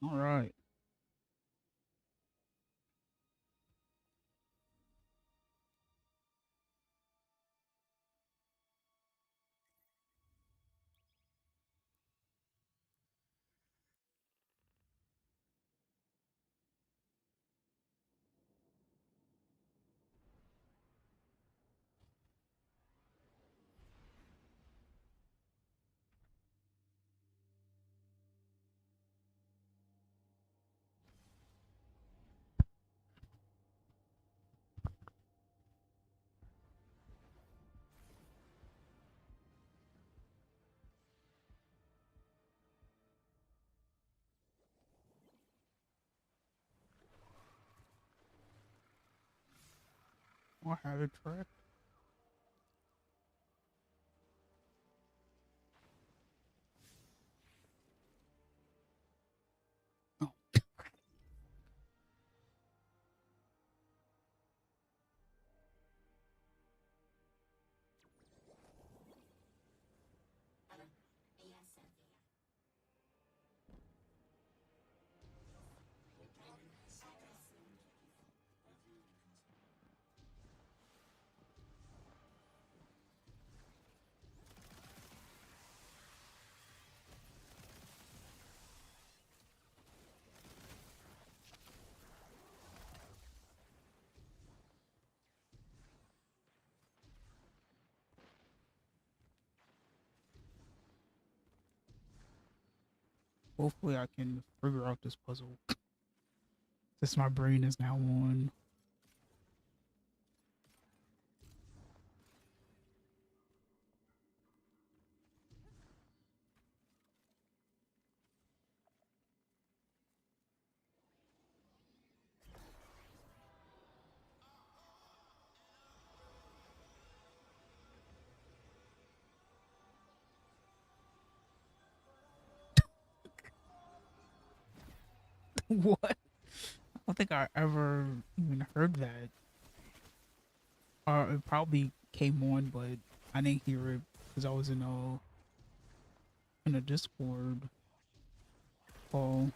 All right. I have it tracked. Oh, hopefully I can figure out this puzzle. Since my brain is now on. What? I don't think I ever even heard that. Or it probably came on, but I didn't hear it because I was in a Discord call.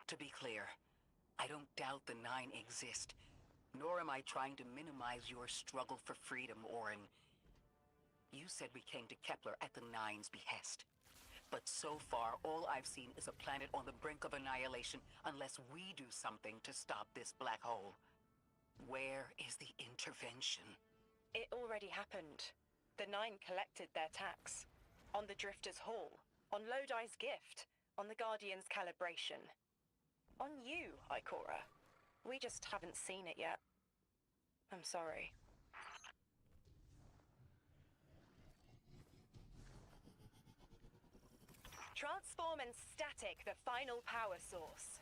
To be clear, I don't doubt the Nine exist, nor am I trying to minimize your struggle for freedom, Orin. You said we came to Kepler at the Nine's behest. But so far, all I've seen is a planet on the brink of annihilation unless we do something to stop this black hole. Where is the intervention? It already happened. The Nine collected their tax. On the Drifter's Hall, on Lodi's gift, on the Guardian's calibration. On you, Ikora. We just haven't seen it yet. I'm sorry. Transform and static the final power source.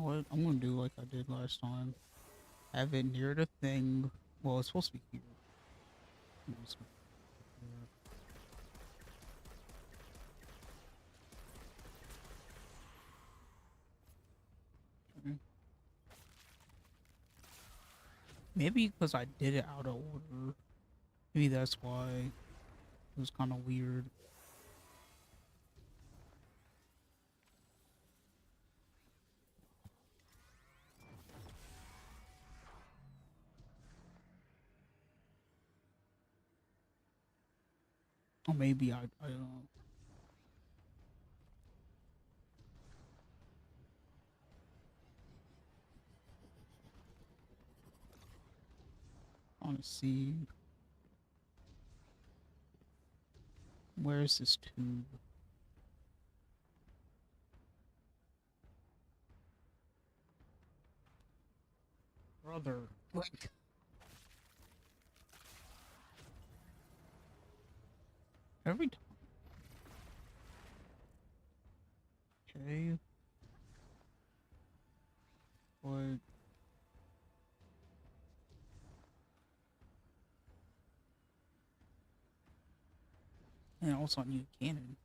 know what? I'm gonna do like I did last time. Have it near the thing. Well, it's supposed to be here. I'm just gonna put it there. Okay. Maybe because I did it out of order. Maybe that's why it was kind of weird. Or maybe I don't know. I want to see where is this tube? Brother, like every time. Okay, but and also I need a cannon,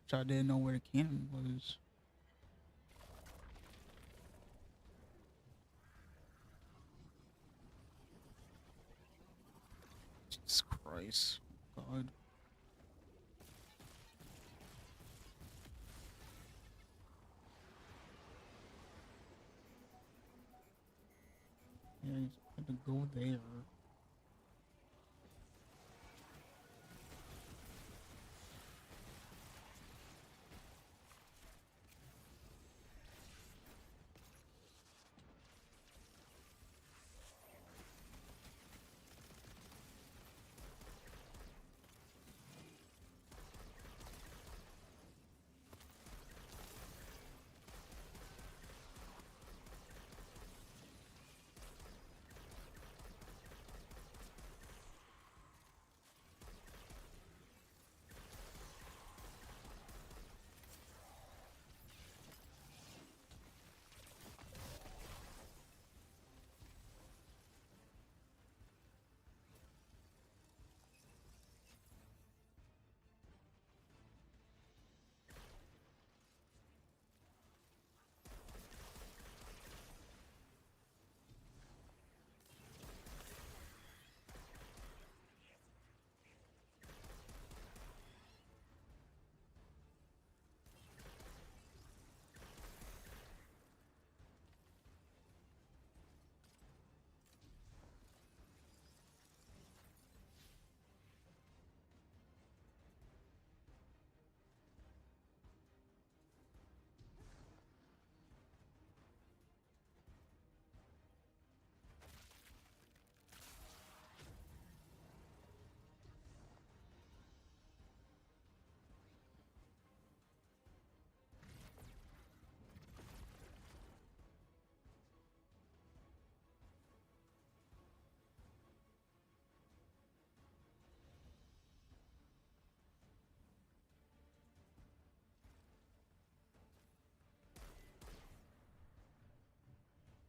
which I didn't know where the cannon was. Jesus Christ, God. Yeah, he's had to go there.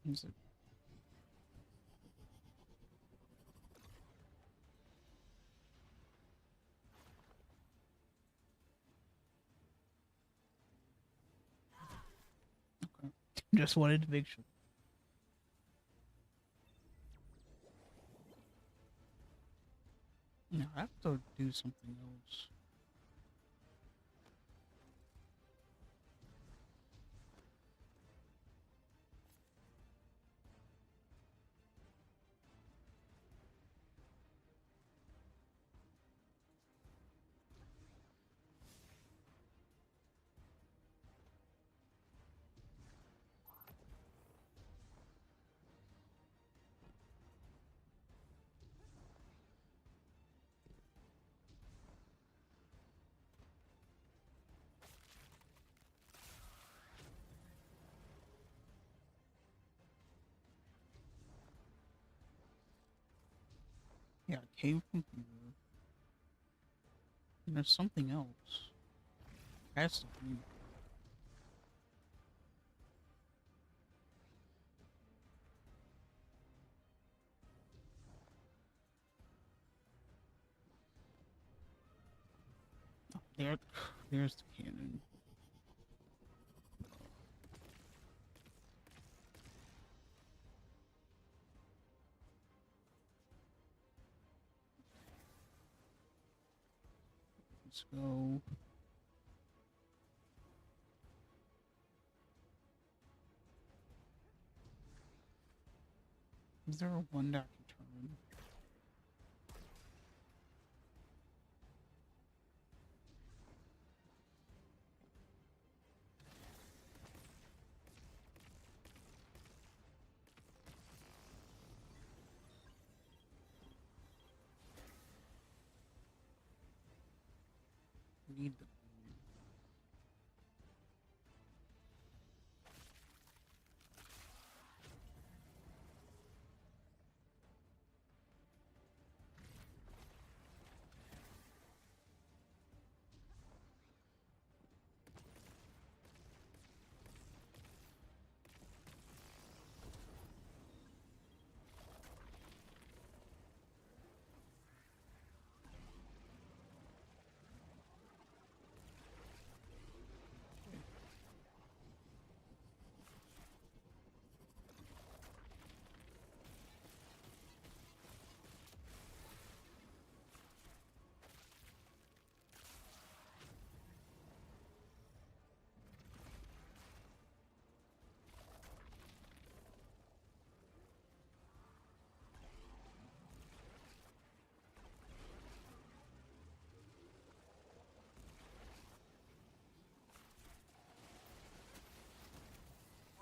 Is it? Okay. Just wanted to make sure. No, I have to do something else. Yeah, it came from here. And there's something else. Has to be. There, there's the cannon. Let's go. Is there a one that I can turn? Need the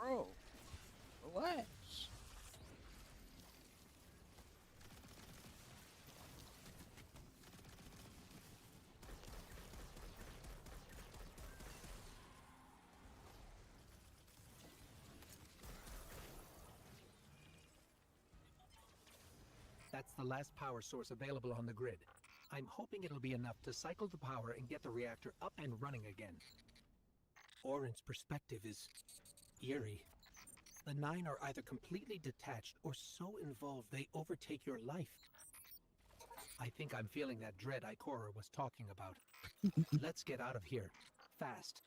bro. Relax. That's the last power source available on the grid. I'm hoping it'll be enough to cycle the power and get the reactor up and running again. Orin's perspective is eerie. The Nine are either completely detached or so involved they overtake your life. I think I'm feeling that dread Ikora was talking about. Let's get out of here. Fast.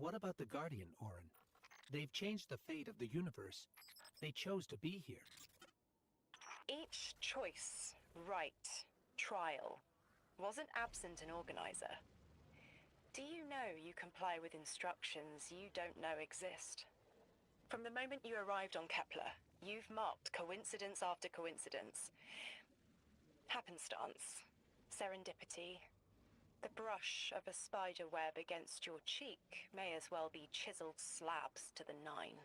What about the Guardian, Orin? They've changed the fate of the universe. They chose to be here. Each choice, right, trial, wasn't absent an organizer. Do you know you comply with instructions you don't know exist? From the moment you arrived on Kepler, you've marked coincidence after coincidence. Happenstance, serendipity. The brush of a spider web against your cheek may as well be chiseled slabs to the Nine.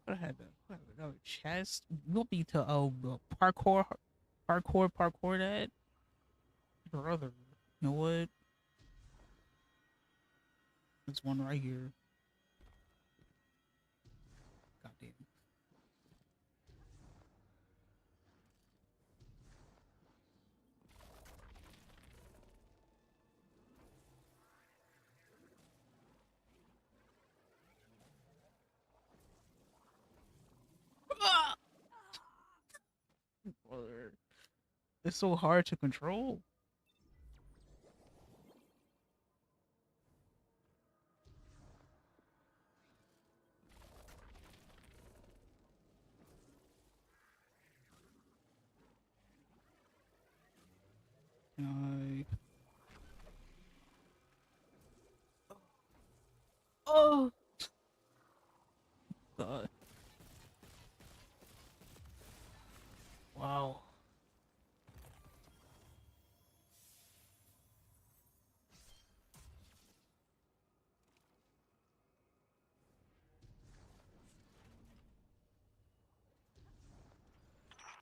What have another chest? We'll be to parkour that brother. You know what? There's one right here. Goddamn. Ah! Brother. It's so hard to control. I... Oh God. Wow.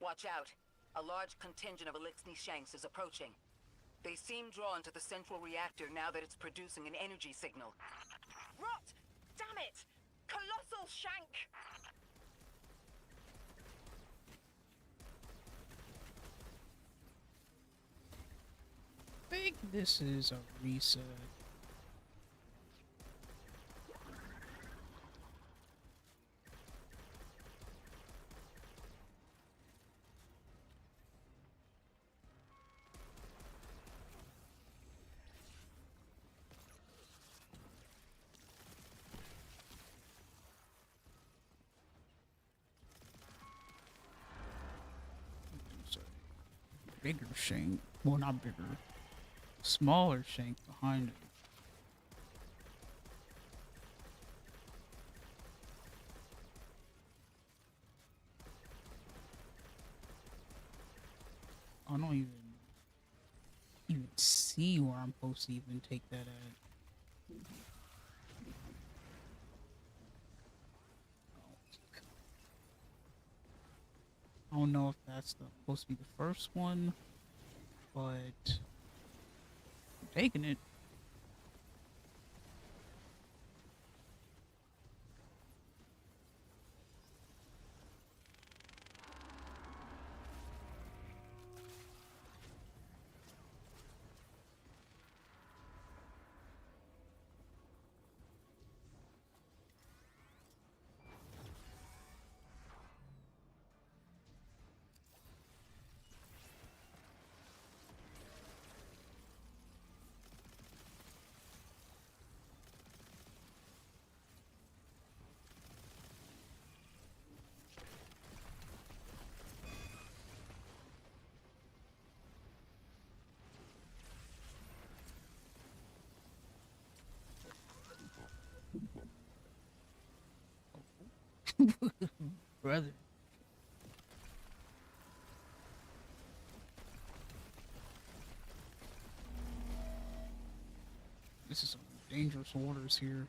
Watch out. A large contingent of Elixni Shanks is approaching. They seem drawn to the central reactor now that it's producing an energy signal. Rot! Damn it! Colossal Shank! I think this is a reset. There's a bigger shank. Well, not bigger. Smaller shank behind it. I don't even see where I'm supposed to even take that at. I don't know if that's supposed to be the first one, but I'm taking it. Brother. This is some dangerous orders here.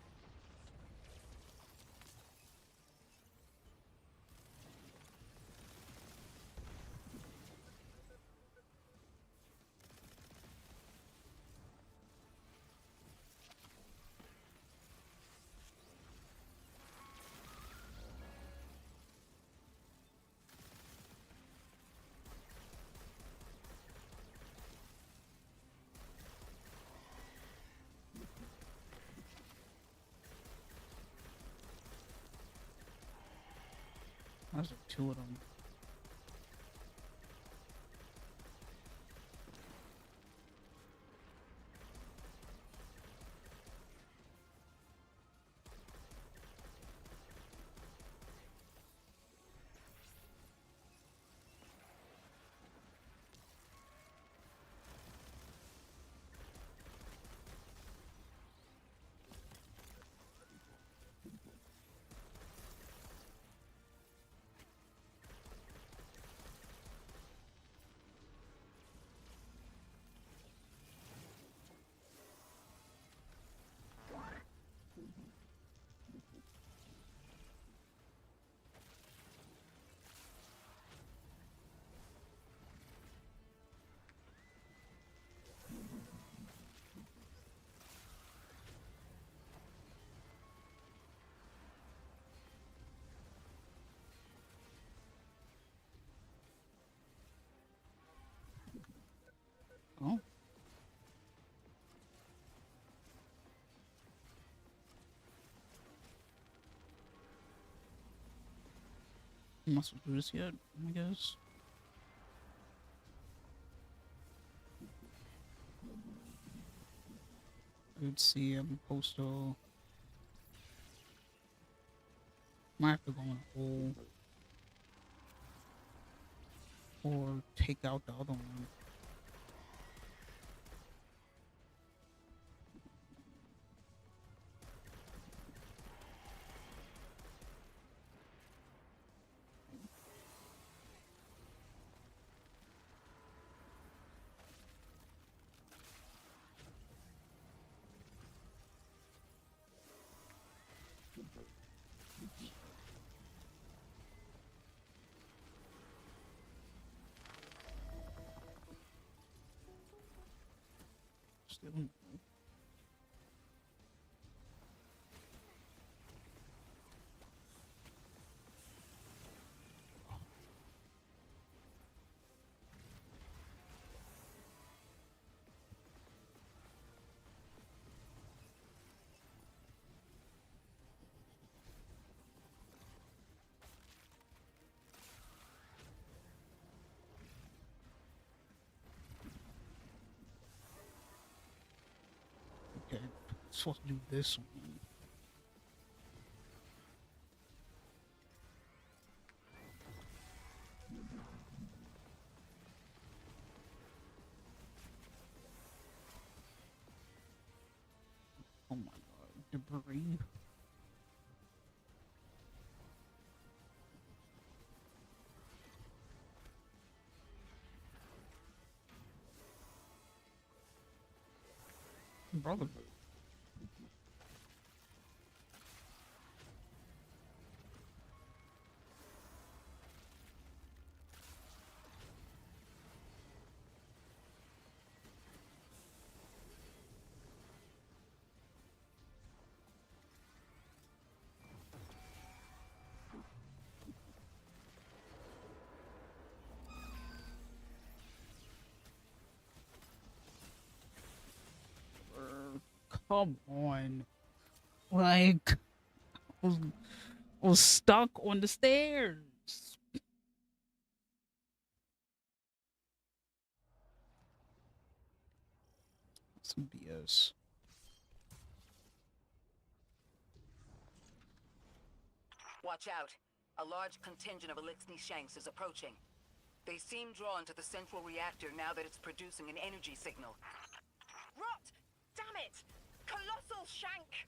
There's like two of them. Oh. I'm not supposed to do this yet, I guess. Let's see, I'm supposed to. Might have to go in a hole. Or take out the other one. Still no. Okay, supposed to do this one. Oh my god, debris. Brother. Come on. Like, was stuck on the stairs. Some BS. Watch out. A large contingent of Elixni Shanks is approaching. They seem drawn to the central reactor now that it's producing an energy signal. Rot! Damn it! Colossal Shank!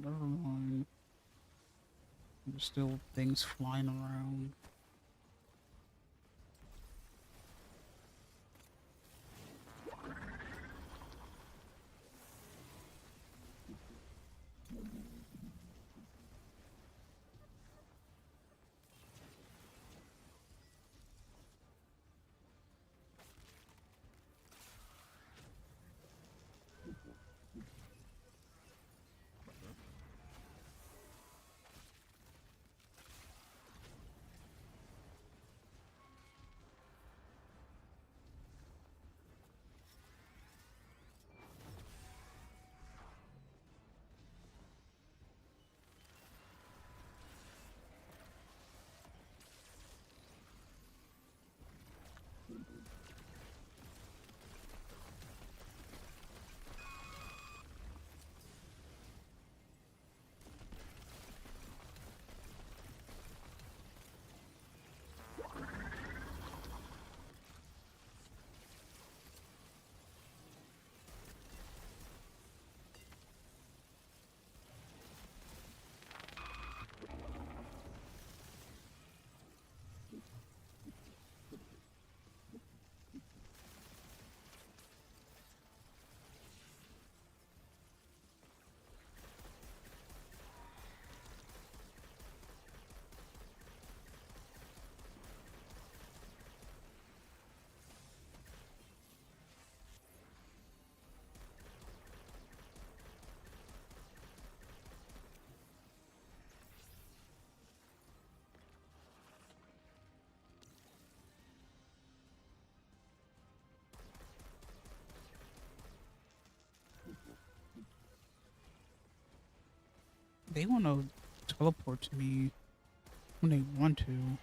Never mind. There's still things flying around. They want to teleport to me when they want to.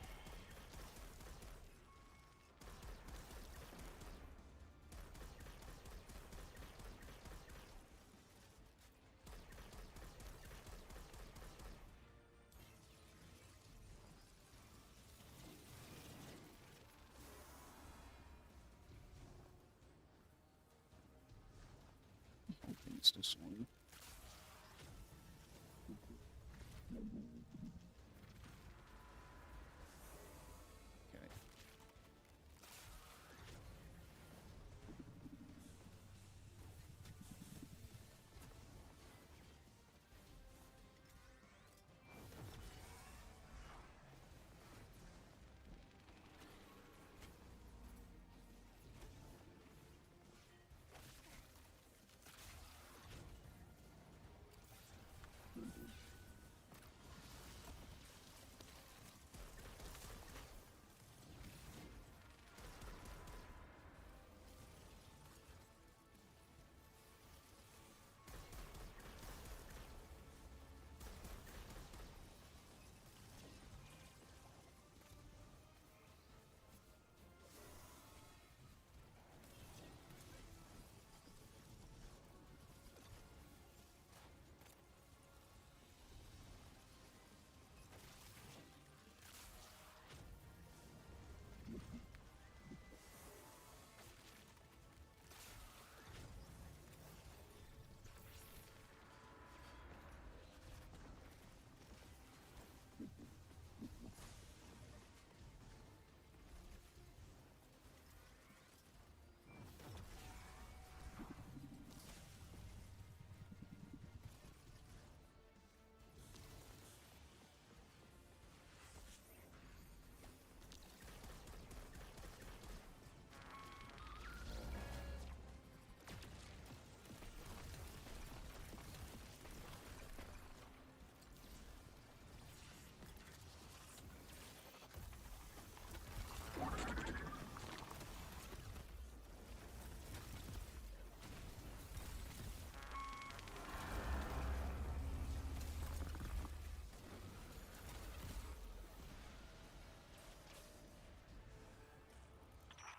I don't think it's this one. Okay.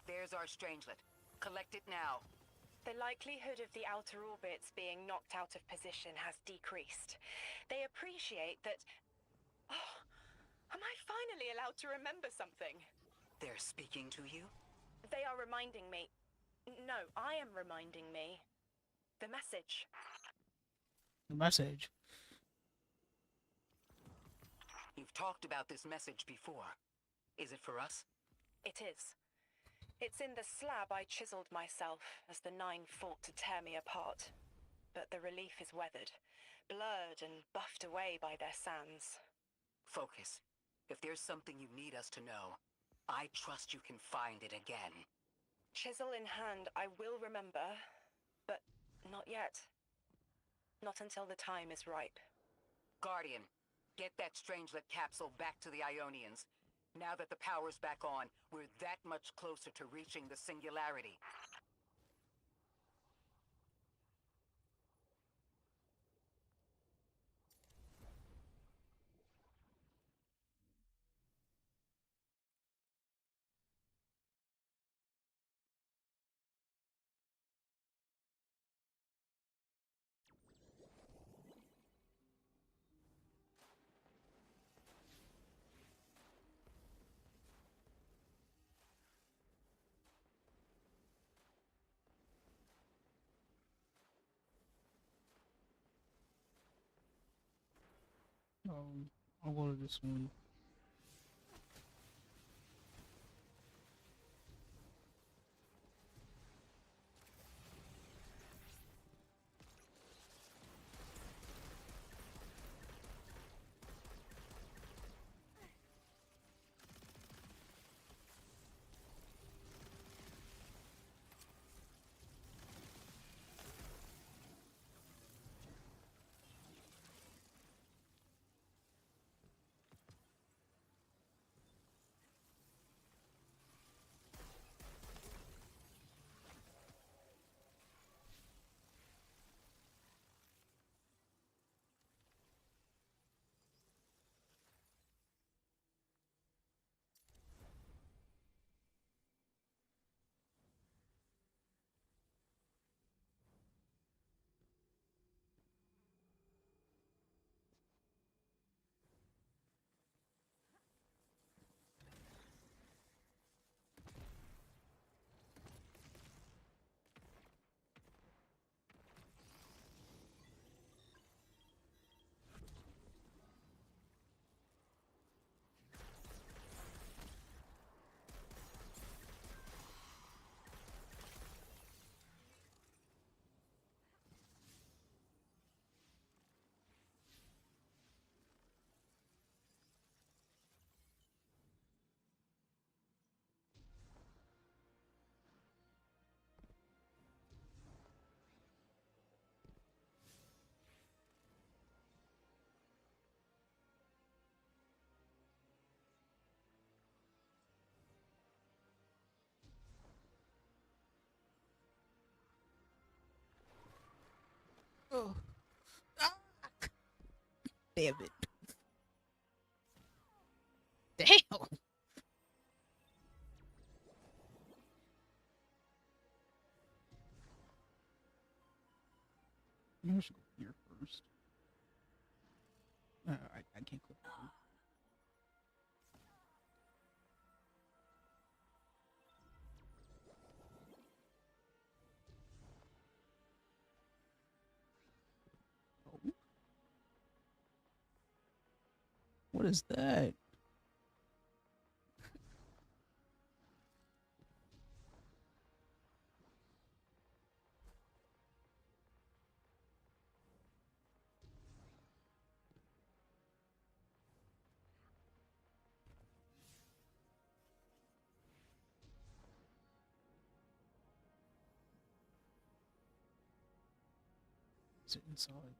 There's our strangelet. Collect it now. The likelihood of the outer orbits being knocked out of position has decreased. They appreciate that... Oh, am I finally allowed to remember something? They're speaking to you? They are reminding me... No, I am reminding me. The message. The message. You've talked about this message before. Is it for us? It is. It's in the slab I chiseled myself as the Nine fought to tear me apart. But the relief is weathered, blurred and buffed away by their sands. Focus. If there's something you need us to know, I trust you can find it again. Chisel in hand, I will remember, but not yet. Not until the time is ripe. Guardian, get that strangelet capsule back to the Ionians. Now that the power's back on, we're that much closer to reaching the singularity. I'll go to this one. Oh. Ah, damn it. Damn. Maybe I should go here first. I can't click through. Oh. What is that? Is it inside?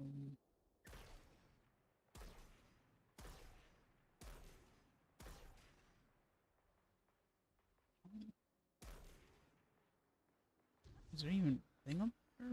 Um, is there even a thing up there?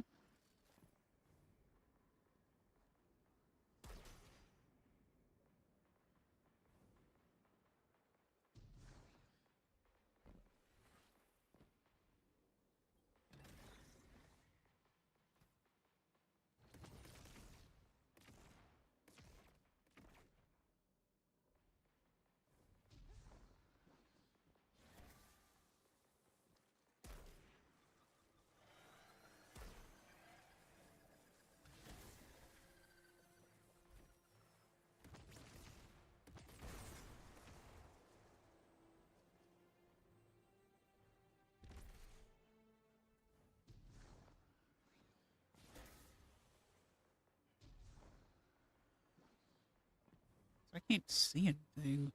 I can't see anything.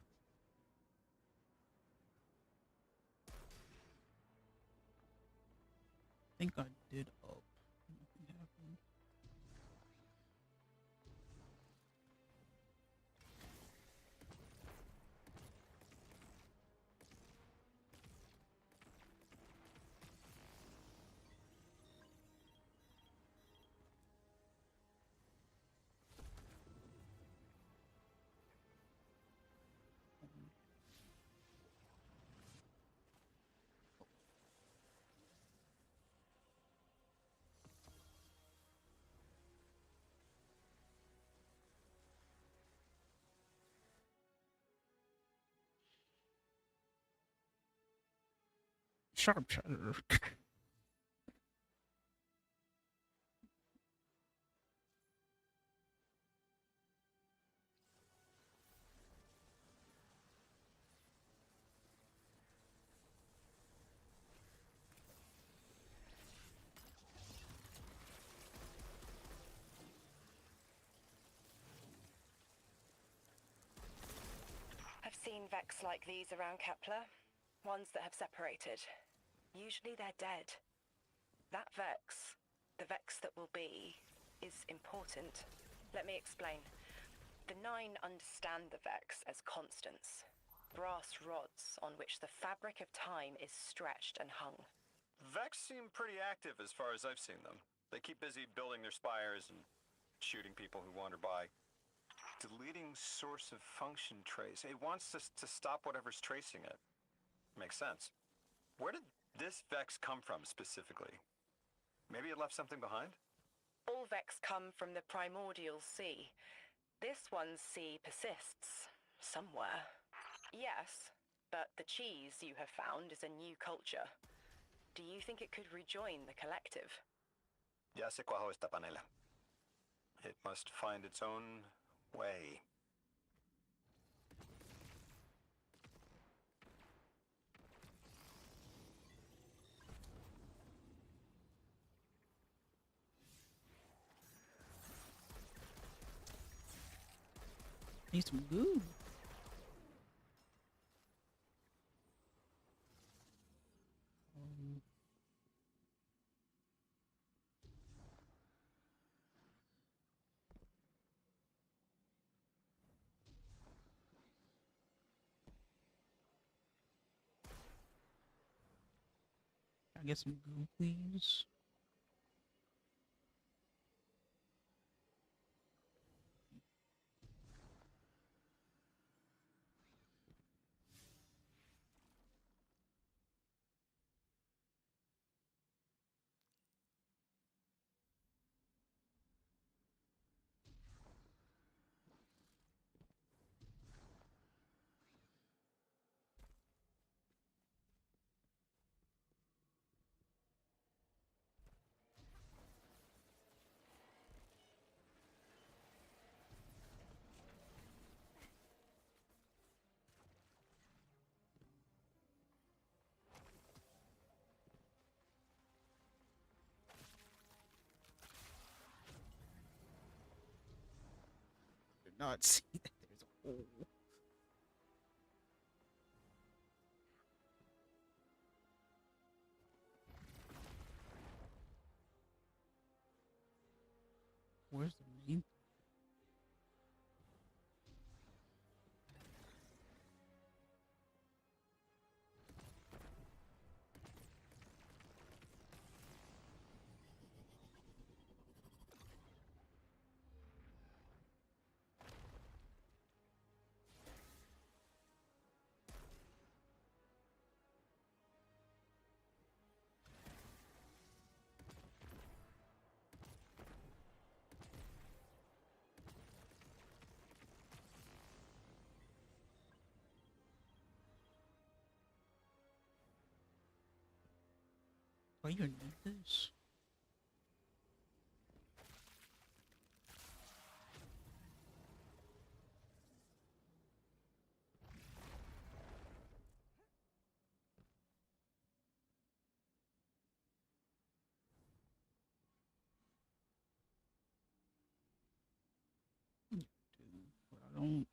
I think I did up. Nothing happened. Sharp shutter. seen Vex like these around Kepler. Ones that have separated. Usually they're dead. That Vex, the Vex that will be, is important. Let me explain. The Nine understand the Vex as constants. Brass rods on which the fabric of time is stretched and hung. Vex seem pretty active as far as I've seen them. They keep busy building their spires and shooting people who wander by. Deleting source of function trace. It wants us to stop whatever's tracing it. Makes sense. Where did this Vex come from specifically? Maybe it left something behind? All Vex come from the primordial sea. This one's sea persists. Somewhere. Yes, but the cheese you have found is a new culture. Do you think it could rejoin the collective? Ya se cuajó esta panela. It must find its own way. Need some goo. Can I get some goo, please? Did not see that there's a hole. Where's the main? Do I even need this? But I don't.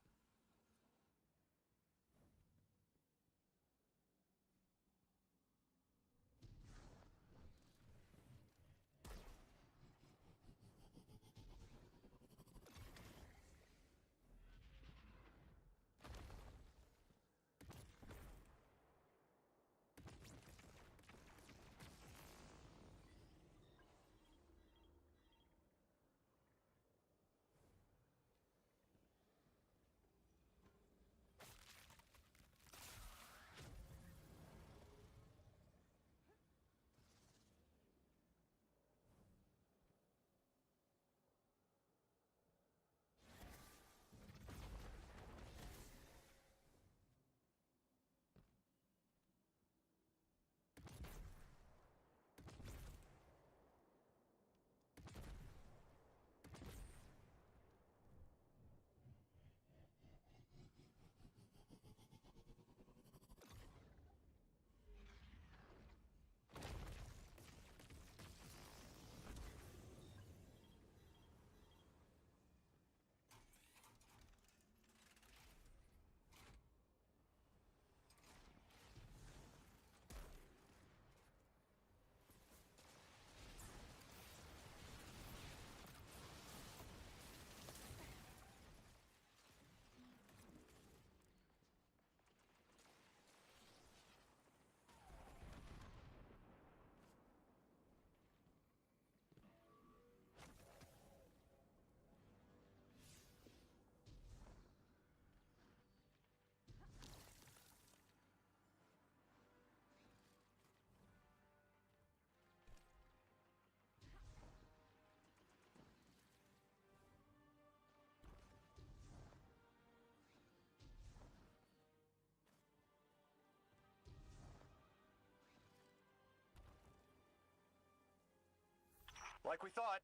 Like we thought,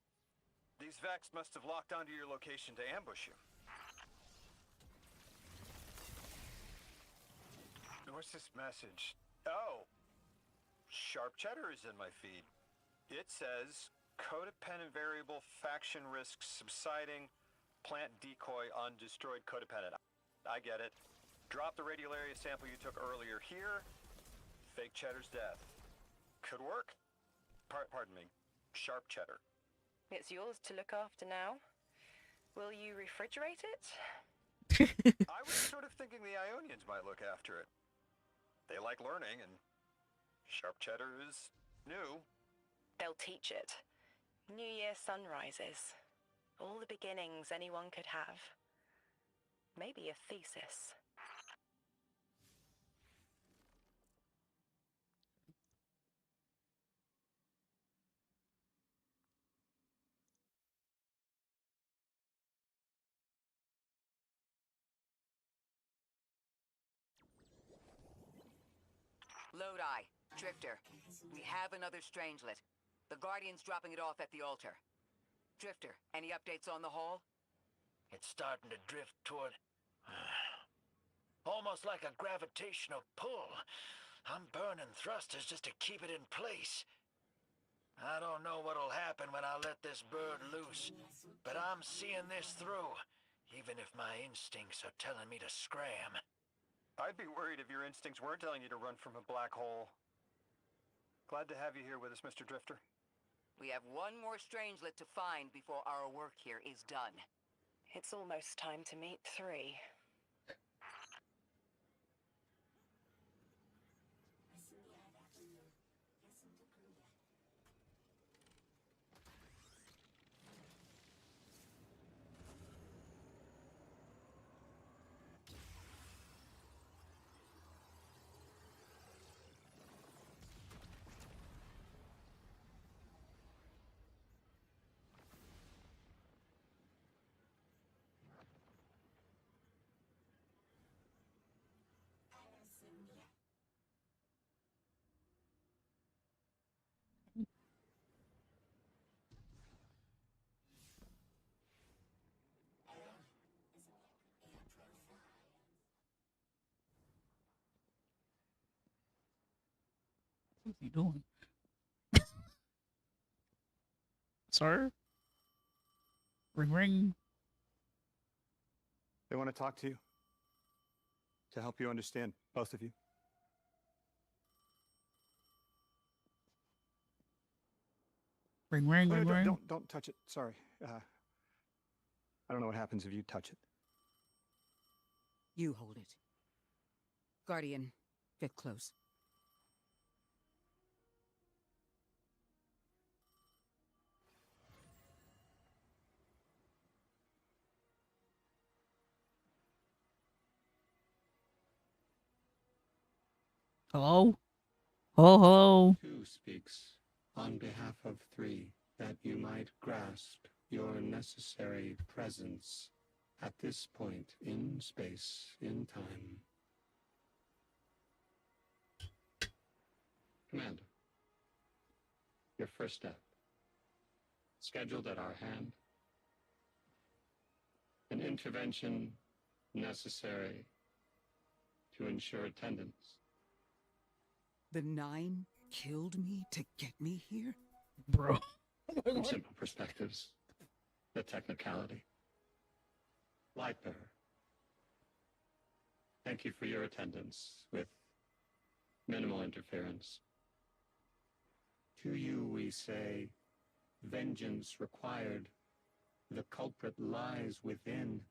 these Vex must have locked onto your location to ambush you. What's this message? Oh, Sharp Cheddar is in my feed. It says, codependent variable, faction risks subsiding, plant decoy on destroyed codependent. I get it. Drop the radiolaria sample you took earlier here. Fake Cheddar's death. Could work. Pardon me. Sharp Cheddar. It's yours to look after now. Will you refrigerate it? I was sort of thinking the Ionians might look after it. They like learning, and Sharp Cheddar is new. They'll teach it. New Year sunrises. All the beginnings anyone could have. Maybe a thesis. Lodi, Drifter, we have another Strangelet. The Guardian's dropping it off at the altar. Drifter, any updates on the hall? It's starting to drift toward... almost like a gravitational pull. I'm burning thrusters just to keep it in place. I don't know what'll happen when I let this bird loose, but I'm seeing this through, even if my instincts are telling me to scram. I'd be worried if your instincts weren't telling you to run from a black hole. Glad to have you here with us, Mr. Drifter. We have one more Strangelet to find before our work here is done. It's almost time to meet 3. What's he doing? Sir? Ring ring. They want to talk to you. To help you understand, both of you. Ring ring, Oh, ring no, ring. don't touch it. Sorry. I don't know what happens if you touch it. You hold it. Guardian, get close. Hello? Hello, hello. 2 speaks on behalf of 3 that you might grasp your necessary presence at this point in space, in time. Commander, your first step, scheduled at our hand, an intervention necessary to ensure attendance. The 9 killed me to get me here? Bro. From simple perspectives, the technicality. Lightbearer, thank you for your attendance with minimal interference. To you we say, vengeance required. The culprit lies within.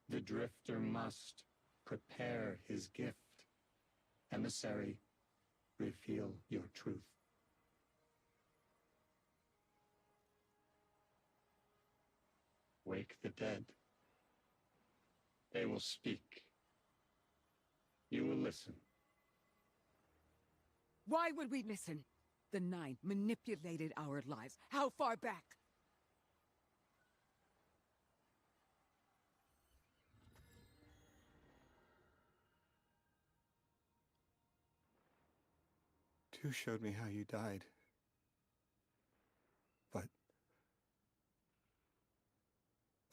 The drifter must prepare his gift. Emissary, reveal your truth. Wake the dead. They will speak. You will listen. Why would we listen? The 9 manipulated our lives. How far back? Two showed me how you died. But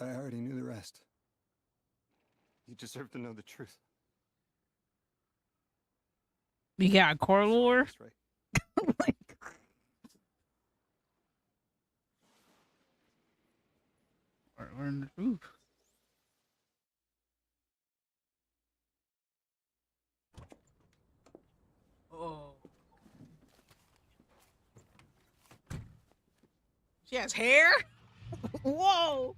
I already knew the rest. You deserve to know the truth. You got core lore? That's right. Like, learn the truth. Oh. She has hair? Whoa!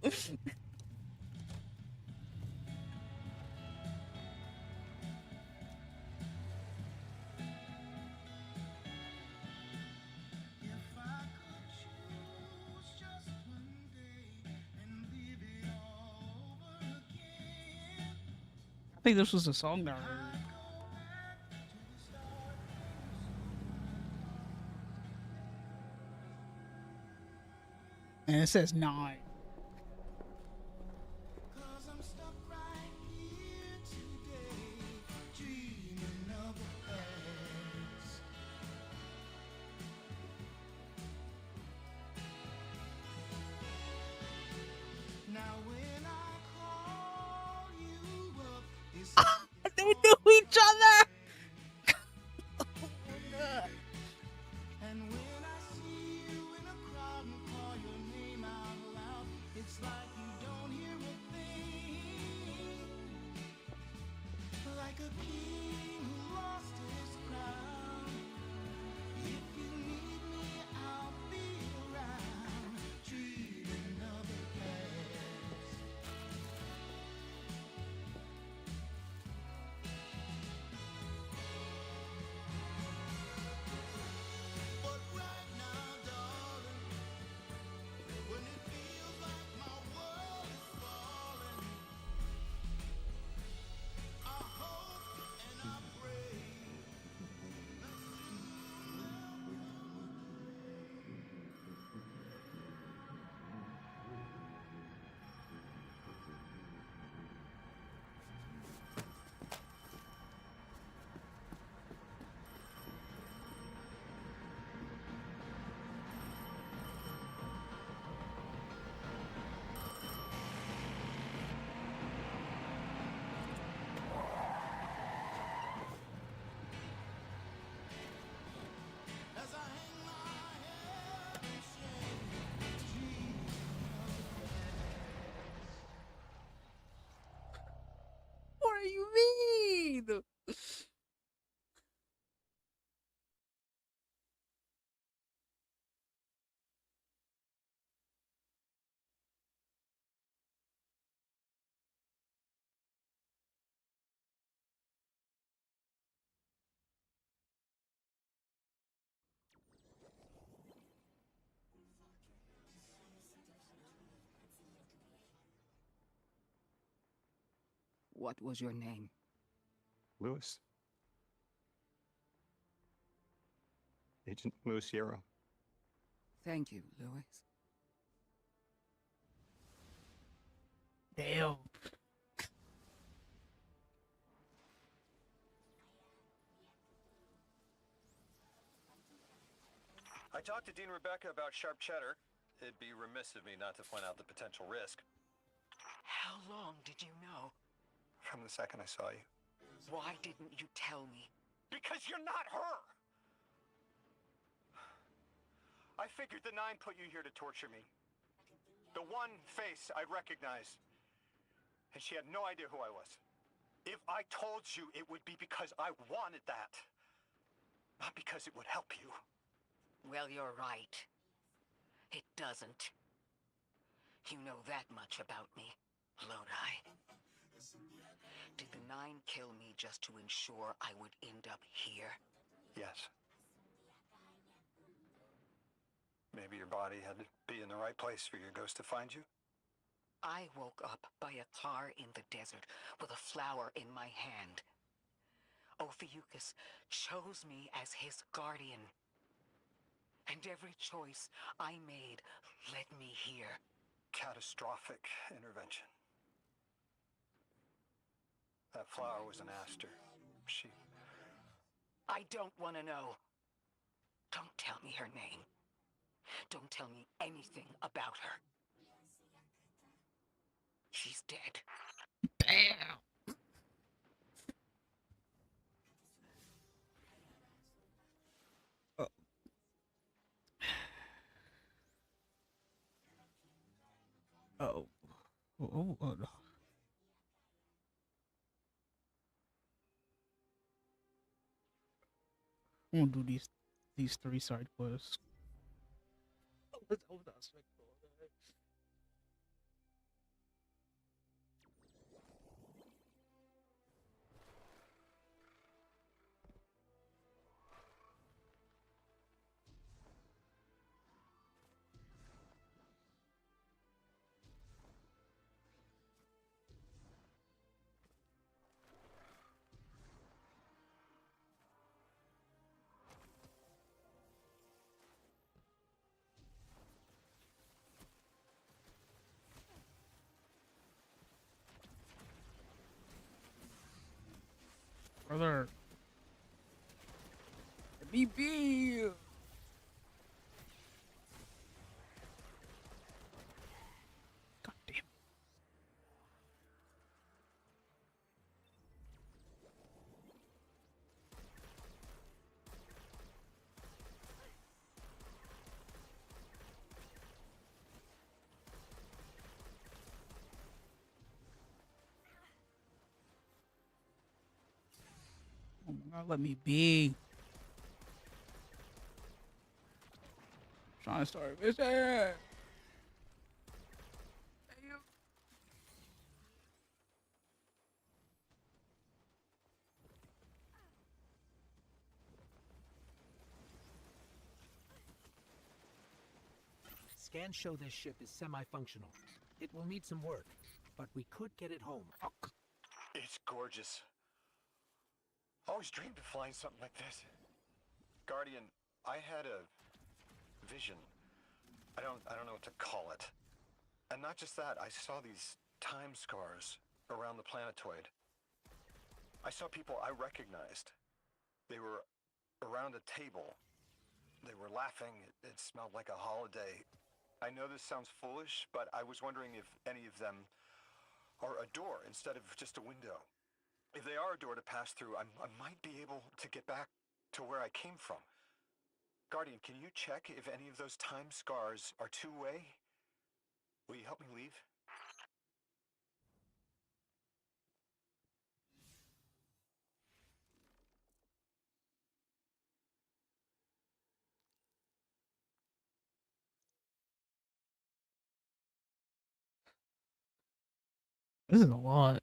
I think this was a song that I heard. And it says 9. They knew each other. What do you mean? What was your name? Lewis. Agent Lewis Yarrow. Thank you, Lewis. Damn. I talked to Dean Rebecca about sharp cheddar. It'd be remiss of me not to point out the potential risk. How long did you know? From the second I saw you. Why didn't you tell me? Because you're not her! I figured the 9 put you here to torture me. The one face I'd recognize. And she had no idea who I was. If I told you, it would be because I wanted that. Not because it would help you. Well, you're right. It doesn't. You know that much about me, Lodi. Did the 9 kill me just to ensure I would end up here? Yes. Maybe your body had to be in the right place for your ghost to find you? I woke up by a car in the desert with a flower in my hand. Ophiuchus chose me as his guardian. And every choice I made led me here. Catastrophic intervention. That flower was an aster. She... I don't want to know. Don't tell me her name. Don't tell me anything about her. dead. Damn. Oh. Oh. No. I'm gonna do these 3 side quests. I was not expecting all that. Brother. BB. God damn. Oh my god, let me be. Trying to start a mission. Hey, you. Scans show this ship is semi-functional. It will need some work, but we could get it home. It's gorgeous. Always dreamed of flying something like this. Guardian, I had a vision. I don't know what to call it. And not just that, I saw these time scars around the planetoid. I saw people I recognized. They were around a table. They were laughing. It smelled like a holiday. I know this sounds foolish, but I was wondering if any of them are a door instead of just a window. If they are a door to pass through, I might be able to get back to where I came from. Guardian, can you check if any of those time scars are two-way? Will you help me leave? This is a lot.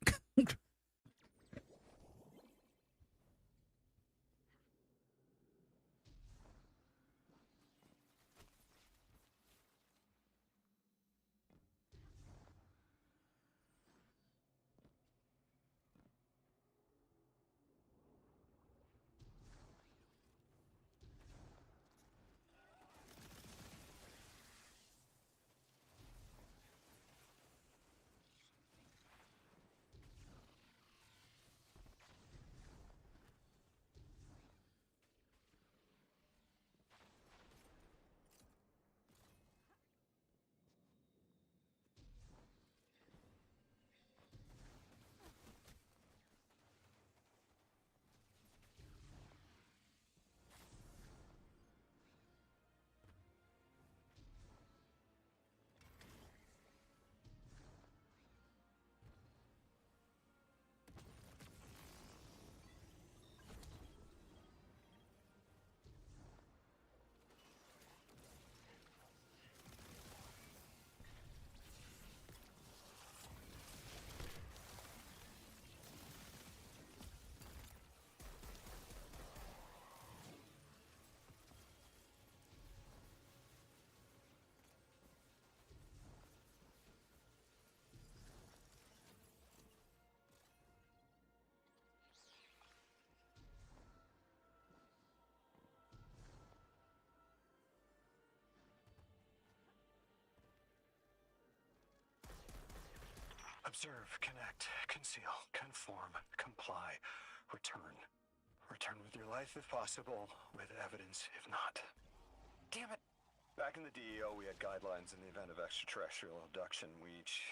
Observe, connect, conceal, conform, comply, return. Return with your life if possible, with evidence if not. Damn it! Back in the DEO, we had guidelines in the event of extraterrestrial abduction. We each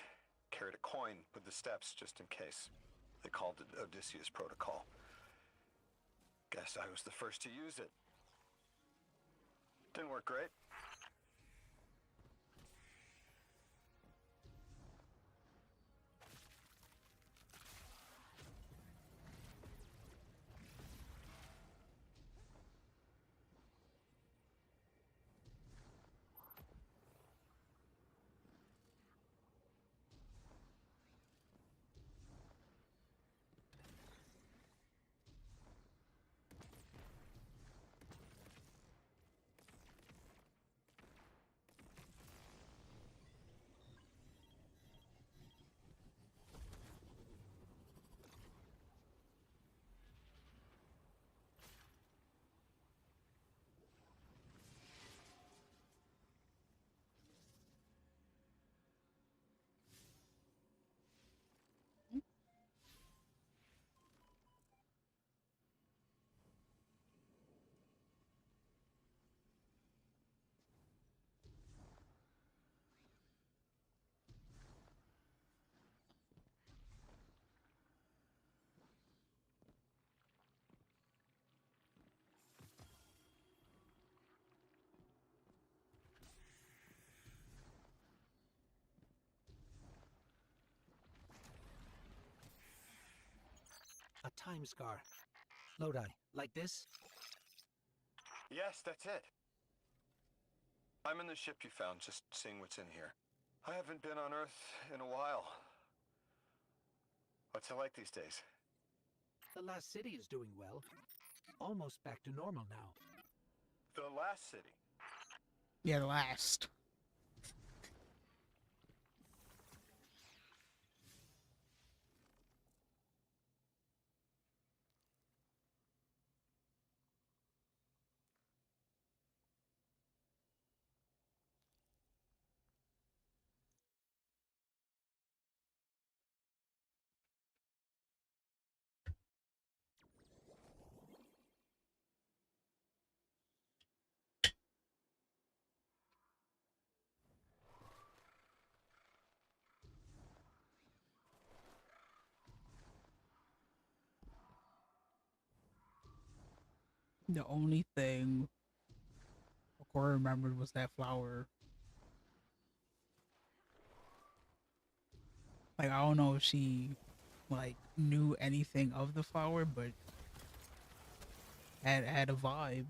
carried a coin with the steps just in case. They called it Odysseus Protocol. Guess I was the first to use it. Didn't work great. A time scar. Lodi, like this? Yes, that's it. I'm in the ship you found, just seeing what's in here. I haven't been on Earth in a while. What's it like these days? The last city is doing well. Almost back to normal now. The last city. Yeah, last. The only thing Cora remembered was that flower. Like, I don't know if she, like, knew anything of the flower, but had a vibe.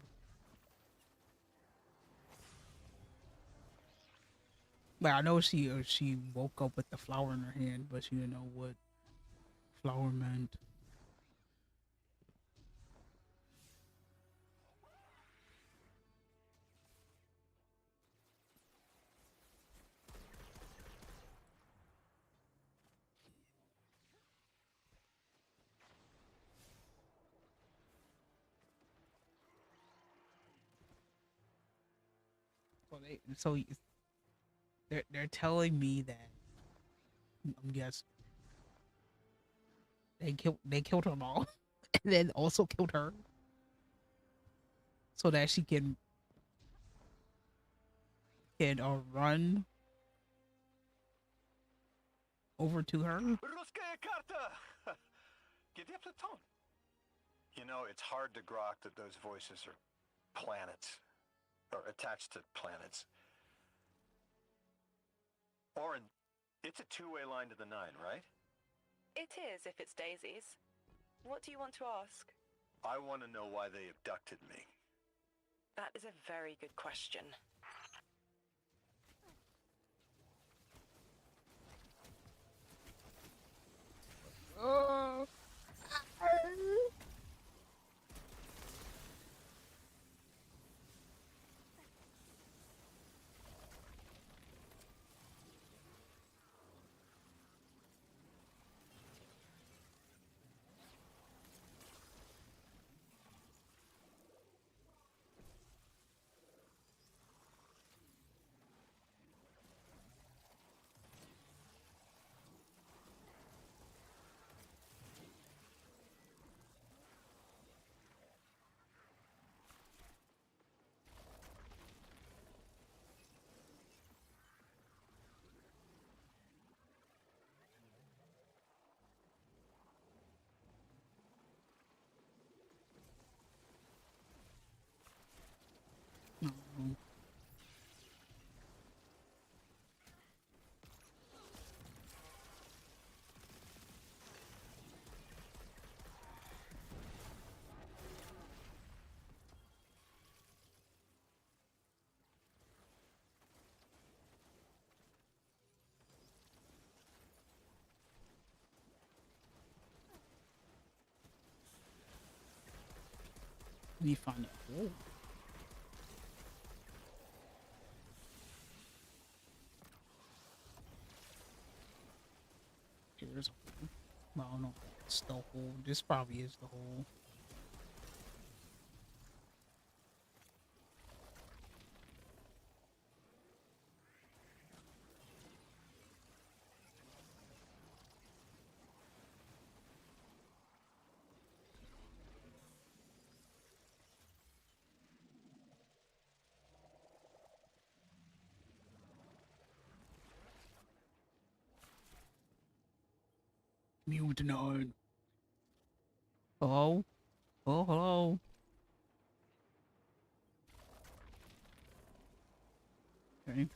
Like, I know she woke up with the flower in her hand, but she didn't know what flower meant. They're telling me that I'm guessing they killed her mom, and then also killed her, so that she can run over to her. Ruskaya karta! Где Platon? You know, it's hard to grok that those voices are planets, or attached to planets. Orin, it's a two-way line to the Nine, right? It is if it's Daisy's. What do you want to ask? I want to know why they abducted me. That is a very good question. Oh. them. Let me find it. Oh, here's a hole. Well, I don't know if that's the hole. This probably is the hole. Mutant on. Hello? Oh, hello. Okay.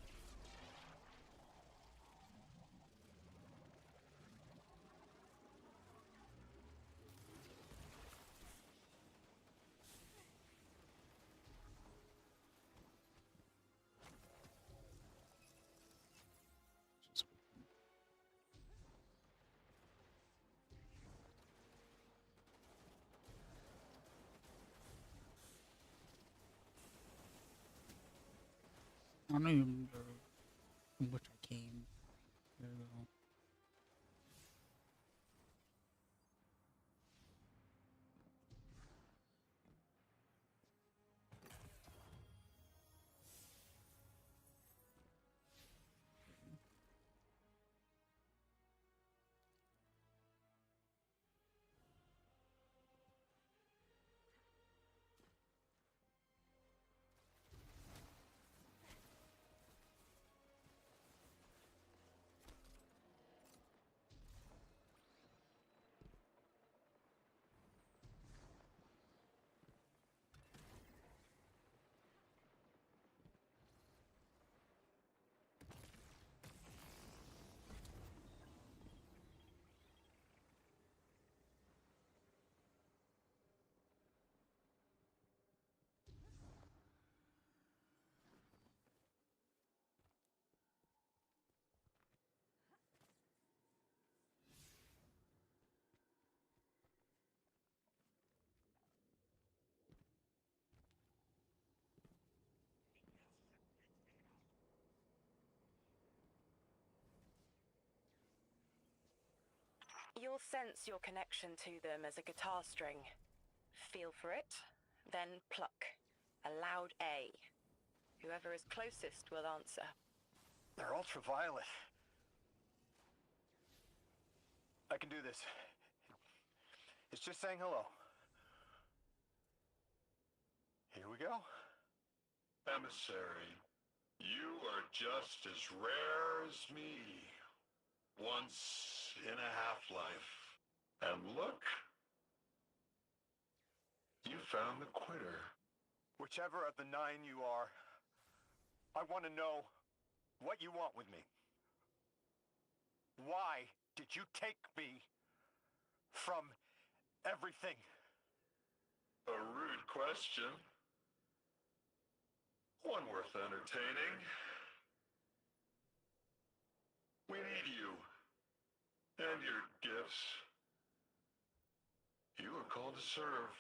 I don't even remember from which I came. There we go. You'll sense your connection to them as a guitar string. Feel for it, then pluck. A loud A. Whoever is closest will answer. They're ultraviolet. I can do this. It's just saying hello. Here we go. Emissary, you are just as rare as me. Once in a half-life. And look, you found the quitter. Whichever of the 9 you are, I want to know what you want with me. Why did you take me from everything? A rude question. One worth entertaining. We need you. And your gifts. You are called to serve.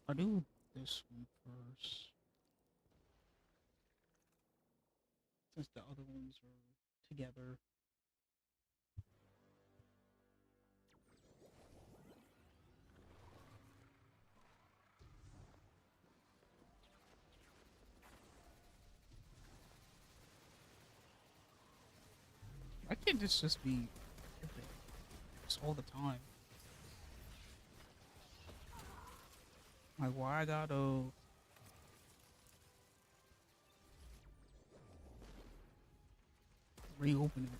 I'll do this one first. Since the other ones are together. Why can't this just be just all the time? Like, why I gotta reopen it?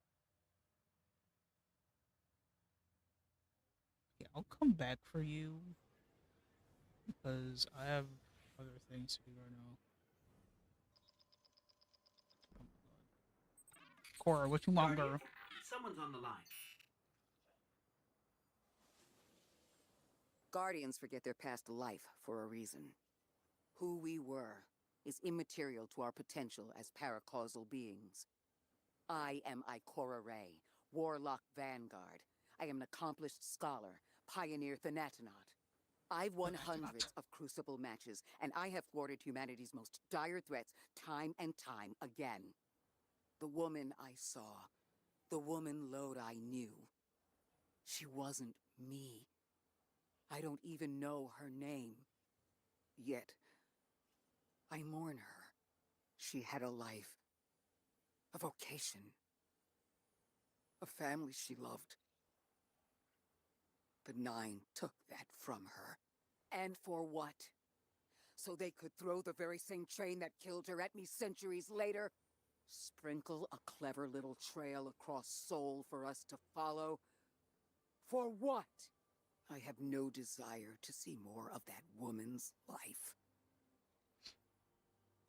come back for you because I have other things to do right now. Oh my god. Cora, what you want, girl? Someone's on the line. Guardians forget their past life for a reason. Who we were is immaterial to our potential as paracausal beings. I am Ikora Ray, Warlock Vanguard. I am an accomplished scholar, pioneer Thanatonaut. I've won hundreds of Crucible matches, and I have thwarted humanity's most dire threats time and time again. The woman I saw, the woman Lodi knew, she wasn't me. I don't even know her name. Yet, I mourn her. She had a life, a vocation, a family she loved. The Nine took that from her. And for what? So they could throw the very same train that killed her at me centuries later? Sprinkle a clever little trail across Seoul for us to follow? For what? I have no desire to see more of that woman's life.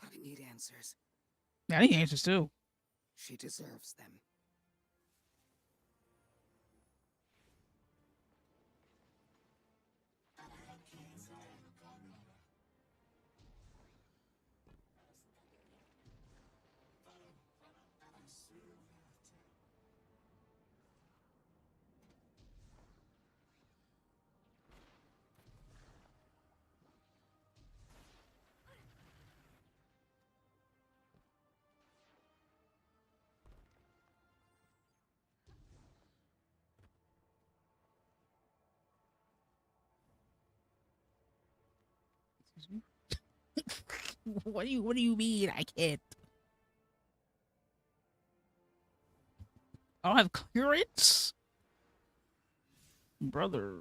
But I need answers. Yeah, I need answers too. She deserves them. What do you mean I can't? I don't have clearance? Brother.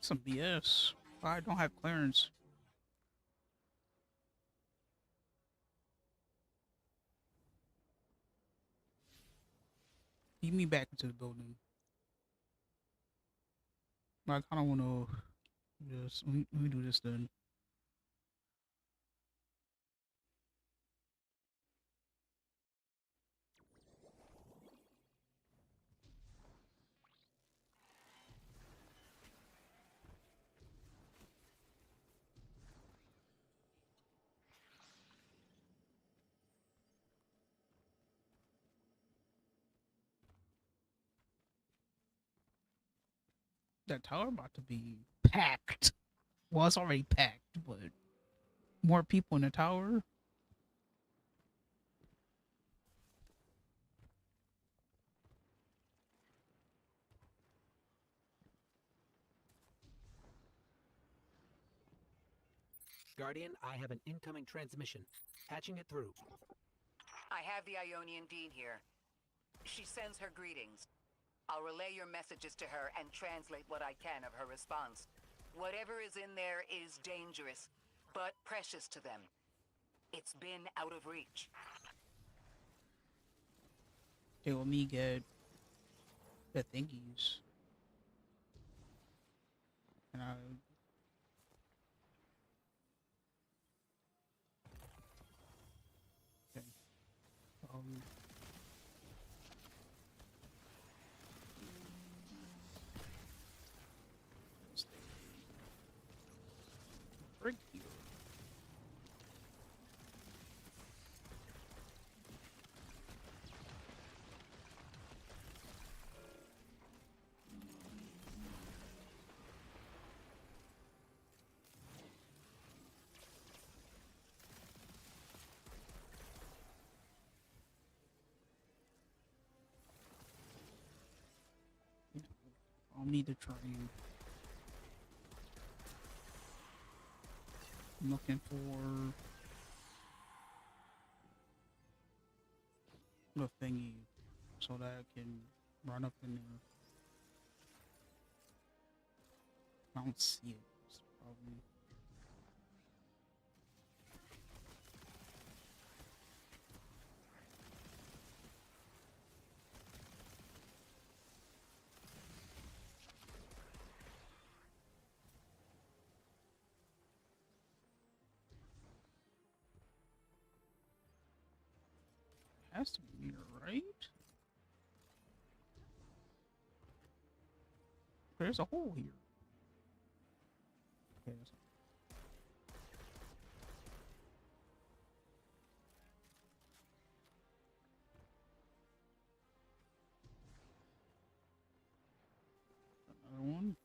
Some BS. I don't have clearance. Lead me back into the building. I kind of want to just let me do this then. That tower about to be packed. Well, it's already packed, but more people in the tower. Guardian, I have an incoming transmission. Patching it through. I have the Ionian Dean here. She sends her greetings. I'll relay your messages to her and translate what I can of her response. Whatever is in there is dangerous, but precious to them. It's been out of reach. Okay, let me get the thingies. And I. Okay. Um. Frick you. I'll need to try you. I'm looking for the thingy. so that I can run up in there. I don't see it. It's probably has to be here, right? There's a hole here. Okay, that's another one.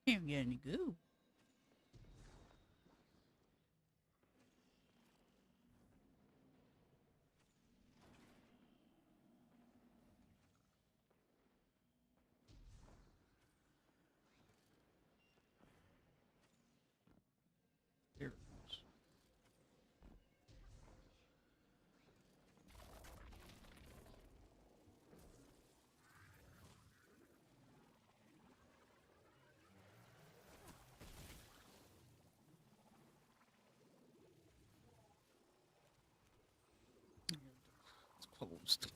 I can't get any goo. There it is. It's closed.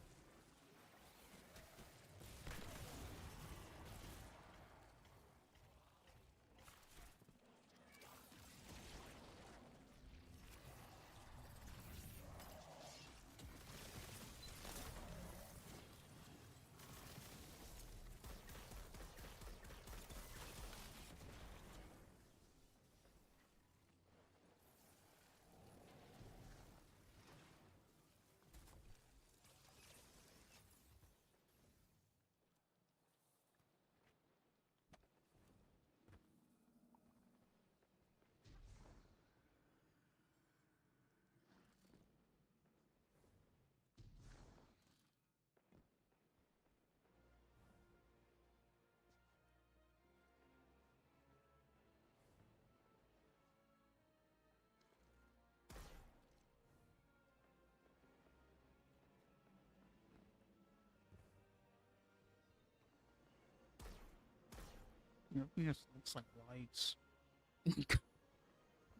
Everything just looks like lights.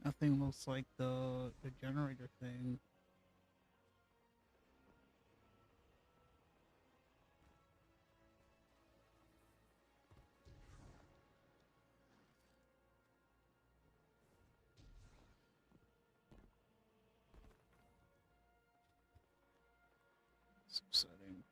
Nothing looks like the generator thing. It's upsetting.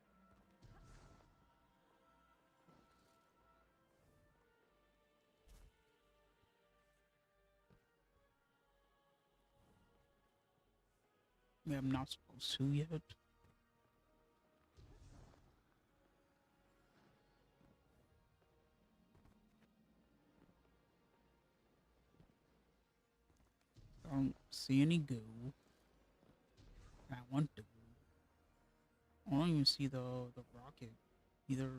Maybe I'm not supposed to yet. I don't see any goo. I want to. I don't even see the rocket either.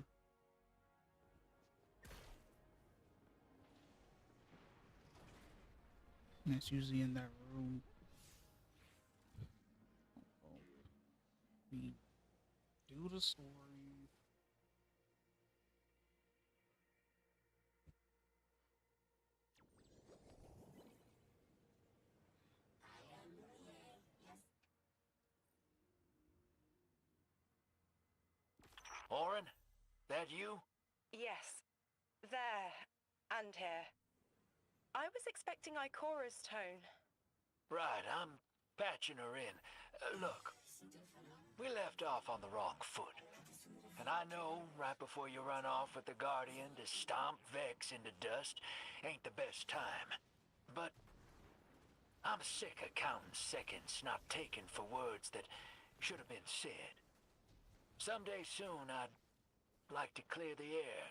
And it's usually in that room. Oh, we do the story. Orin, that you? Yes. There. And here. I was expecting Ikora's tone. Right, I'm patching her in. Look, We left off on the wrong foot. And I know right before you run off with the Guardian to stomp Vex into dust ain't the best time. But I'm sick of counting seconds not taken for words that should have been said. Someday soon I'd like to clear the air.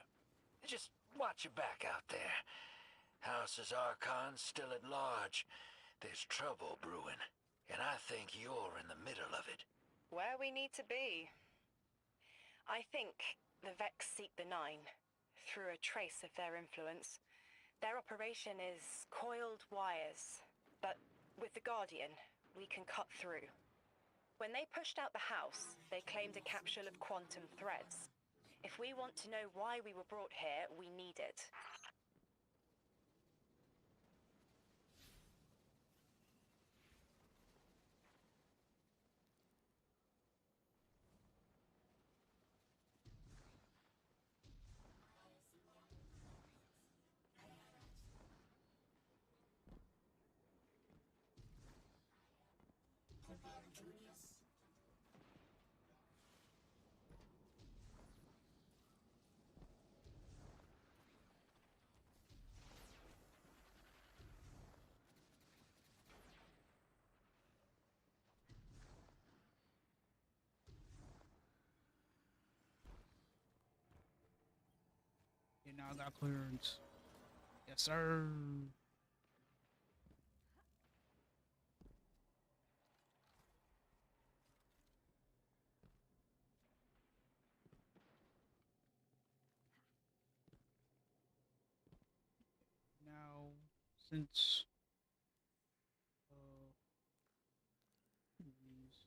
Just watch your back out there. House's Archon's still at large. There's trouble brewing, and I think you're in the middle of it. Where we need to be. I think the Vex seek the Nine, through a trace of their influence. Their operation is coiled wires, but with the Guardian, we can cut through. When they pushed out the house, they claimed a capsule of quantum threads. If we want to know why we were brought here, we need it. You now got clearance. Yes, sir. Now, since these-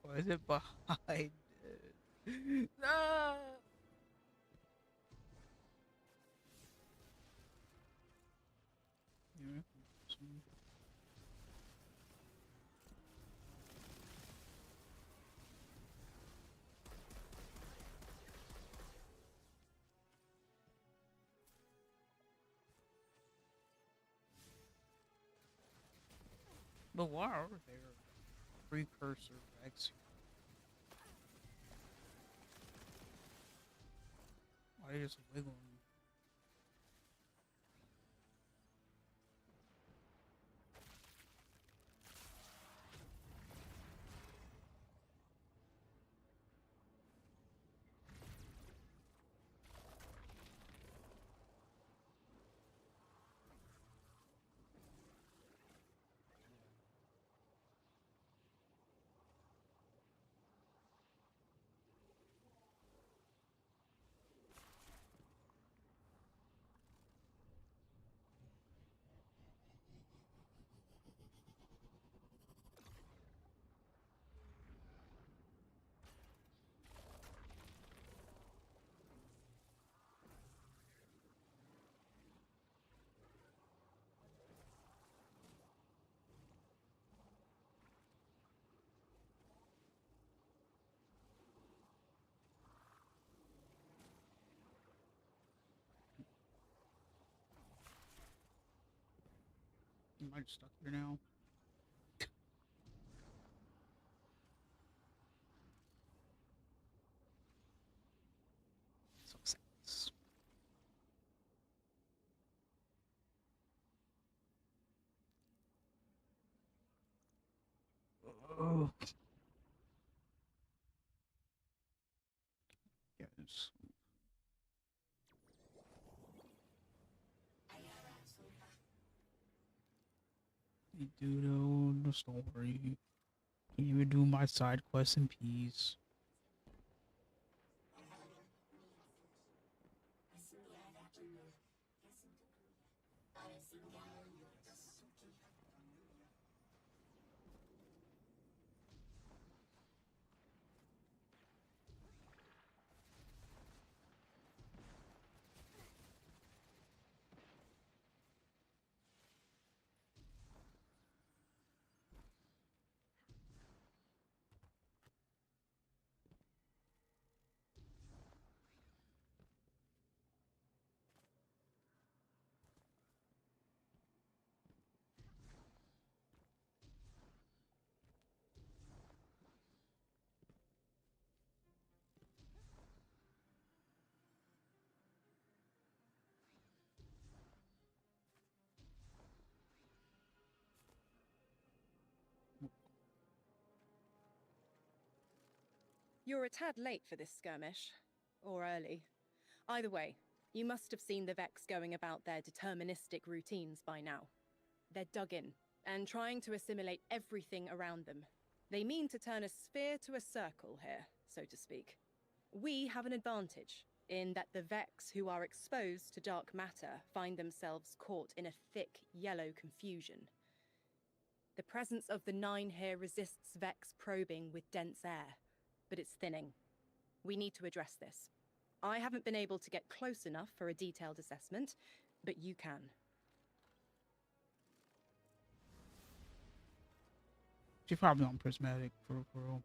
What is it behind it? Ah! Yeah. But why are there precursor Vex? Why are they just wiggling? Am I just stuck here now? Success. Oh. Yes. me do the story. Can't even do my side quests in peace. You're a tad late for this skirmish. Or early. Either way, you must have seen the Vex going about their deterministic routines by now. They're dug in, and trying to assimilate everything around them. They mean to turn a sphere to a circle here, so to speak. We have an advantage, in that the Vex who are exposed to dark matter find themselves caught in a thick, yellow confusion. The presence of the Nine here resists Vex probing with dense air, but it's thinning. We need to address this. I haven't been able to get close enough for a detailed assessment, but you can. She's probably on prismatic for real.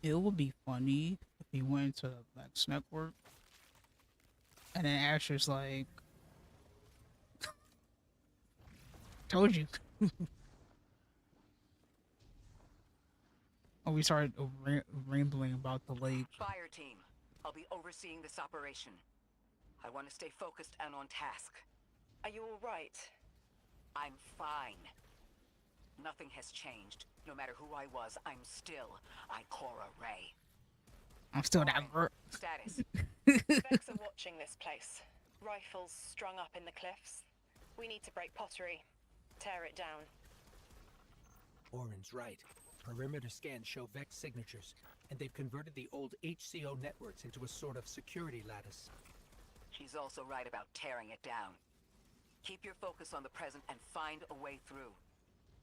It would be funny if he went to the Lex Network and then Asher's like, told you. Oh, we started rambling about the lake. Fire team, I'll be overseeing this operation. I want to stay focused and on task. Are you all right? I'm fine. Nothing has changed. No matter who I was, I'm still Ikora Ray. I'm still that vert. Status. Vex are watching this place. Rifles strung up in the cliffs. We need to break pottery. Tear it down. Orin's right. Perimeter scans show Vex signatures, and they've converted the old HCO networks into a sort of security lattice. She's also right about tearing it down. Keep your focus on the present and find a way through.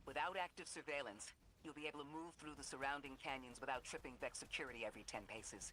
Without active surveillance, you'll be able to move through the surrounding canyons without tripping Vex security every 10 paces.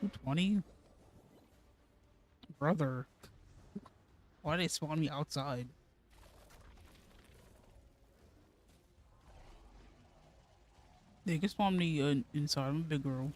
220? Brother. Why did they spawn me outside? They can spawn me inside. I'm a big girl.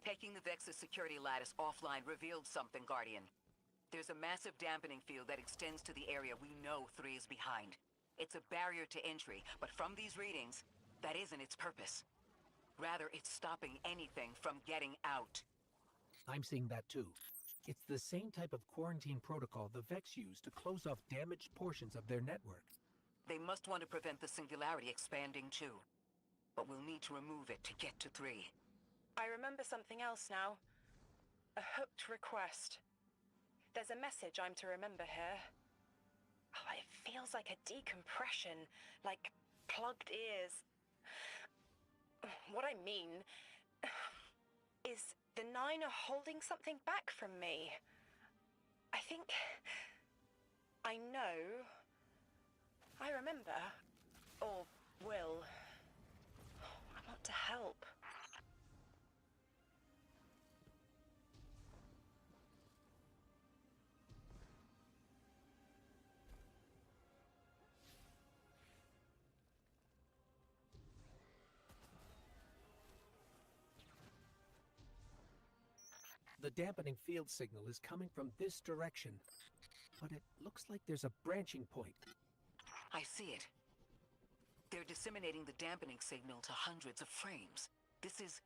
Taking the Vex's security lattice offline revealed something, Guardian. There's a massive dampening field that extends to the area we know 3 is behind. It's a barrier to entry, but from these readings, that isn't its purpose. Rather, it's stopping anything from getting out. I'm seeing that too. It's the same type of quarantine protocol the Vex use to close off damaged portions of their network. They must want to prevent the singularity expanding too. But we'll need to remove it to get to 3. I remember something else now. A hooked request. There's a message I'm to remember here. Oh, it feels like a decompression, like plugged ears. What I mean is the 9 are holding something back from me. I think I know. I remember. Or will. I want to help. The dampening field signal is coming from this direction, but it looks like there's a branching point. I see it. They're disseminating the dampening signal to hundreds of frames. This is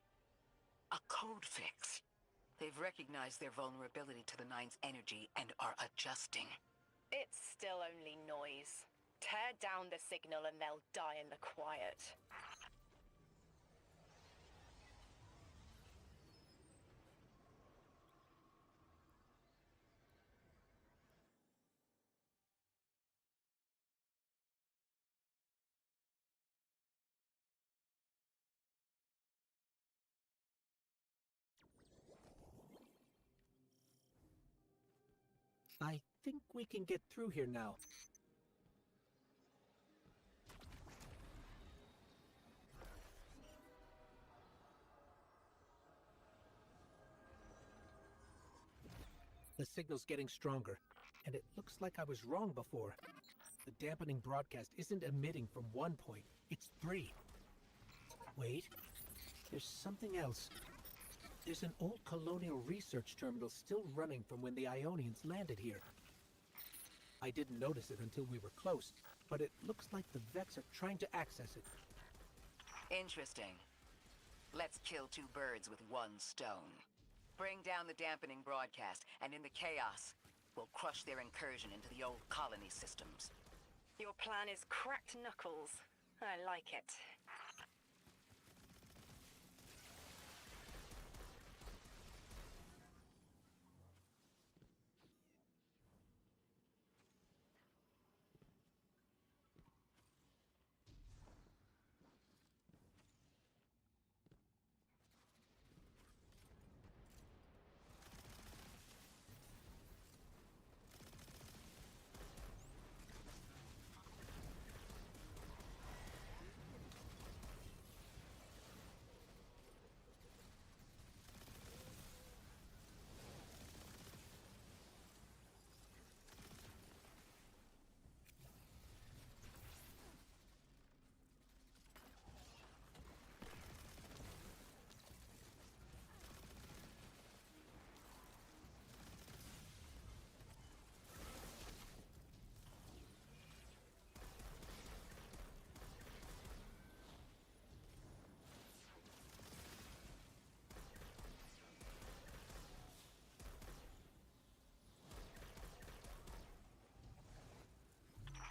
a code fix. They've recognized their vulnerability to the 9's energy and are adjusting. It's still only noise. Tear down the signal and they'll die in the quiet. I think we can get through here now. The signal's getting stronger, and it looks like I was wrong before. The dampening broadcast isn't emitting from 1 point, it's 3. Wait, there's something else. There's an old colonial research terminal still running from when the Ionians landed here. I didn't notice it until we were close, but it looks like the Vex are trying to access it. Interesting. Let's kill two birds with one stone. Bring down the dampening broadcast, and in the chaos, we'll crush their incursion into the old colony systems. Your plan is cracked knuckles. I like it.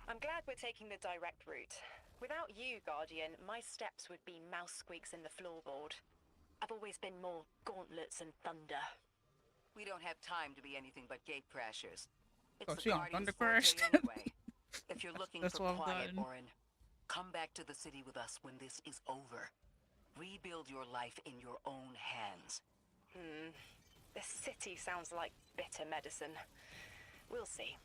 I'm glad we're taking the direct route. Without you, Guardian, my steps would be mouse squeaks in the floorboard. I've always been more gauntlets and thunder. We don't have time to be anything but gate crashers. It's Oh, the she on Guardian's Thunder forte Crashed? anyway. If you're looking That's for what I've quiet, gotten. Orin, come back to the city with us when this is over. Rebuild your life in your own hands. The city sounds like bitter medicine. We'll see.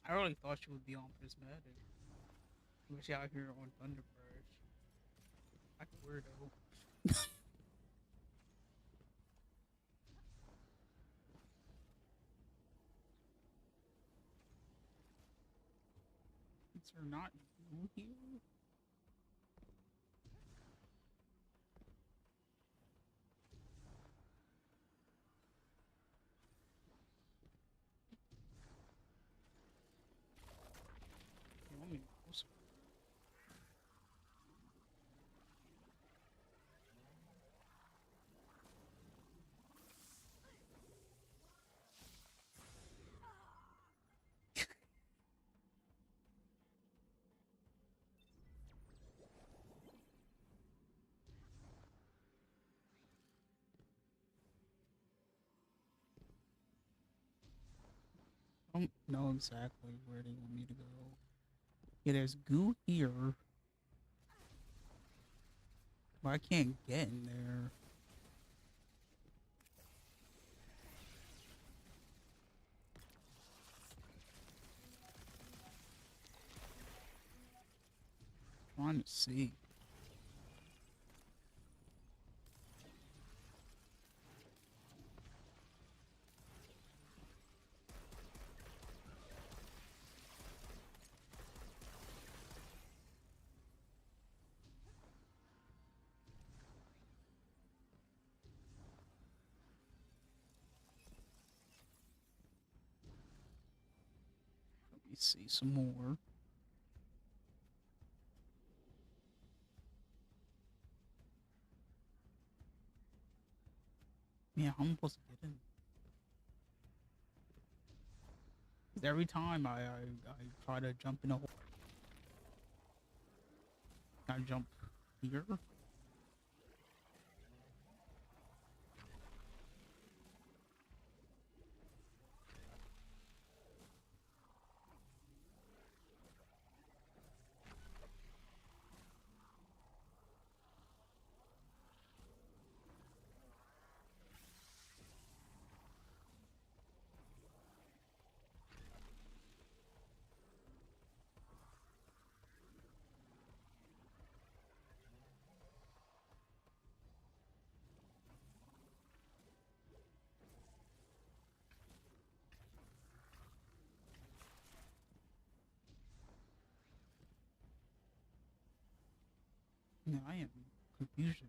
I really thought she would be on Prismatic. But she out here on Thunder Crash. Like a weirdo. Is there not you here? You want me to go somewhere? I don't know exactly where they want me to go. Yeah, there's goo here. But I can't get in there. Trying to see. Let me see some more. Yeah, how am I supposed to get in? 'Cause every time I try to jump in a hole, I jump here. Yeah, I am confusion.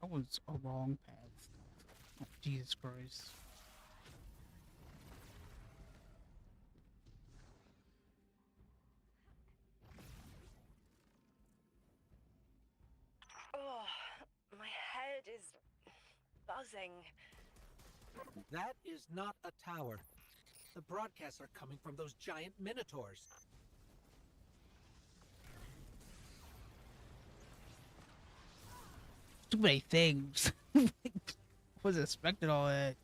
That was a wrong path. Oh, Jesus Christ. Oh, my head is buzzing. That is not a tower. The broadcasts are coming from those giant minotaurs. Too many things. Was expecting all that.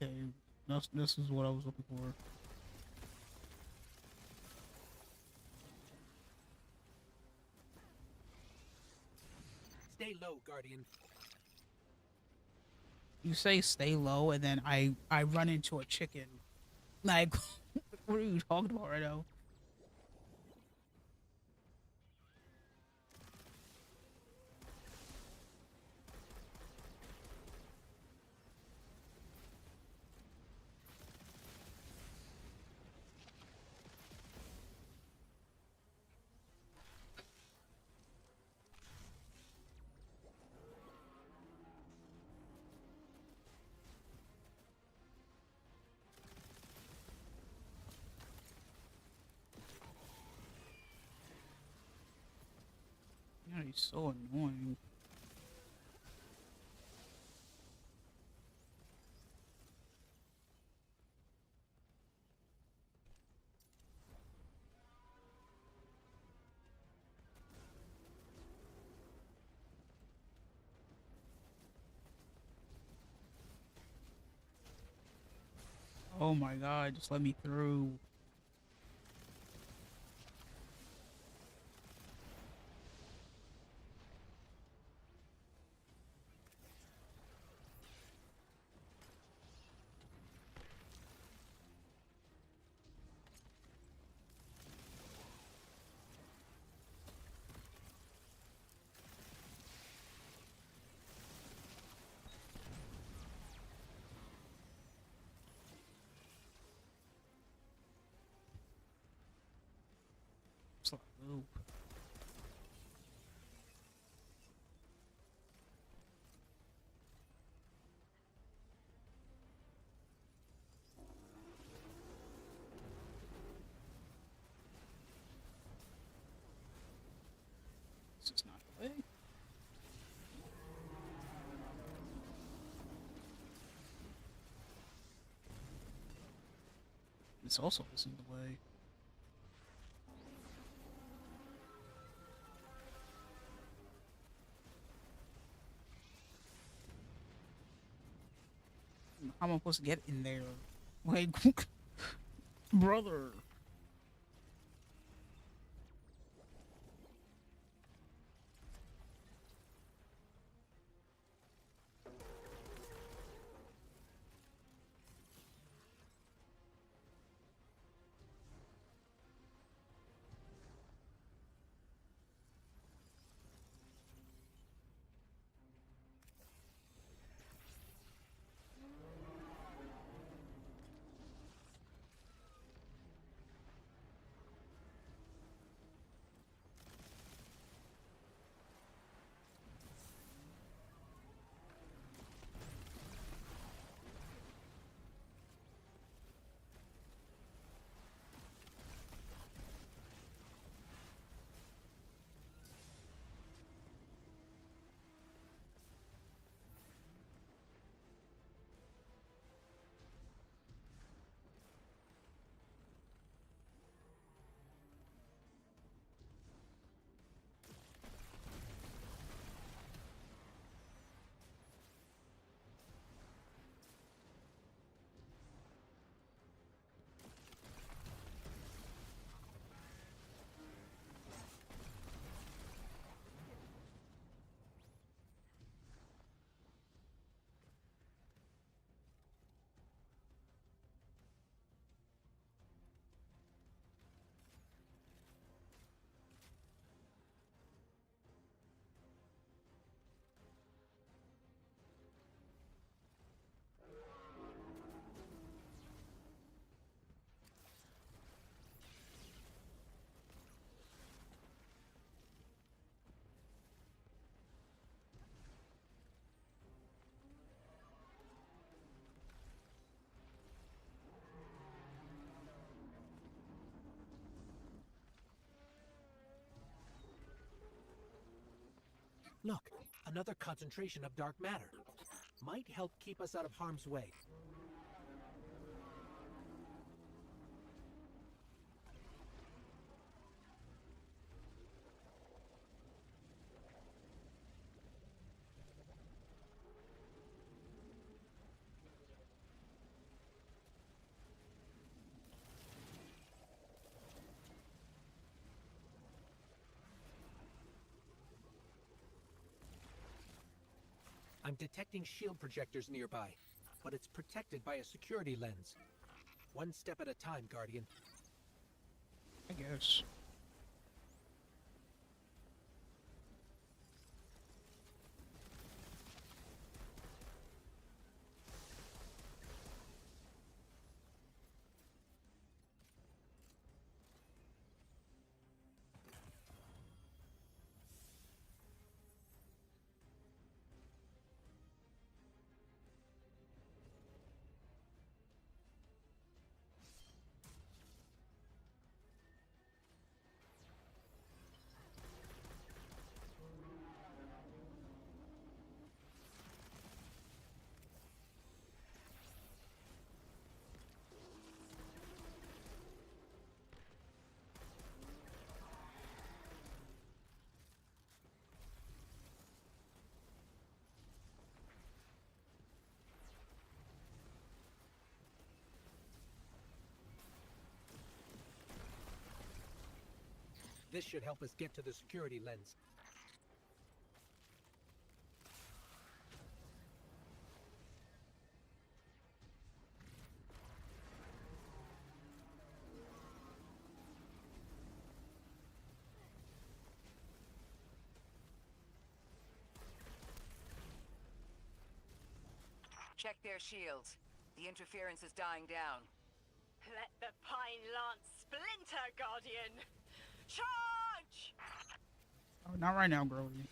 Okay, this is what I was looking for. Stay low, Guardian. You say stay low, and then I run into a chicken. Like, what are you talking about right now? Yeah, he's so annoying. Oh my god, just let me through. It's like, ooh. This is not the way. This also isn't the way. How am I supposed to get in there? Like, brother. Look, another concentration of dark matter. Might help keep us out of harm's way. I'm detecting shield projectors nearby, but it's protected by a security lens. One step at a time, Guardian. I guess. This should help us get to the security lens. Check their shields. The interference is dying down. Let the Pine Lance splinter, Guardian! Charge! Oh, not right now, Grody.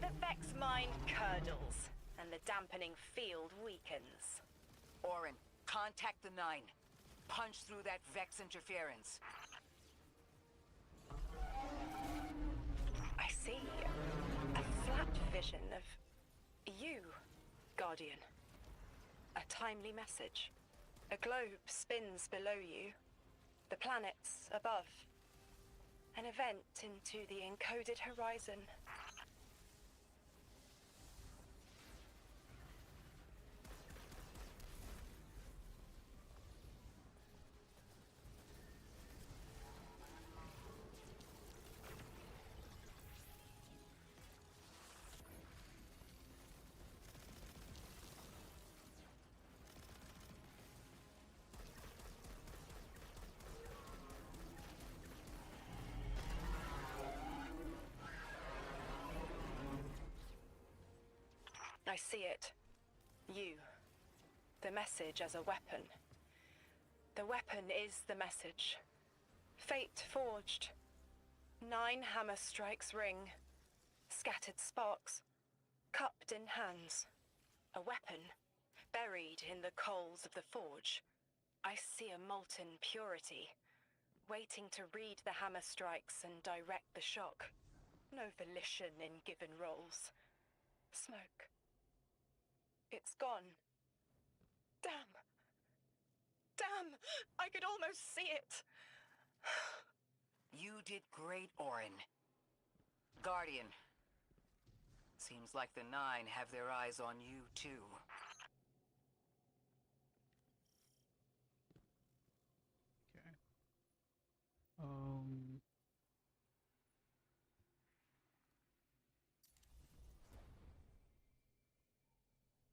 The Vex mind curdles, and the dampening field weakens. Orin, contact the 9. Punch through that Vex interference. I see a flat vision of you, Guardian. A timely message. A globe spins below you. The planets above. An event into the encoded horizon. I see it. You. The message as a weapon. The weapon is the message. Fate forged. 9 hammer strikes ring. Scattered sparks. Cupped in hands. A weapon. Buried in the coals of the forge. I see a molten purity. Waiting to read the hammer strikes and direct the shock. No volition in given roles. Smoke. It's gone. Damn. Damn! I could almost see it. You did great, Orin. Guardian. Seems like the 9 have their eyes on you, too. Um,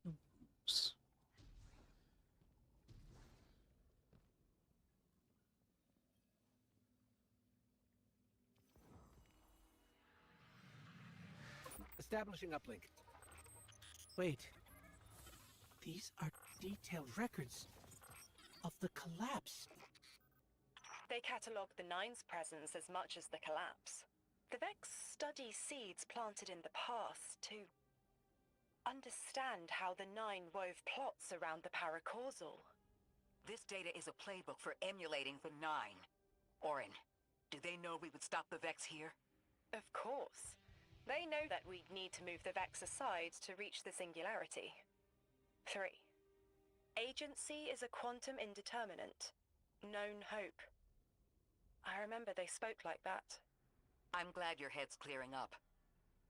oops. Establishing uplink. Wait. These are detailed records of the collapse. They catalogue the Nine's presence as much as the collapse. The Vex study seeds planted in the past to understand how the Nine wove plots around the paracausal. This data is a playbook for emulating the Nine. Orin, do they know we would stop the Vex here? Of course. They know that we need to move the Vex aside to reach the singularity. 3. Agency is a quantum indeterminate. Known hope. I remember they spoke like that. I'm glad your head's clearing up.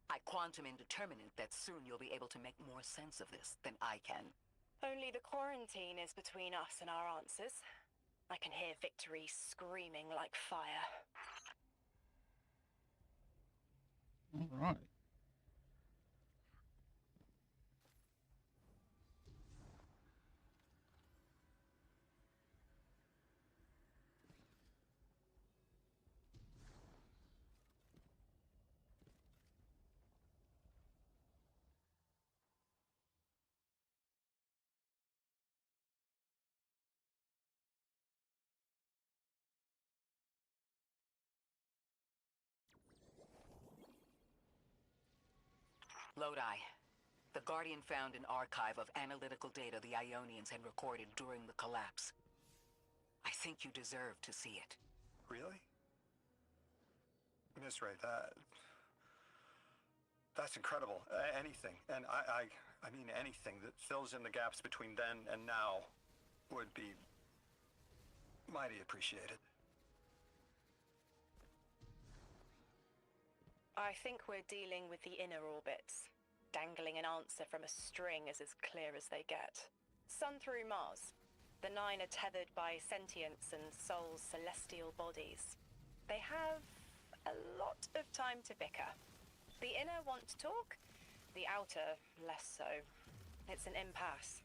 I quantum indeterminate that soon you'll be able to make more sense of this than I can. Only the quarantine is between us and our answers. I can hear victory screaming like fire. All right. Lodi. The Guardian found an archive of analytical data the Ionians had recorded during the collapse. I think you deserve to see it. Really? Miss Ray, that's incredible. Anything, and I mean anything that fills in the gaps between then and now would be mighty appreciated. I think we're dealing with the inner orbits. Dangling an answer from a string is as clear as they get. Sun through Mars. The Nine are tethered by sentience and Sol's celestial bodies. They have a lot of time to bicker. The inner want to talk, the outer less so. It's an impasse.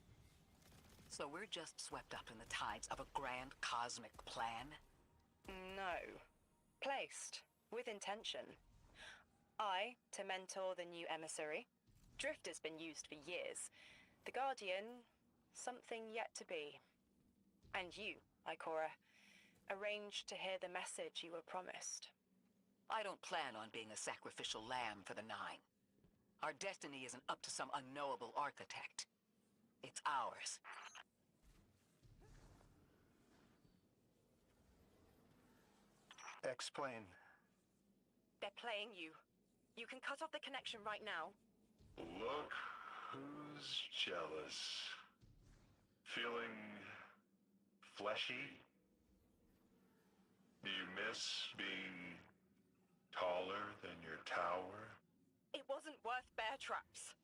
So we're just swept up in the tides of a grand cosmic plan? No. Placed. With intention. I, to mentor the new emissary. Drift has been used for years. The Guardian, something yet to be. And you, Ikora, arranged to hear the message you were promised. I don't plan on being a sacrificial lamb for the Nine. Our destiny isn't up to some unknowable architect. It's ours. Explain. They're playing you. You can cut off the connection right now. Look who's jealous. Feeling fleshy? Do you miss being taller than your tower? It wasn't worth bear traps.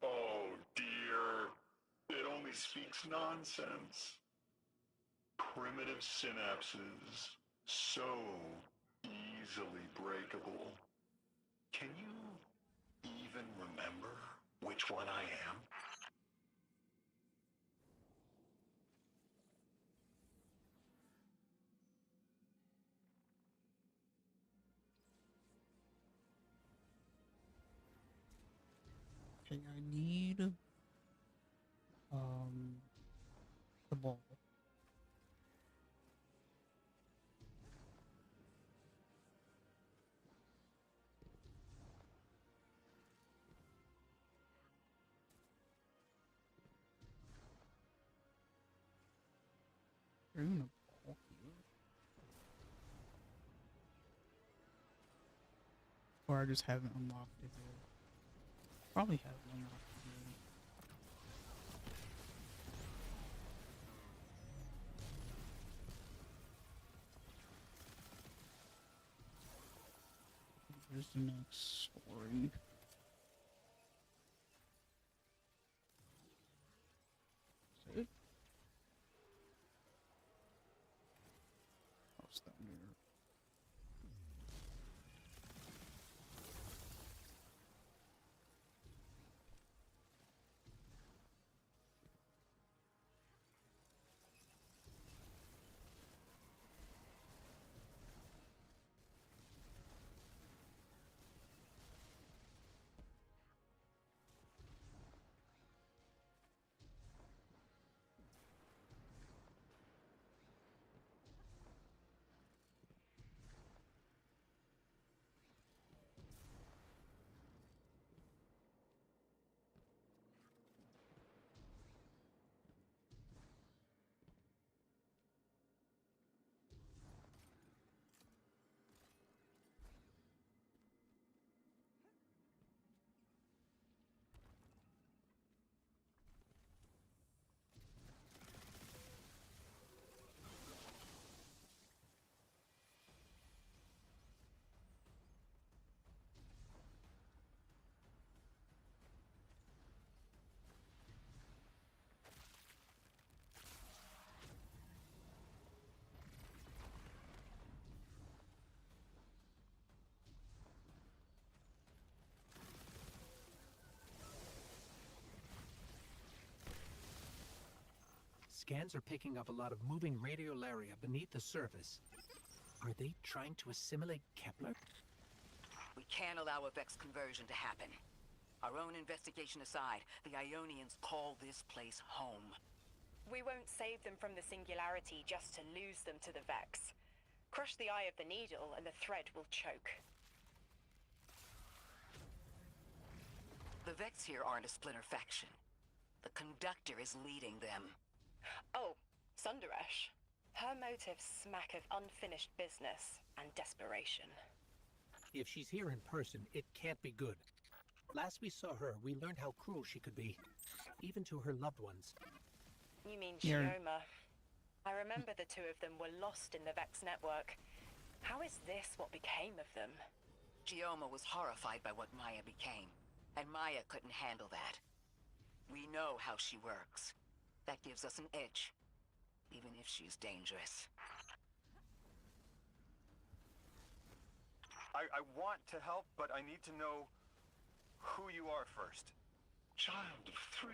Oh dear, it only speaks nonsense. Primitive synapses, so easily breakable. Can you even remember which one I am? Okay, I need the ball. Bring the ball here. Or I just haven't unlocked it yet. Probably haven't unlocked it yet. Here's the next story. Is it? Oh, it's down here. scans are picking up a lot of moving radiolaria beneath the surface. Are they trying to assimilate Kepler? We can't allow a Vex conversion to happen. Our own investigation aside, the Ionians call this place home. We won't save them from the singularity just to lose them to the Vex. Crush the eye of the needle and the thread will choke. The Vex here aren't a splinter faction. The Conductor is leading them. Oh, Sundaresh. Her motives smack of unfinished business and desperation. If she's here in person, it can't be good. Last we saw her, we learned how cruel she could be, even to her loved ones. You mean Here. Shioma? I remember the two of them were lost in the Vex network. How is this what became of them? Shioma was horrified by what Maya became, and Maya couldn't handle that. We know how she works. That gives us an edge, even if she's dangerous. I want to help, but I need to know who you are first. Child of 3,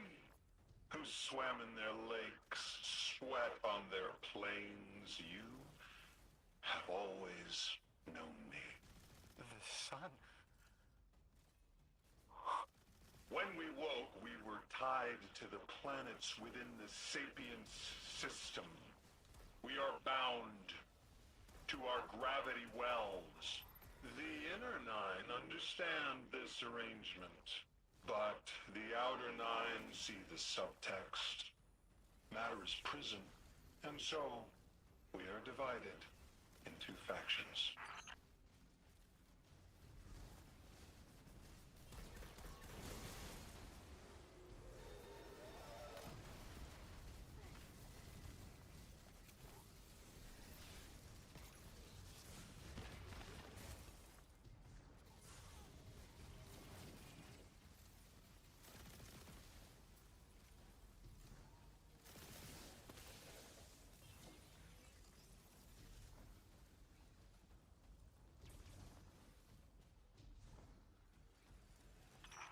who swam in their lakes, sweat on their plains, you have always known me. The sun? When we woke, we were tied to the planets within the Sapience system. We are bound to our gravity wells. The inner 9 understand this arrangement, but the outer 9 see the subtext. Matter is prison, and so we are divided into factions.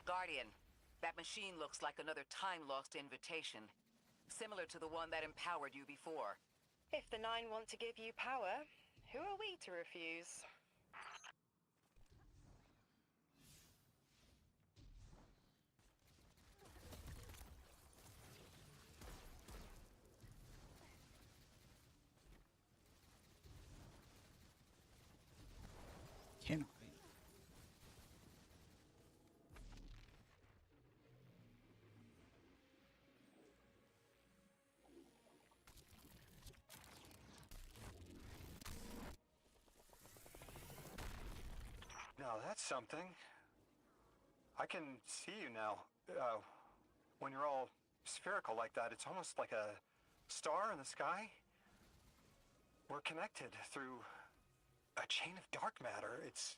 Guardian, that machine looks like another time-lost invitation, similar to the one that empowered you before. If the 9 want to give you power, who are we to refuse? Can't I? Now that's something. I can see you now. When you're all spherical like that, it's almost like a star in the sky. We're connected through a chain of dark matter. It's...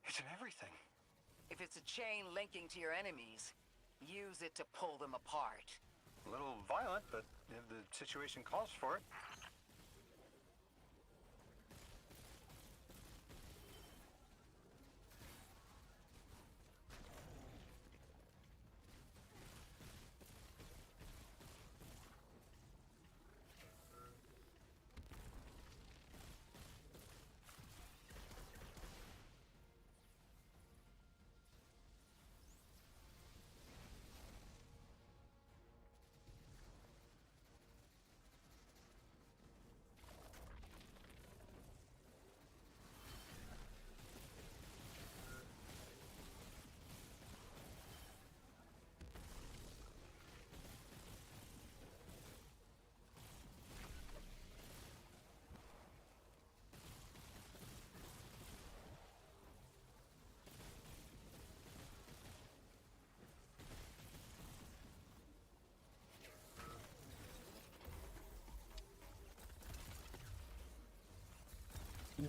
it's in everything. If it's a chain linking to your enemies, use it to pull them apart. A little violent, but if the situation calls for it.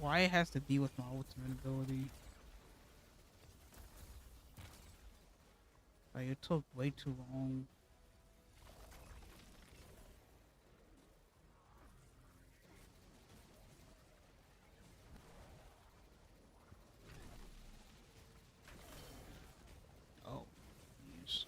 Why it has to be with my ultimate ability? Like, it took way too long. Oh, yes.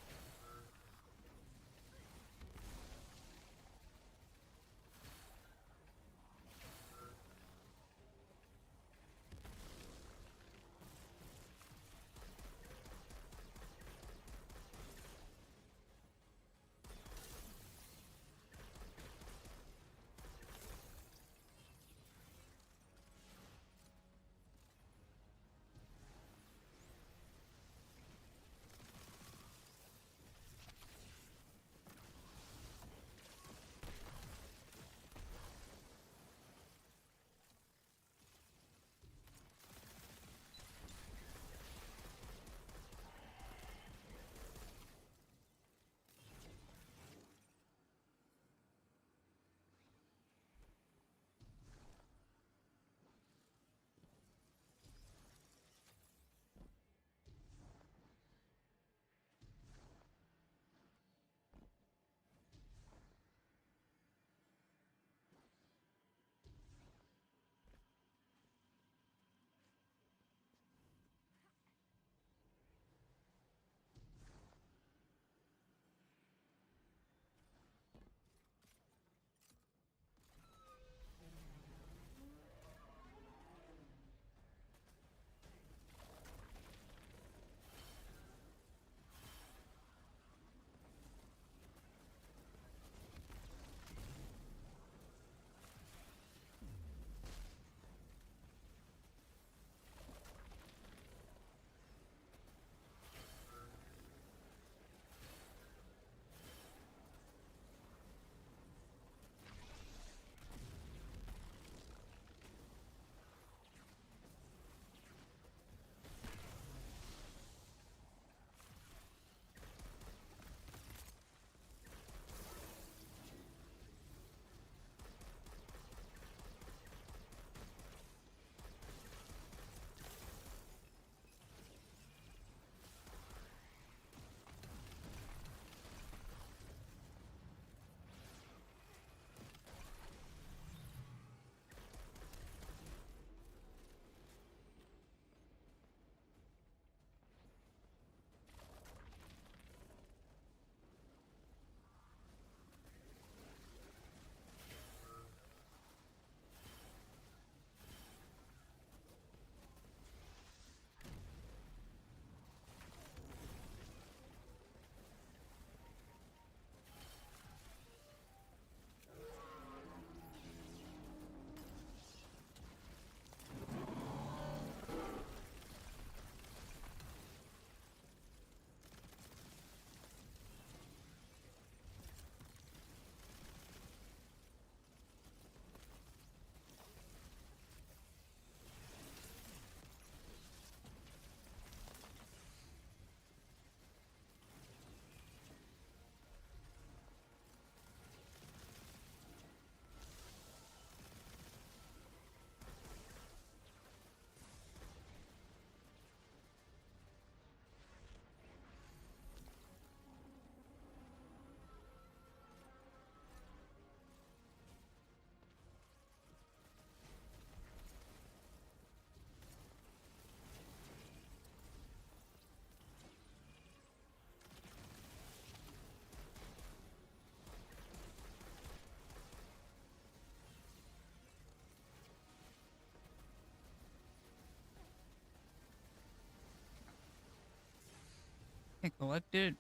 Can't collect it.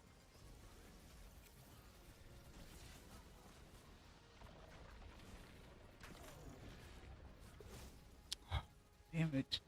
Damn it.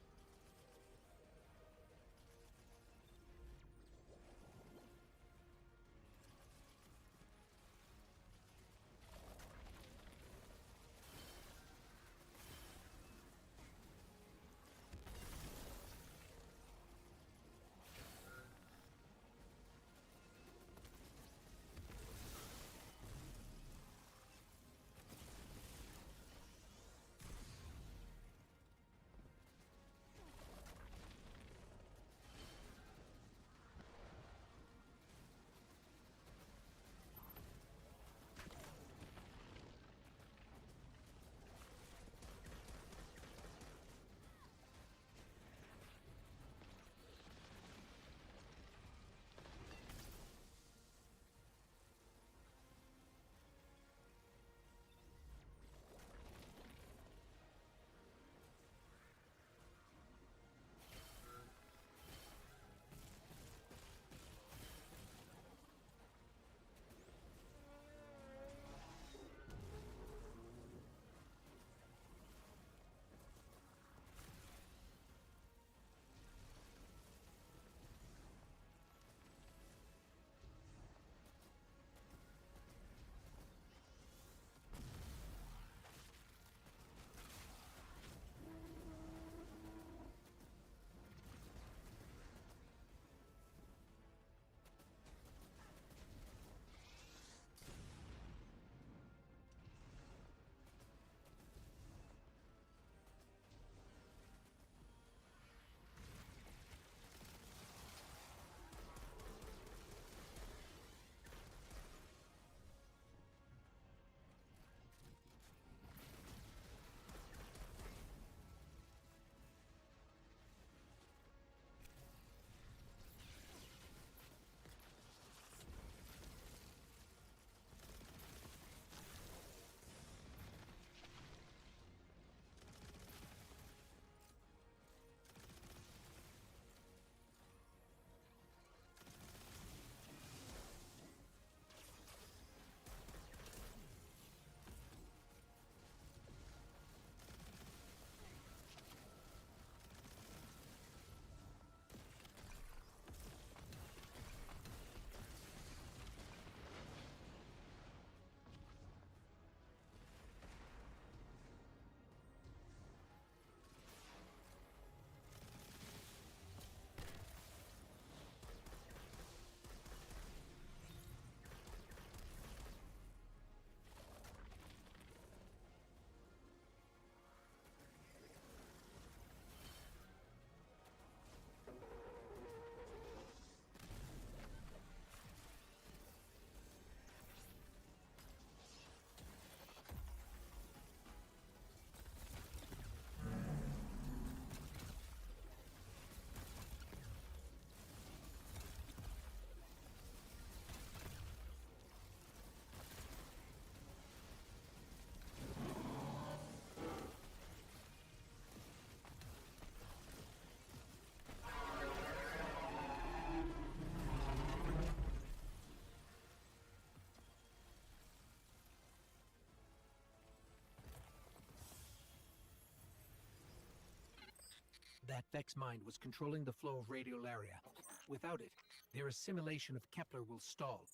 That Vex mind was controlling the flow of radiolaria. Without it, their assimilation of Kepler will stall.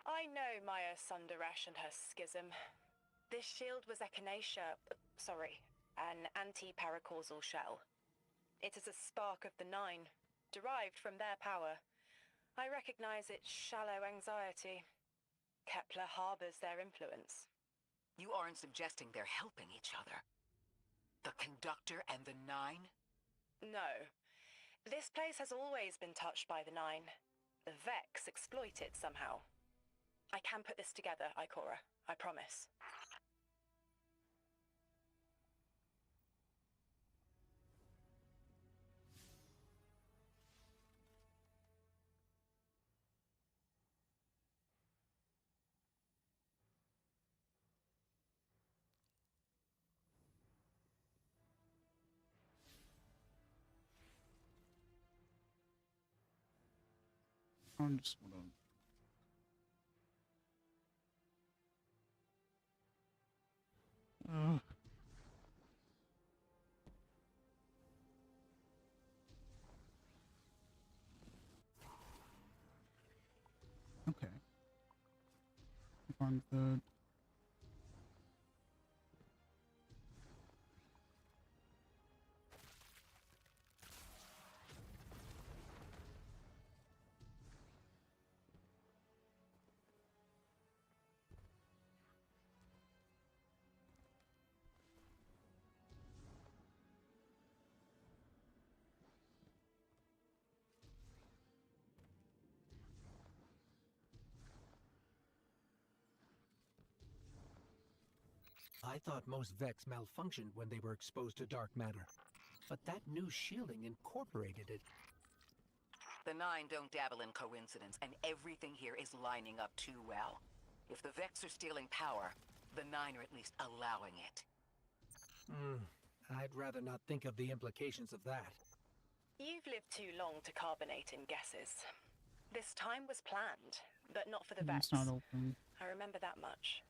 I know Maya Sundaresh and her schism. This shield was an anti-paracausal shell. It is a spark of the Nine, derived from their power. I recognize its shallow anxiety. Kepler harbors their influence. You aren't suggesting they're helping each other? The Conductor and the Nine? No. This place has always been touched by the Nine. The Vex exploit it somehow. I can put this together, Ikora. I promise. I'm just gonna. Okay. Find the. I thought most Vex malfunctioned when they were exposed to dark matter. But that new shielding incorporated it. The Nine don't dabble in coincidence, and everything here is lining up too well. If the Vex are stealing power, the Nine are at least allowing it. I'd rather not think of the implications of that. You've lived too long to carbonate in guesses. This time was planned, but not for the Vex. It's not open. I remember that much.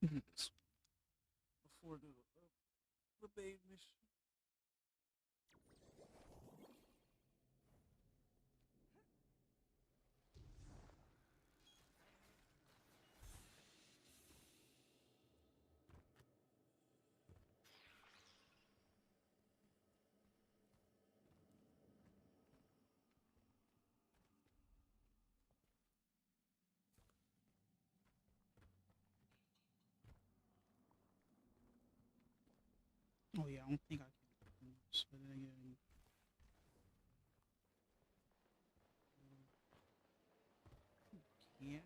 Before the main mission. Oh yeah, I don't think I can split it again. Can?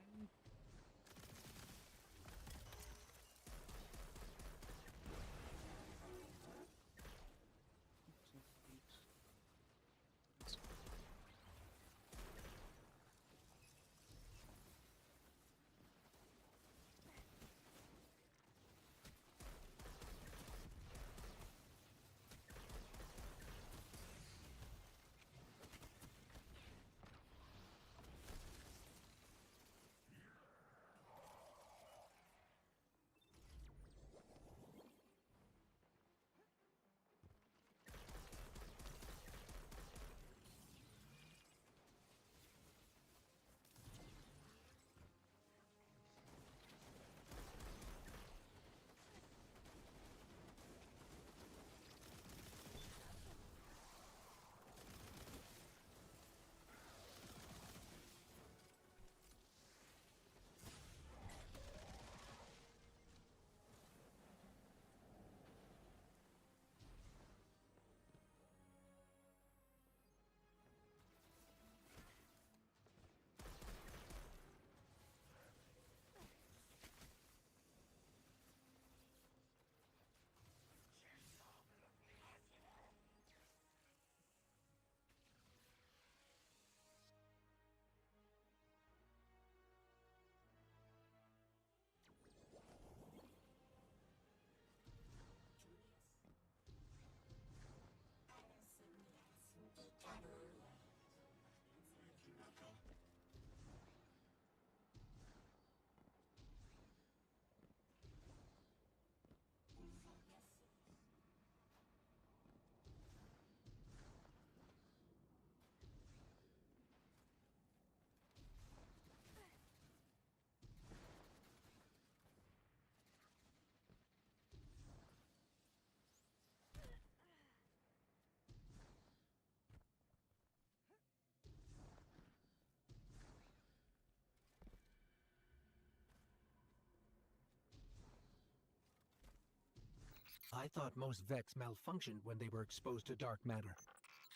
I thought most Vex malfunctioned when they were exposed to dark matter.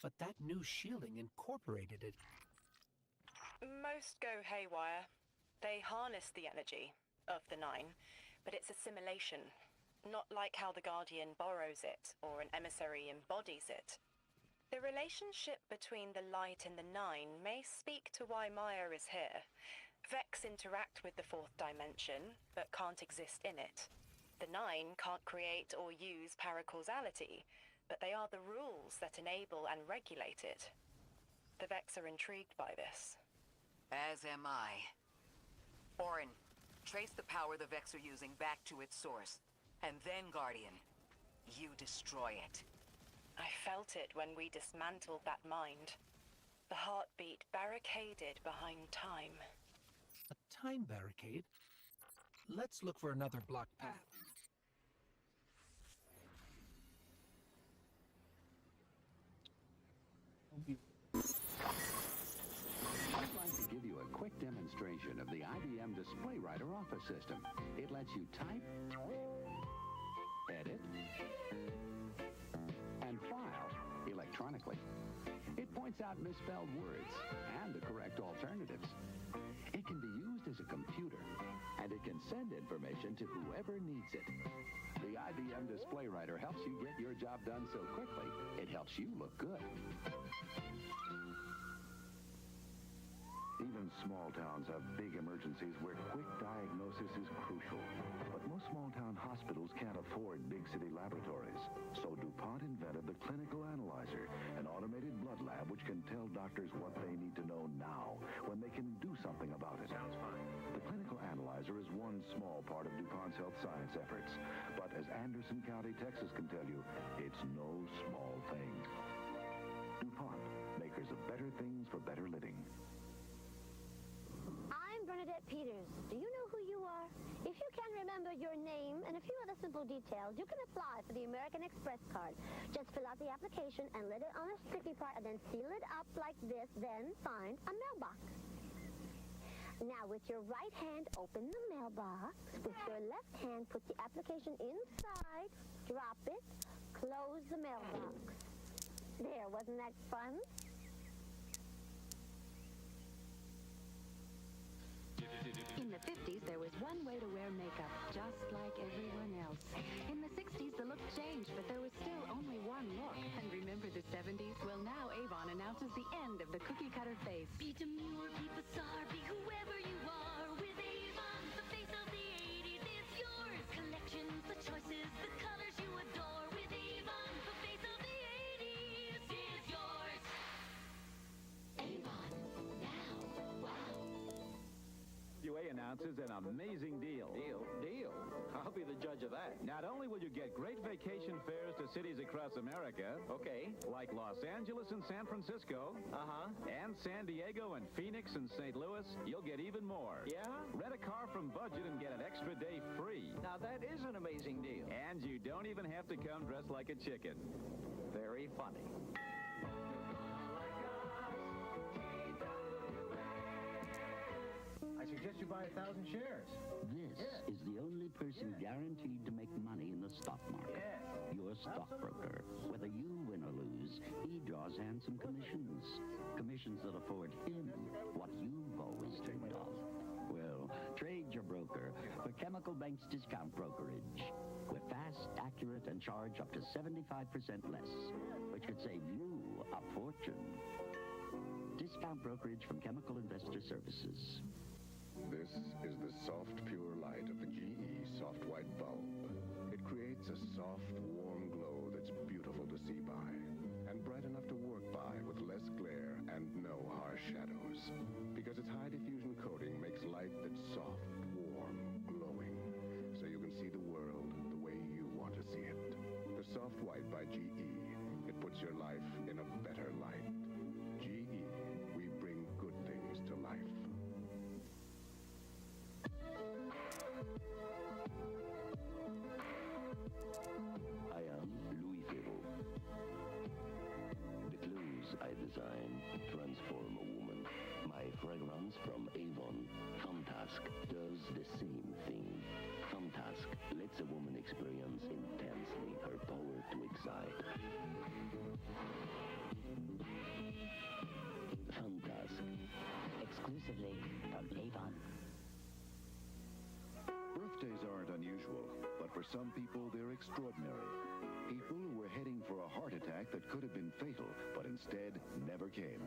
But that new shielding incorporated it. Most go haywire. They harness the energy of the Nine, but it's assimilation. Not like how the Guardian borrows it or an emissary embodies it. The relationship between the light and the Nine may speak to why Maya is here. Vex interact with the fourth dimension, but can't exist in it. The Nine can't create or use paracausality, but they are the rules that enable and regulate it. The Vex are intrigued by this. As am I. Orin, trace the power the Vex are using back to its source. And then, Guardian, you destroy it. I felt it when we dismantled that mind. The heartbeat barricaded behind time. A time barricade? Let's look for another blocked path. I'd like to give you a quick demonstration of the IBM Display Writer Office system. It lets you type, edit, and file electronically. It points out misspelled words and the correct alternatives. It can be used as a computer, and it can send information to whoever needs it. The IBM Display Writer helps you get your job done so quickly, it helps you look good. Even small towns have big emergencies where quick diagnosis is crucial. But most small-town hospitals can't afford big city laboratories. So DuPont invented the Clinical Analyzer, an automated blood lab which can tell doctors what they need to know now, when they can do something about it. Sounds fine. The Clinical Analyzer is one small part of DuPont's health science efforts. But as Anderson County, Texas can tell you, it's no small thing. DuPont, makers of better things for better living. I'm Bernadette Peters. Do you know who you are? If you can remember your name and a few other simple details, you can apply for the American Express card. Just fill out the application and let it on a sticky part and then seal it up like this, then find a mailbox. Now, with your right hand, open the mailbox. With your left hand, put the application inside, drop it, close the mailbox. There, wasn't that fun? In the 50s, there was one way to wear makeup, just like everyone else. In the 60s, the look changed, but there was still only one look. And remember the 70s? Well, now Avon announces the end of the cookie-cutter face. Be demure, be bizarre, be whoever you are. With Avon, the face of the 80s is yours. Collections, the choices, the colors you adore. With Avon, the face of the 80s is yours. Avon, now, wow. UA announces an amazing deal. Deal? I'll be the judge of that. Not only will you get great vacation fares to cities across America. Okay. Like Los Angeles and San Francisco. And San Diego and Phoenix and St. Louis, you'll get even more. Yeah? Rent a car from Budget and get an extra day free. Now that is an amazing deal. And you don't even have to come dressed like a chicken. Very funny. I suggest you buy 1,000 shares. This is the only person guaranteed to make money in the stock market. Your stockbroker. Whether you win or lose, he draws handsome commissions. Commissions that afford him what you've always dreamed of. Well, trade your broker for Chemical Bank's discount brokerage. We're fast, accurate, and charge up to 75% less, which could save you a fortune. Discount brokerage from Chemical Investor Services. This is the soft, pure light of the GE soft white bulb. It creates a soft, warm glow that's beautiful to see by, and bright enough to work by with less glare and no harsh shadows. Because its high diffusion coating makes light that's soft, warm, glowing, so you can see the world the way you want to see it. The soft white by GE. It puts your life in a better light. GE, we bring good things to life. I am Louis Fable. The clothes I design transform a woman. My fragrance from Avon, Comtask, does the same thing. Comtask lets a woman experience intensely her power to excite. Comtask. Exclusively from Avon. Birthdays aren't unusual, but for some people, they're extraordinary. People who were heading for a heart attack that could have been fatal, but instead never came.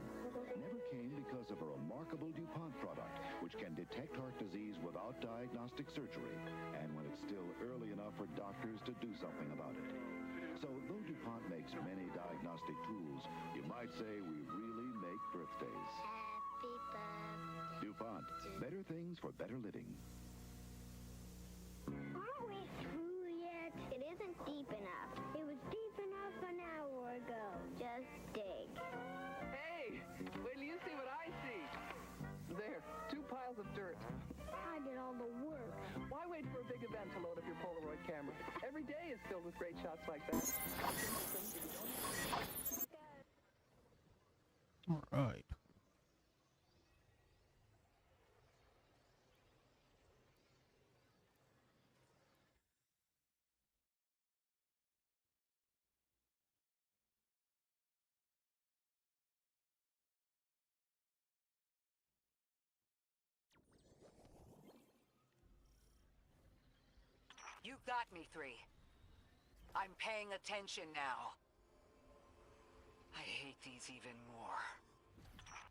Never came because of a remarkable DuPont product, which can detect heart disease without diagnostic surgery, and when it's still early enough for doctors to do something about it. So, though DuPont makes many diagnostic tools, you might say we really make birthdays. Happy birthday. DuPont, better things for better living. Aren't we through yet? It isn't deep enough. It was deep enough an hour ago. Just dig. Hey, wait till you see what I see. There, 2 piles of dirt. I did all the work. Why wait for a big event to load up your Polaroid camera? Every day is filled with great shots like that. All right. You got me, 3. I'm paying attention now. I hate these even more.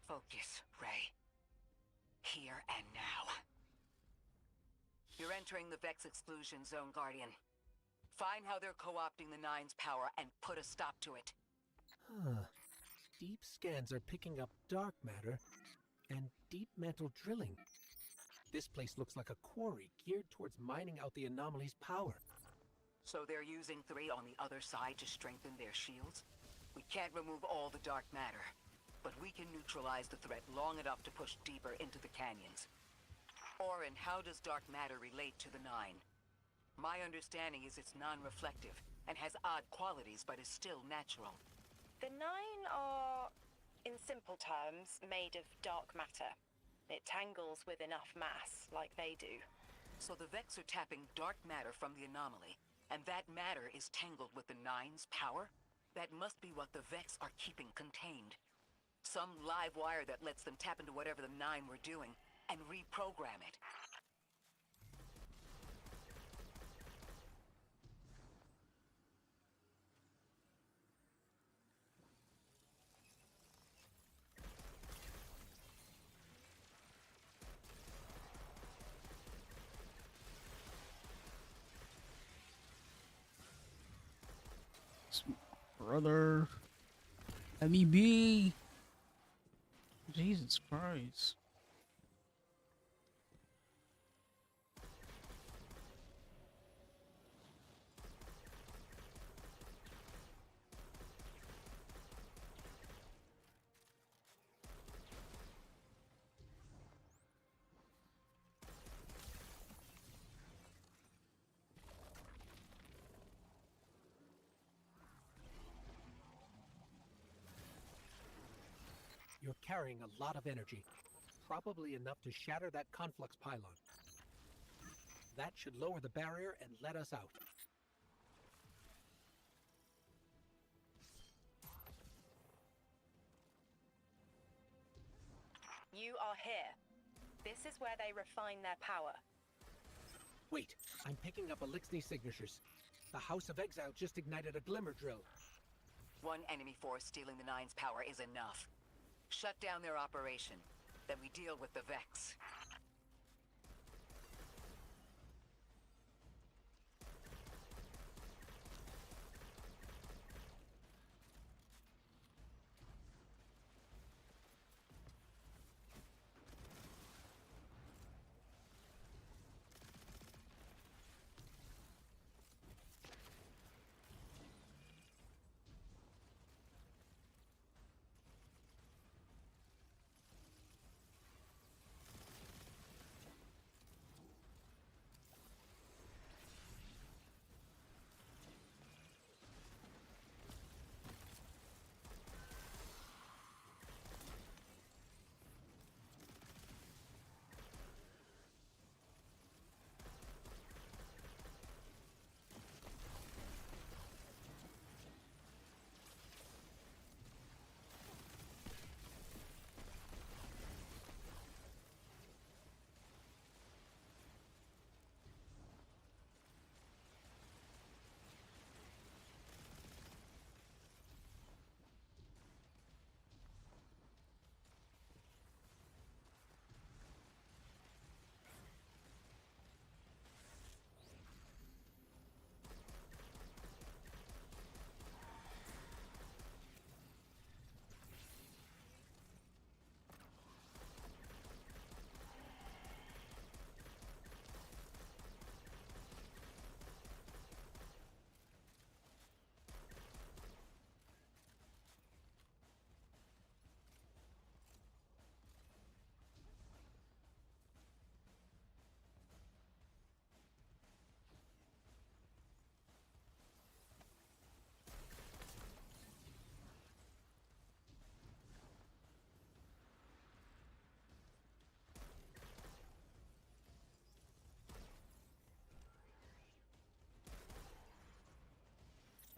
Focus, Ray. Here and now. You're entering the Vex exclusion zone, Guardian. Find how they're co-opting the Nine's power and put a stop to it. Huh. Deep scans are picking up dark matter and deep mantle drilling. This place looks like a quarry geared towards mining out the anomaly's power. So they're using 3 on the other side to strengthen their shields? We can't remove all the dark matter, but we can neutralize the threat long enough to push deeper into the canyons. Orin, how does dark matter relate to the Nine? My understanding is it's non-reflective and has odd qualities, but is still natural. The Nine are, in simple terms, made of dark matter. It tangles with enough mass, like they do. So the Vex are tapping dark matter from the anomaly, and that matter is tangled with the Nine's power? That must be what the Vex are keeping contained. Some live wire that lets them tap into whatever the Nine were doing, and reprogram it. Brother. Let me be. Jesus Christ. You're carrying a lot of energy, probably enough to shatter that conflux pylon. That should lower the barrier and let us out. You are here. This is where they refine their power. Wait, I'm picking up Elixni signatures. The House of Exile just ignited a glimmer drill. One enemy force stealing the Nine's power is enough. Shut down their operation. Then we deal with the Vex.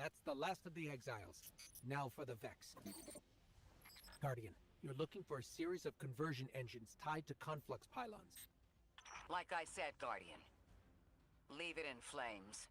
That's the last of the exiles. Now for the Vex. Guardian, you're looking for a series of conversion engines tied to conflux pylons. Like I said, Guardian. Leave it in flames.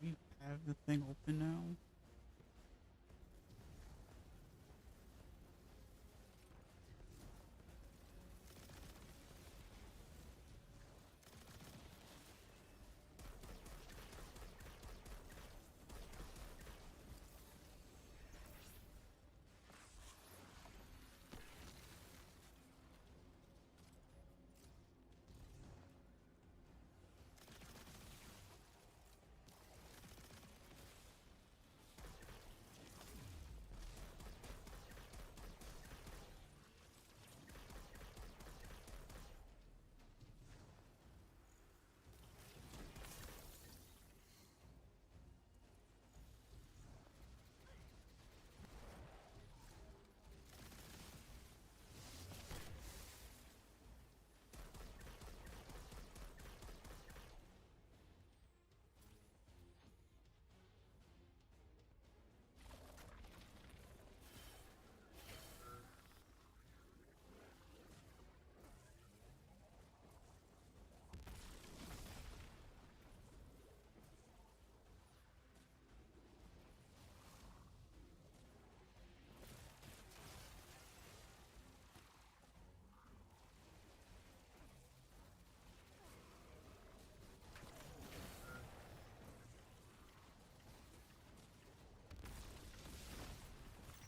We have the thing open now.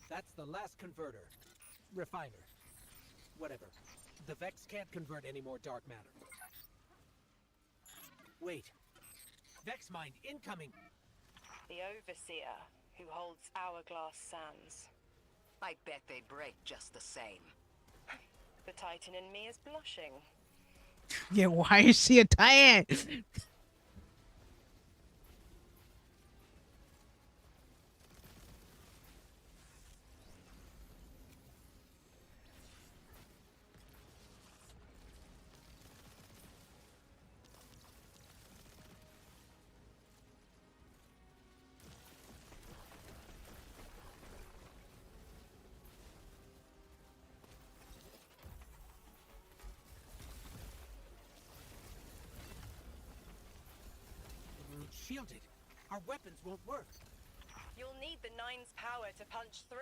That's the last converter. Refiner. Whatever. The Vex can't convert any more dark matter. Wait. Vex mind incoming! The Overseer, who holds Hourglass Sands. I bet they break just the same. The Titan in me is blushing. Yeah, why is she a Titan? Shielded. Our weapons won't work. You'll need the Nine's power to punch through.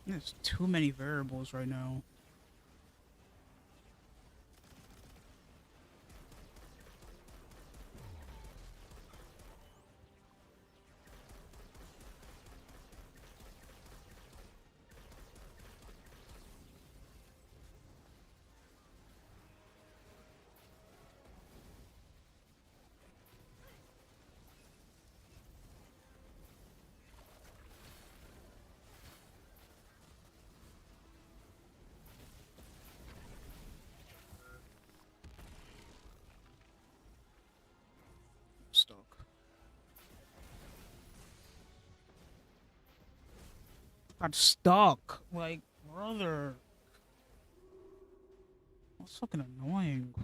There's too many variables right now. Stuck. Got stuck. Like, brother. That's fucking annoying.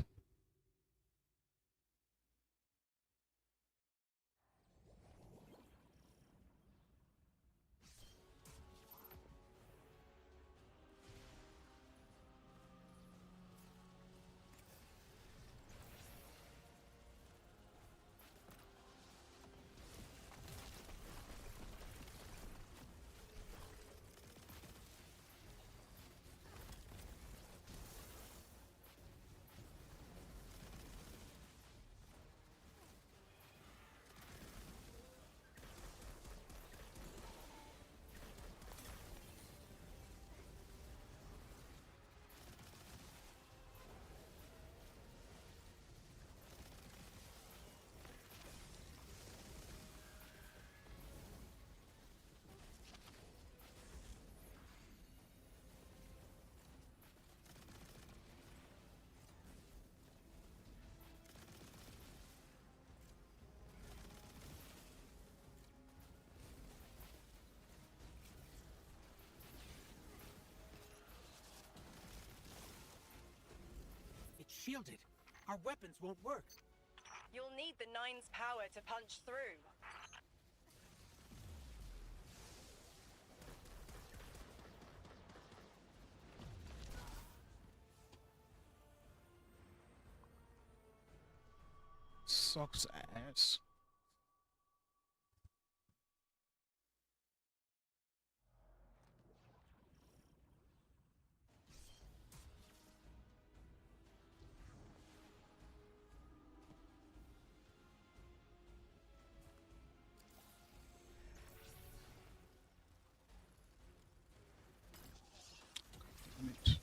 shielded. Our weapons won't work. You'll need the Nine's power to punch through. Sucks ass. Damn it.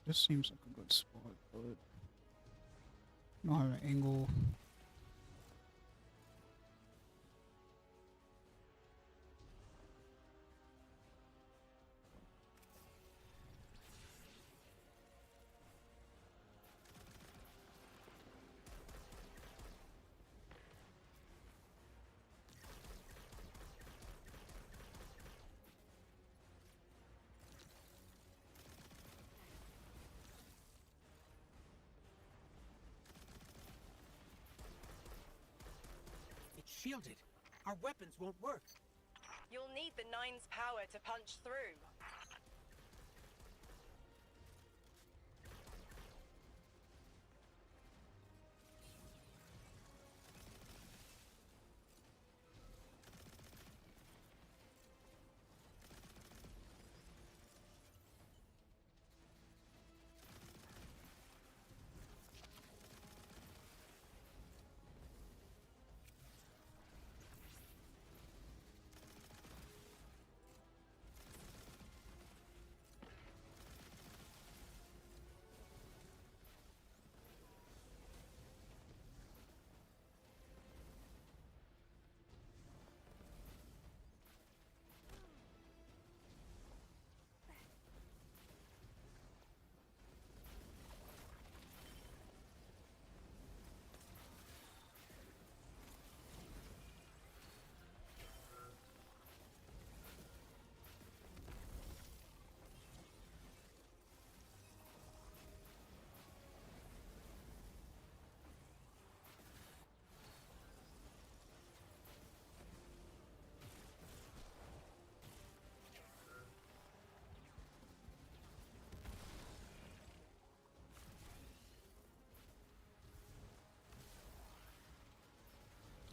This seems like a good spot, but I don't have an angle. It's shielded. Our weapons won't work. You'll need the Nine's power to punch through.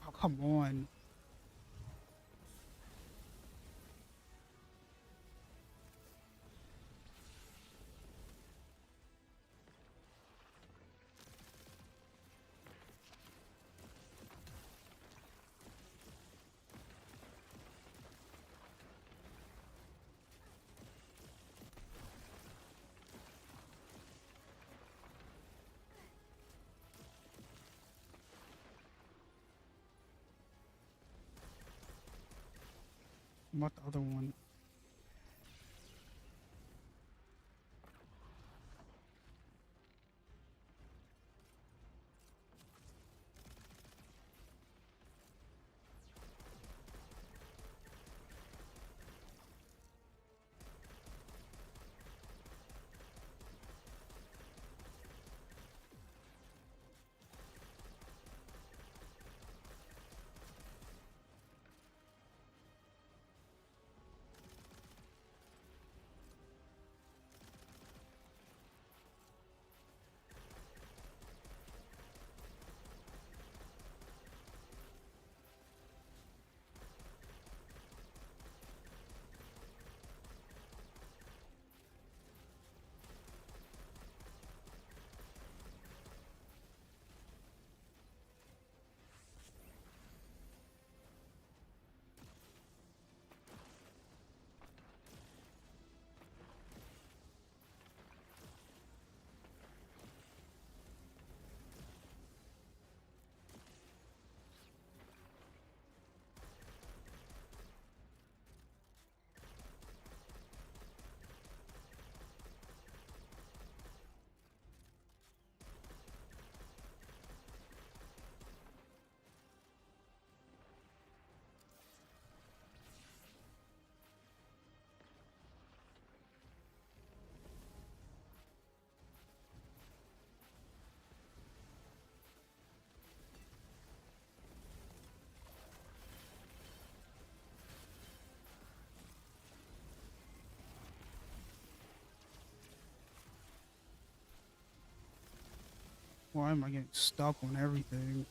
Oh, come on. What the other one? Why am I getting stuck on everything?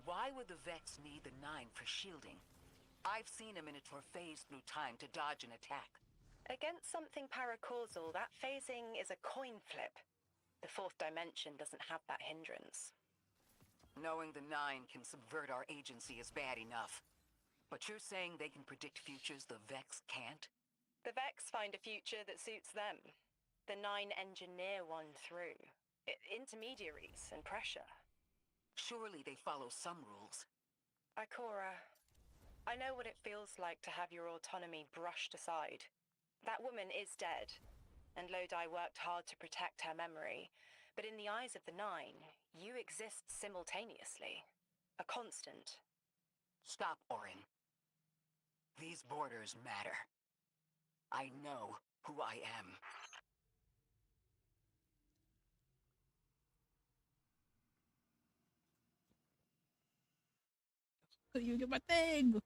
Why would the Vex need the Nine for shielding? I've seen a Minotaur phase through time to dodge an attack. Against something paracausal, that phasing is a coin flip. The fourth dimension doesn't have that hindrance. Knowing the Nine can subvert our agency is bad enough. But you're saying they can predict futures the Vex can't? The Vex find a future that suits them. The Nine engineer one through. Intermediaries and pressure. Surely they follow some rules. Ikora, I know what it feels like to have your autonomy brushed aside. That woman is dead, and Lodi worked hard to protect her memory. But in the eyes of the Nine, you exist simultaneously. A constant. Stop, Orin. These borders matter. I know who I am. Couldn't even get my thing.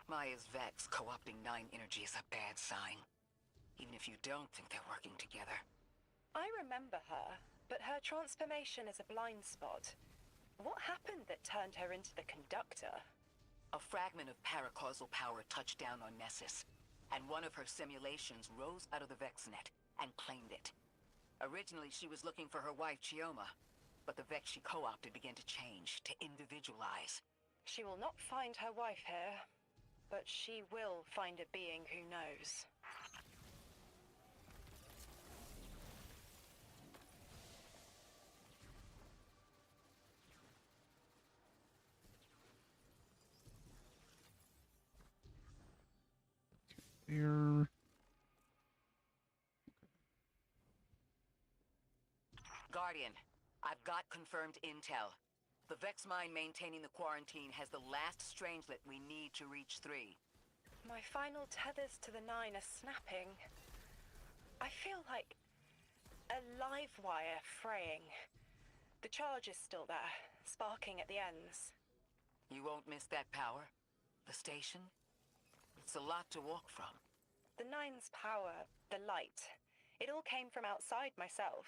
Maya's Vex co-opting Nine energy is a bad sign. Even if you don't think they're working together. I remember her, but her transformation is a blind spot. What happened that turned her into the conductor? A fragment of paracausal power touched down on Nessus, and one of her simulations rose out of the VexNet and claimed it. Originally, she was looking for her wife, Chioma, but the Vex she co-opted began to change, to individualize. She will not find her wife here, but she will find a being who knows. Here. Guardian, I've got confirmed intel. The Vex mine maintaining the quarantine has the last strangelet we need to reach 3. My final tethers to the Nine are snapping. I feel like a live wire fraying. The charge is still there, sparking at the ends. You won't miss that power? The station? It's a lot to walk from. The Nine's power, the light, it all came from outside myself.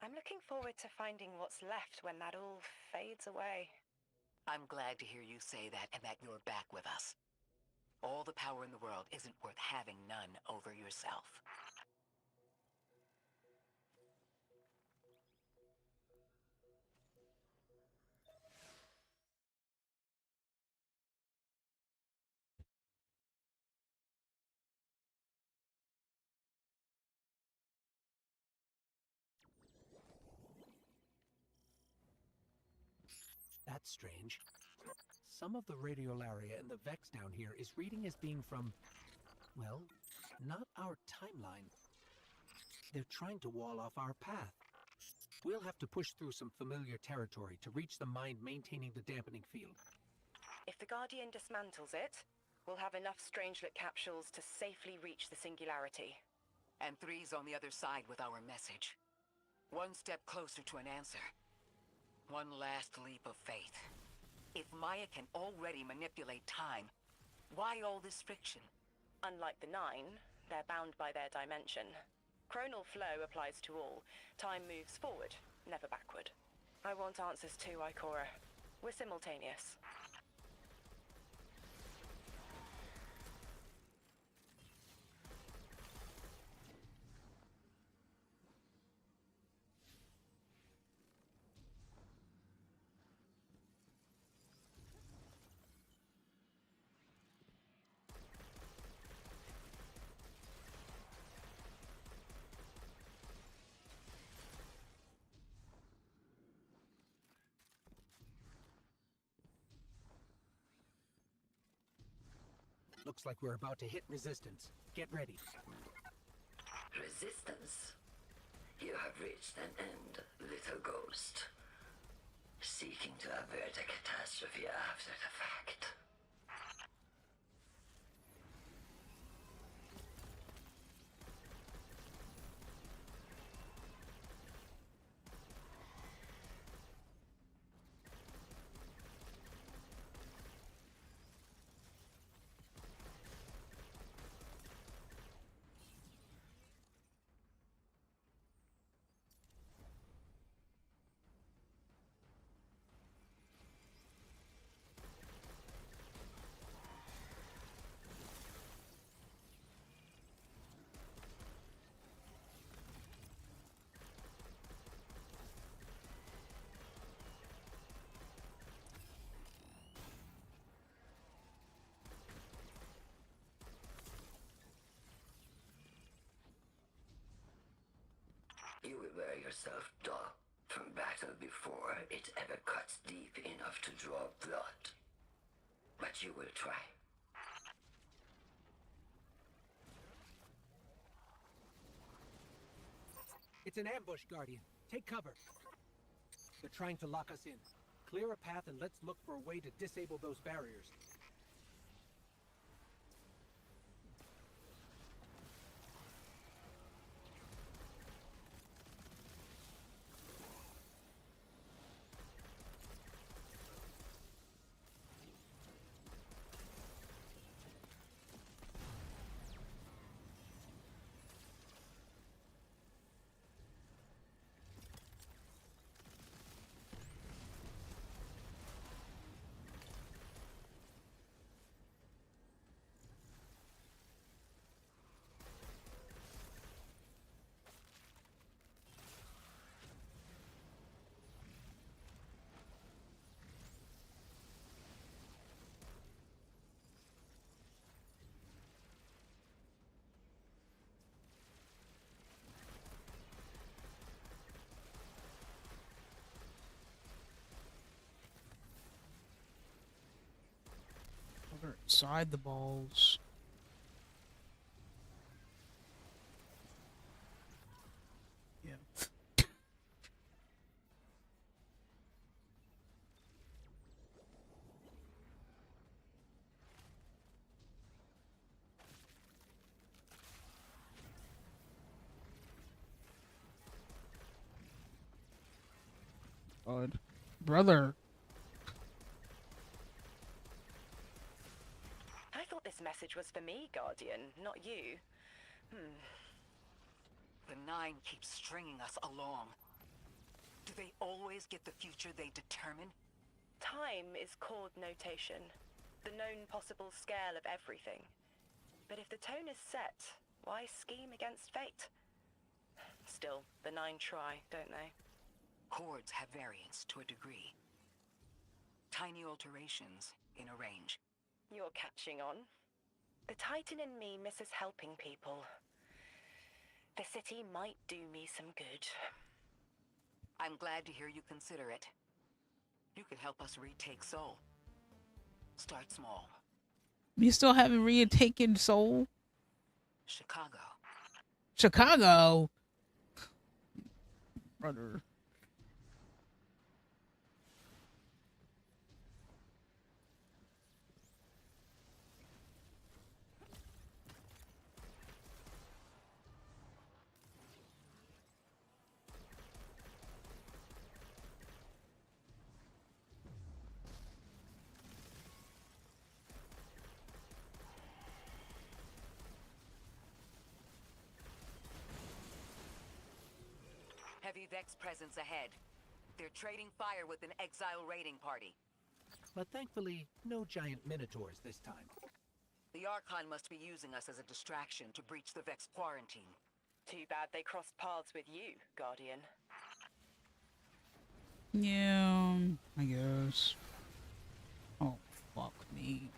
I'm looking forward to finding what's left when that all fades away. I'm glad to hear you say that and that you're back with us. All the power in the world isn't worth having none over yourself. That's strange. Some of the radiolaria in the Vex down here is reading as being from, well, not our timeline. They're trying to wall off our path. We'll have to push through some familiar territory to reach the mine maintaining the dampening field. If the Guardian dismantles it, we'll have enough Strangelet capsules to safely reach the Singularity. And 3's on the other side with our message. One step closer to an answer. One last leap of faith. If Maya can already manipulate time, Why all this friction? Unlike the Nine, they're bound by their dimension. Chronal flow applies to all. Time moves forward, never backward. I want answers too, Ikora. We're simultaneous. Looks like we're about to hit resistance. Get ready. Resistance? You have reached an end, little ghost. Seeking to avert a catastrophe after the fact. You will wear yourself dull from battle before it ever cuts deep enough to draw blood. But you will try. It's an ambush, Guardian. Take cover. They're trying to lock us in. Clear a path and let's look for a way to disable those barriers. They're inside the balls. Yeah. God. Brother. I thought this message was for me, Guardian, not you. The Nine keeps stringing us along. Do they always get the future they determine? Time is chord notation, the known possible scale of everything. But if the tone is set, why scheme against fate? Still, the Nine try, don't they? Chords have variance to a degree. Tiny alterations in a range. You're catching on. The Titan in me misses helping people. The city might do me some good. I'm glad to hear you consider it. You could help us retake Seoul. Start small. We still haven't retaken Seoul? Chicago. Chicago? Brother. heavy Vex presence ahead. They're trading fire with an exile raiding party. But thankfully, no giant minotaurs this time. The Archon must be using us as a distraction to breach the Vex quarantine. Too bad they crossed paths with you, Guardian. Yeah, I guess. Oh, fuck me.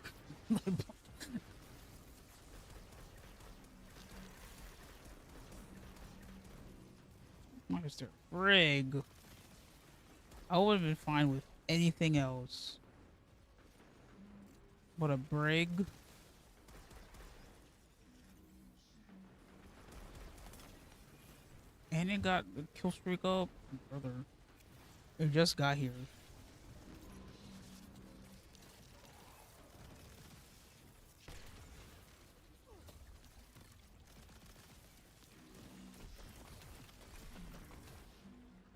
Mr. Brig. I would have been fine with anything else. But a brig? And it got the kill streak up? Brother. It just got here.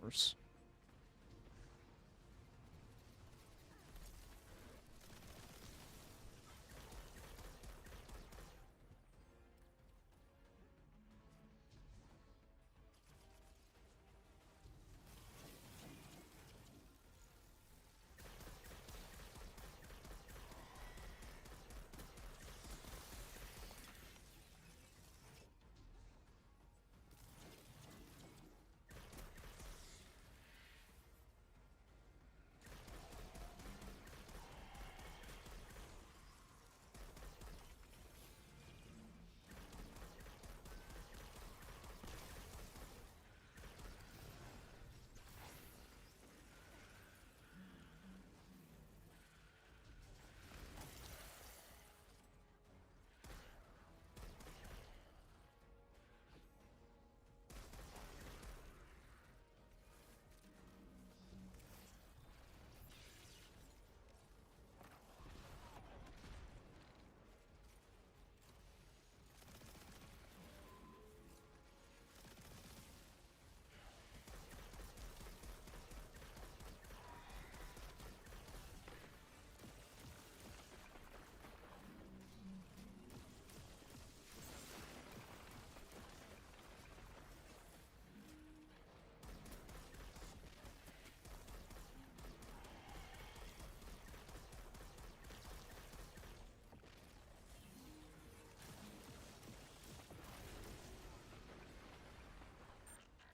Worse.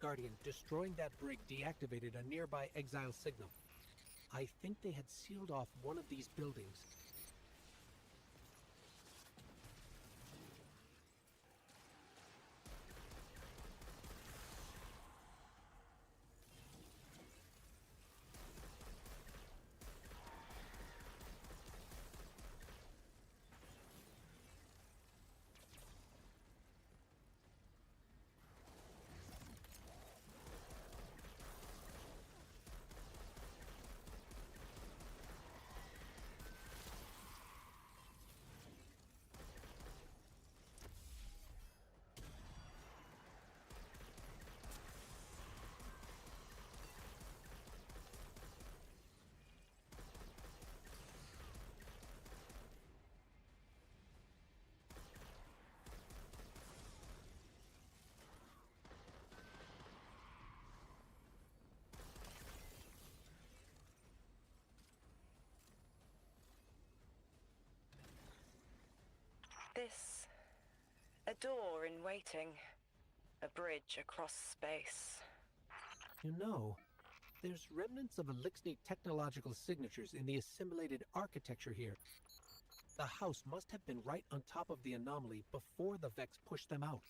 Guardian, destroying that brig deactivated a nearby exile signal. I think they had sealed off one of these buildings. This... a door in waiting. A bridge across space. You know, there's remnants of Elixir technological signatures in the assimilated architecture here. The house must have been right on top of the anomaly before the Vex pushed them out.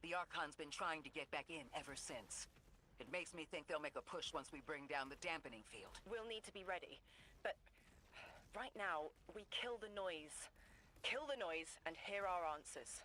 The Archon's been trying to get back in ever since. It makes me think they'll make a push once we bring down the dampening field. We'll need to be ready, but right now, we kill the noise. Kill the noise and hear our answers.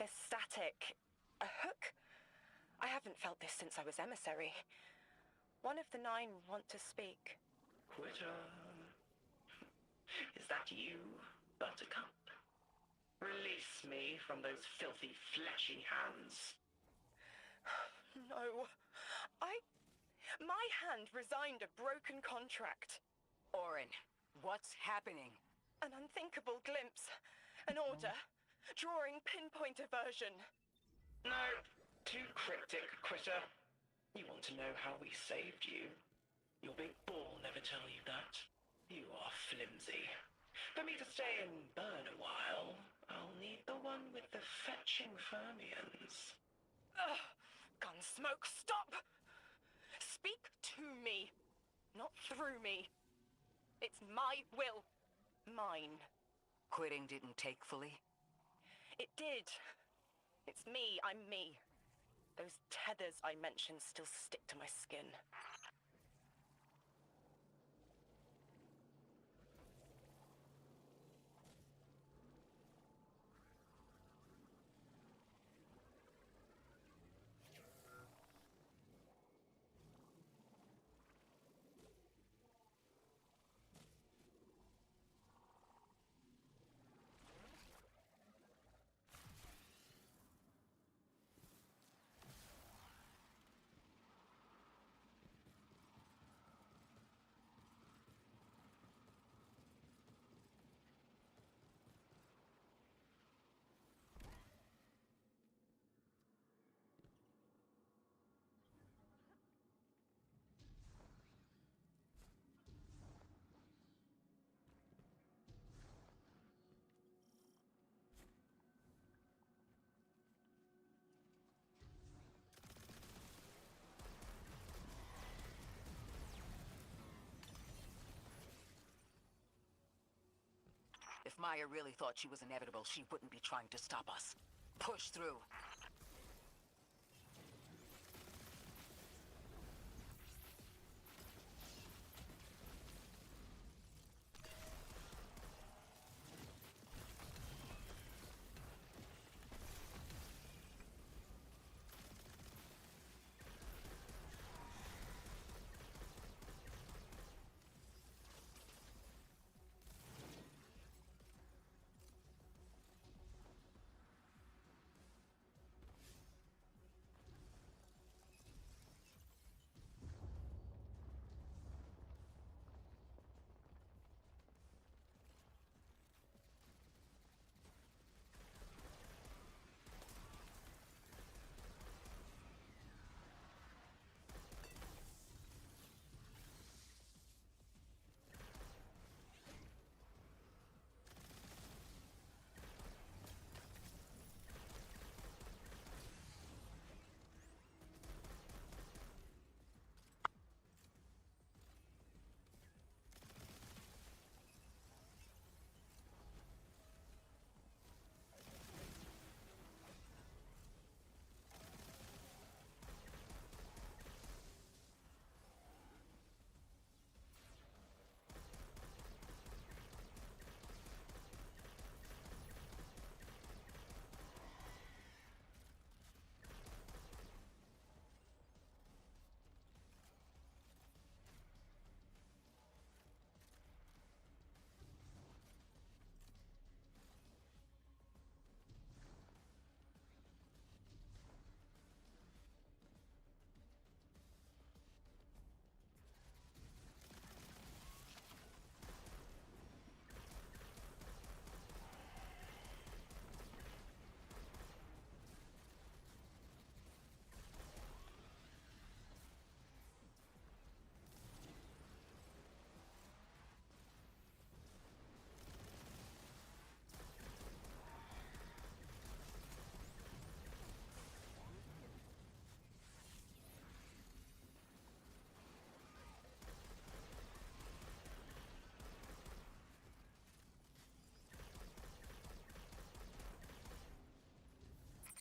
There's static. A hook? I haven't felt this since I was emissary. One of the 9 want to speak. Quitter. Is that you, Buttercup? Release me from those filthy, fleshy hands. No. My hand resigned a broken contract. Orin, what's happening? An unthinkable glimpse. An order. Drawing pinpoint aversion. No, too cryptic, Quitter. You want to know how we saved you? Your big ball never tell you that. You are flimsy. For me to stay and burn a while, I'll need the one with the fetching fermions. Ugh! Gunsmoke, stop! Speak to me, not through me. It's my will. Mine. Quitting didn't take fully? It did. It's me, I'm me. Those tethers I mentioned still stick to my skin. If Maya really thought she was inevitable, she wouldn't be trying to stop us. Push through.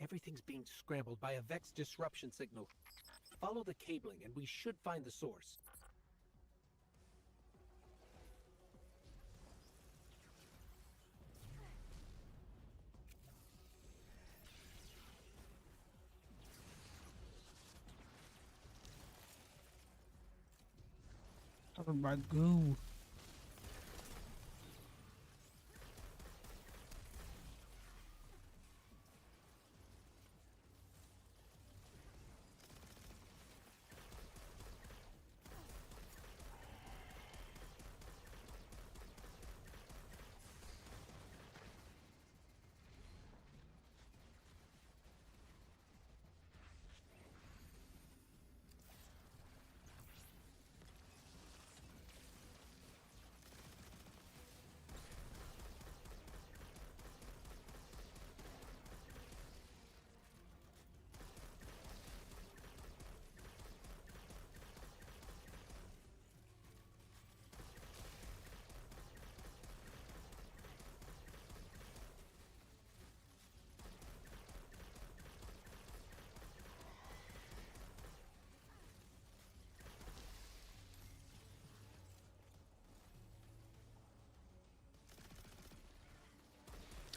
Everything's being scrambled by a Vex disruption signal. Follow the cabling and we should find the source. Covered by goo.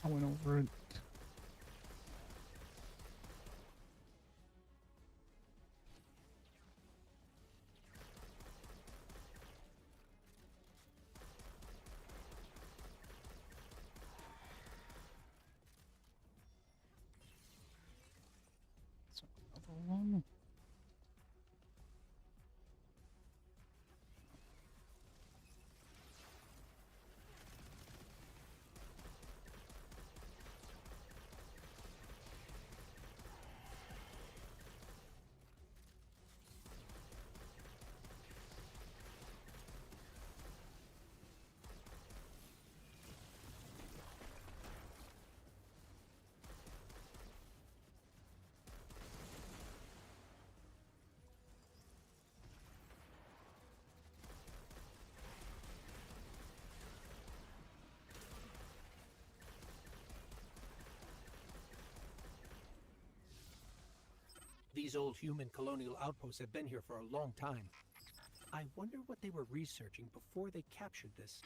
I went over it. So, another one. These old human colonial outposts have been here for a long time. I wonder what they were researching before they captured this.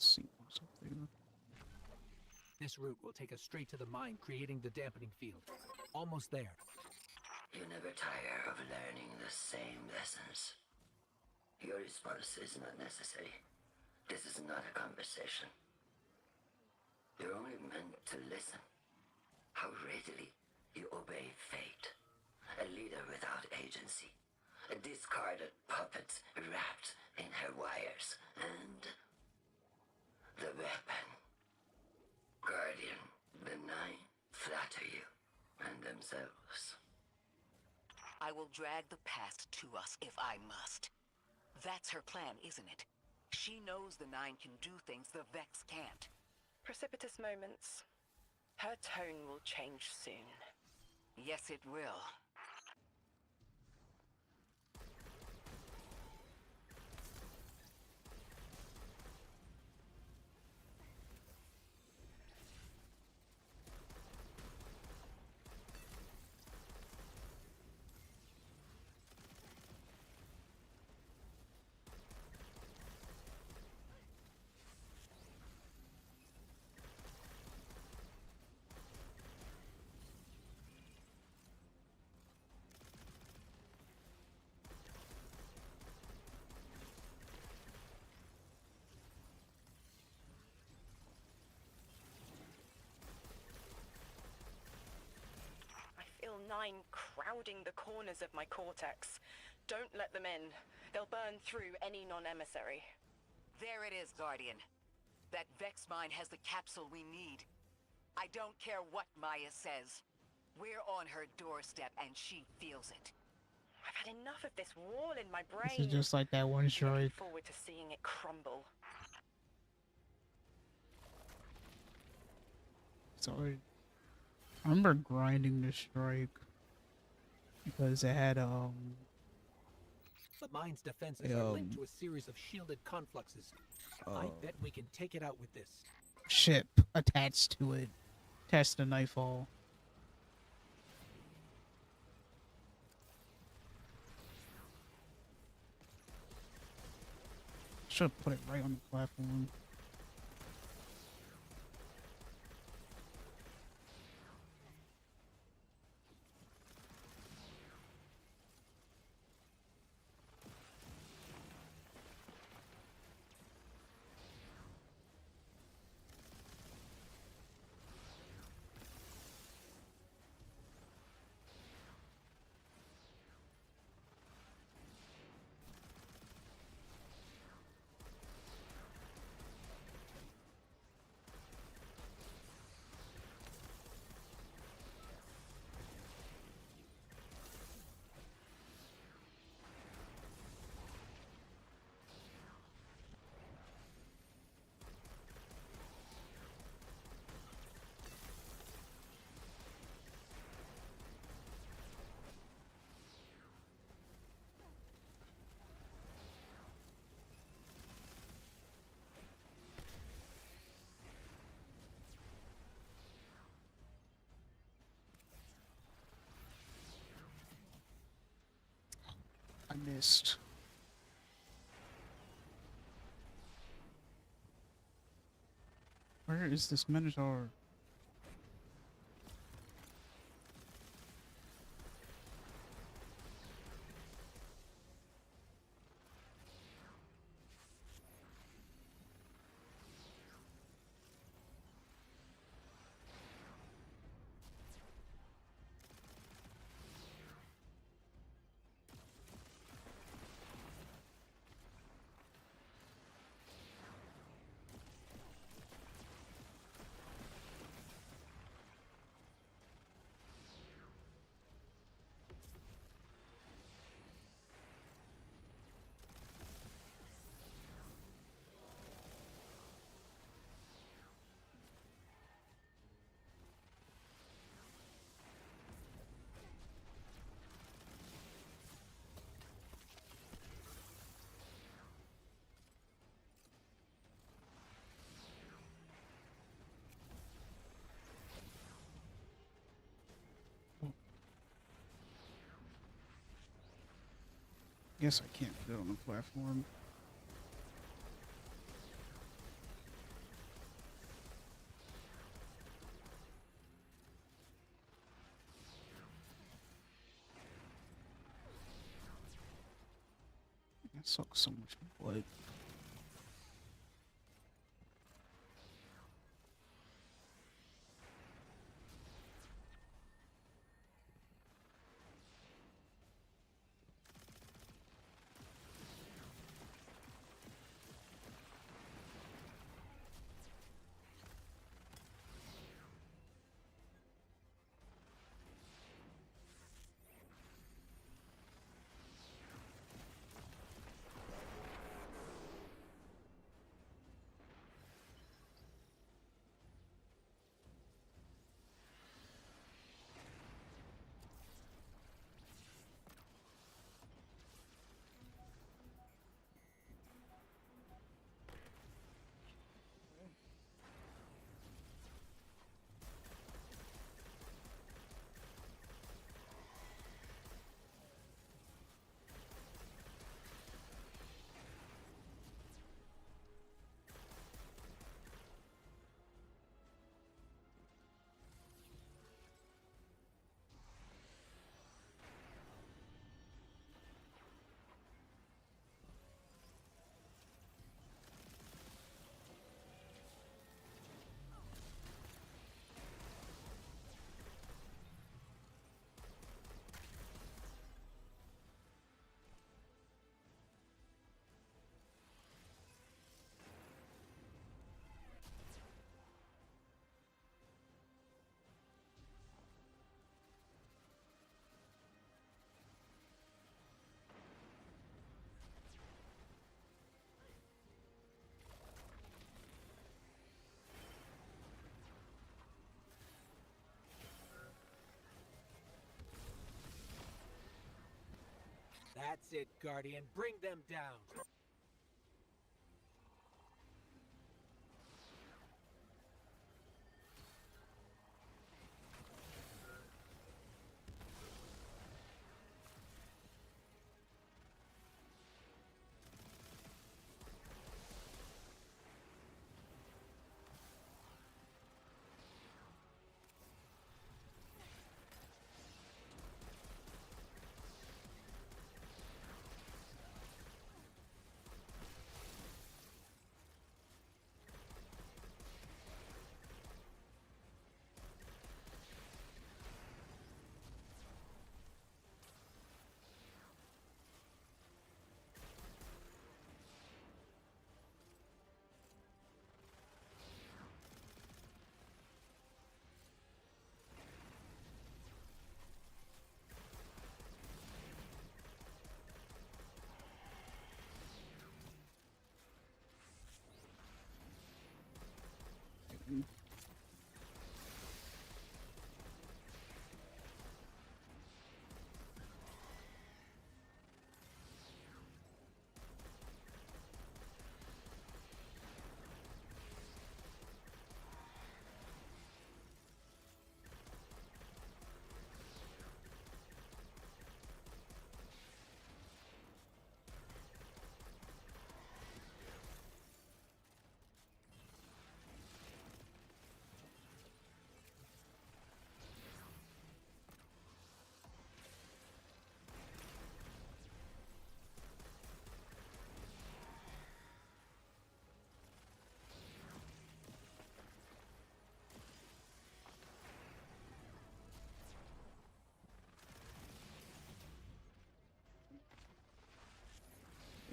Let's see what's up there. This route will take us straight to the mine, creating the dampening field. Almost there. You never tire of learning the same lessons. Your response is not necessary. This is not a conversation. You're only meant to listen. How readily you obey fate. A leader without agency. A discarded puppet wrapped in her wires. And the weapon. Guardian, the Nine flatter you and themselves. I will drag the past to us if I must. That's her plan, isn't it? She knows the Nine can do things the Vex can't. Precipitous moments. Her tone will change soon. Yes, it will. Feel Nine crowding the corners of my cortex. Don't let them in. They'll burn through any non-emissary. There it is, Guardian. That Vex mine has the capsule we need. I don't care what Maya says. We're on her doorstep and she feels it. I've had enough of this wall in my brain. This is just like that one I'm strike. looking forward to seeing it crumble. So I remember grinding this strike because it had The mine's defenses are linked to a series of shielded confluxes. I bet we can take it out with this. ship attached to it. Attached to Nightfall. Should have put it right on the platform. I missed. Where is this Minotaur? Guess I can't put it on the platform. That sucks so much blood. That's it, Guardian. Bring them down.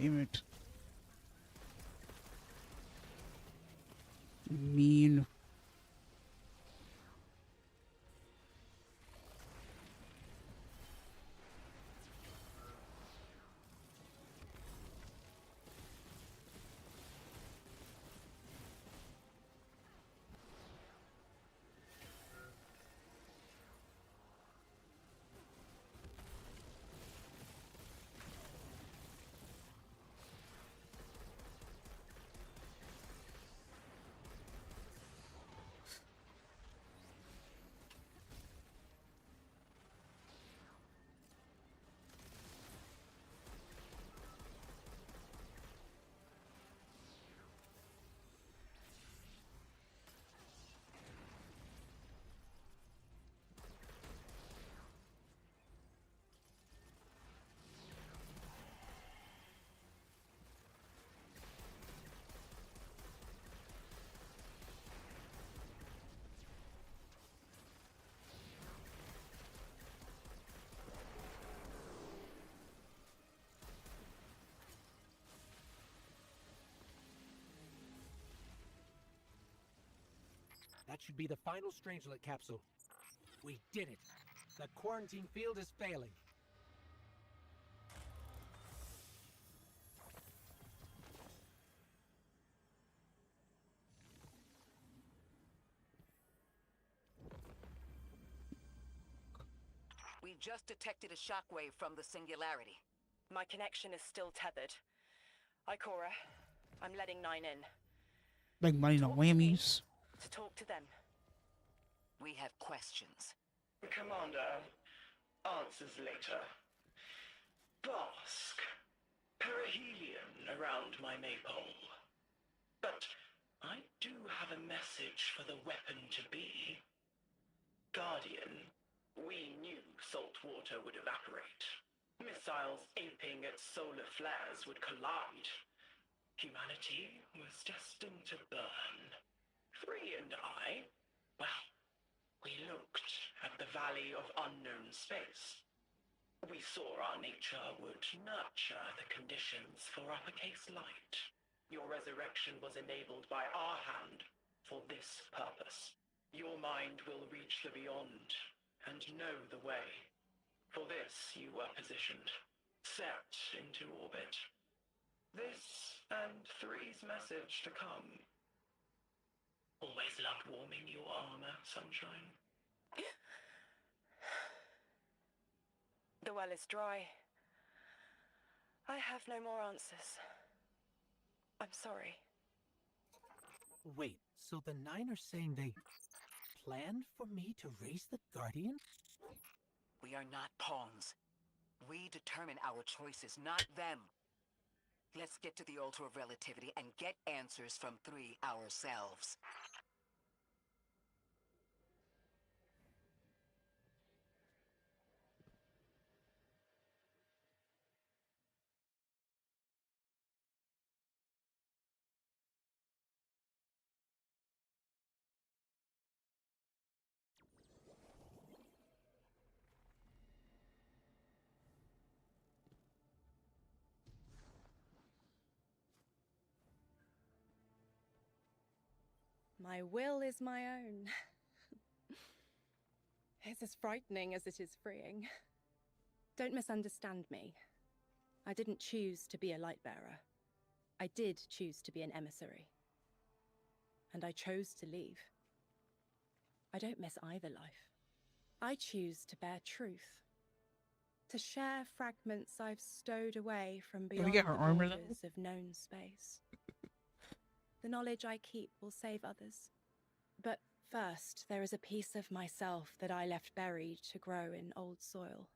Damn it. Mean. That should be the final Strangelet capsule. We did it. The quarantine field is failing. We just detected a shockwave from the singularity. My connection is still tethered. Ikora, I'm letting 9 in. Like money no whammies. To talk to them. We have questions. Commander, answers later. Bask. Perihelion around my maypole. But I do have a message for the weapon-to-be. Guardian, we knew salt water would evaporate. Missiles aping at solar flares would collide. Humanity was destined to burn. Free and I, well, we looked at the Valley of Unknown Space. We saw our nature would nurture the conditions for uppercase light. Your resurrection was enabled by our hand for this purpose. Your mind will reach the beyond and know the way. For this you were positioned, set into orbit. This and 3's message to come. Always loved warming your armor, Sunshine. The well is dry. I have no more answers. I'm sorry. Wait, so the Nine are saying they planned for me to raise the Guardian? We are not pawns. We determine our choices, not them. Let's get to the Altar of Relativity and get answers from 3 ourselves. My will is my own. It's as frightening as it is freeing. Don't misunderstand me. I didn't choose to be a light bearer. I did choose to be an emissary. And I chose to leave. I don't miss either life. I choose to bear truth. To share fragments I've stowed away from beyond get her the armor, though? borders of known space. The knowledge I keep will save others. But first, there is a piece of myself that I left buried to grow in old soil.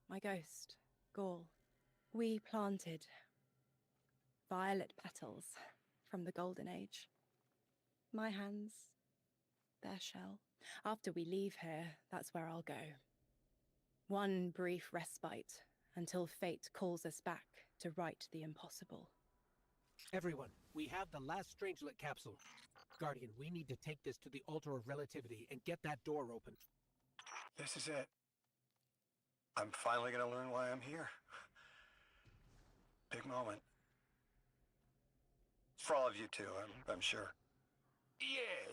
My ghost, Gaul. We planted violet petals from the Golden Age. My hands, their shell. After we leave here, that's where I'll go. One brief respite until fate calls us back to right the impossible. Everyone, we have the last Strangelet capsule. Guardian, we need to take this to the Altar of Relativity and get that door open. This is it. I'm finally gonna learn why I'm here. Big moment. For all of you too, I'm sure. Yeah.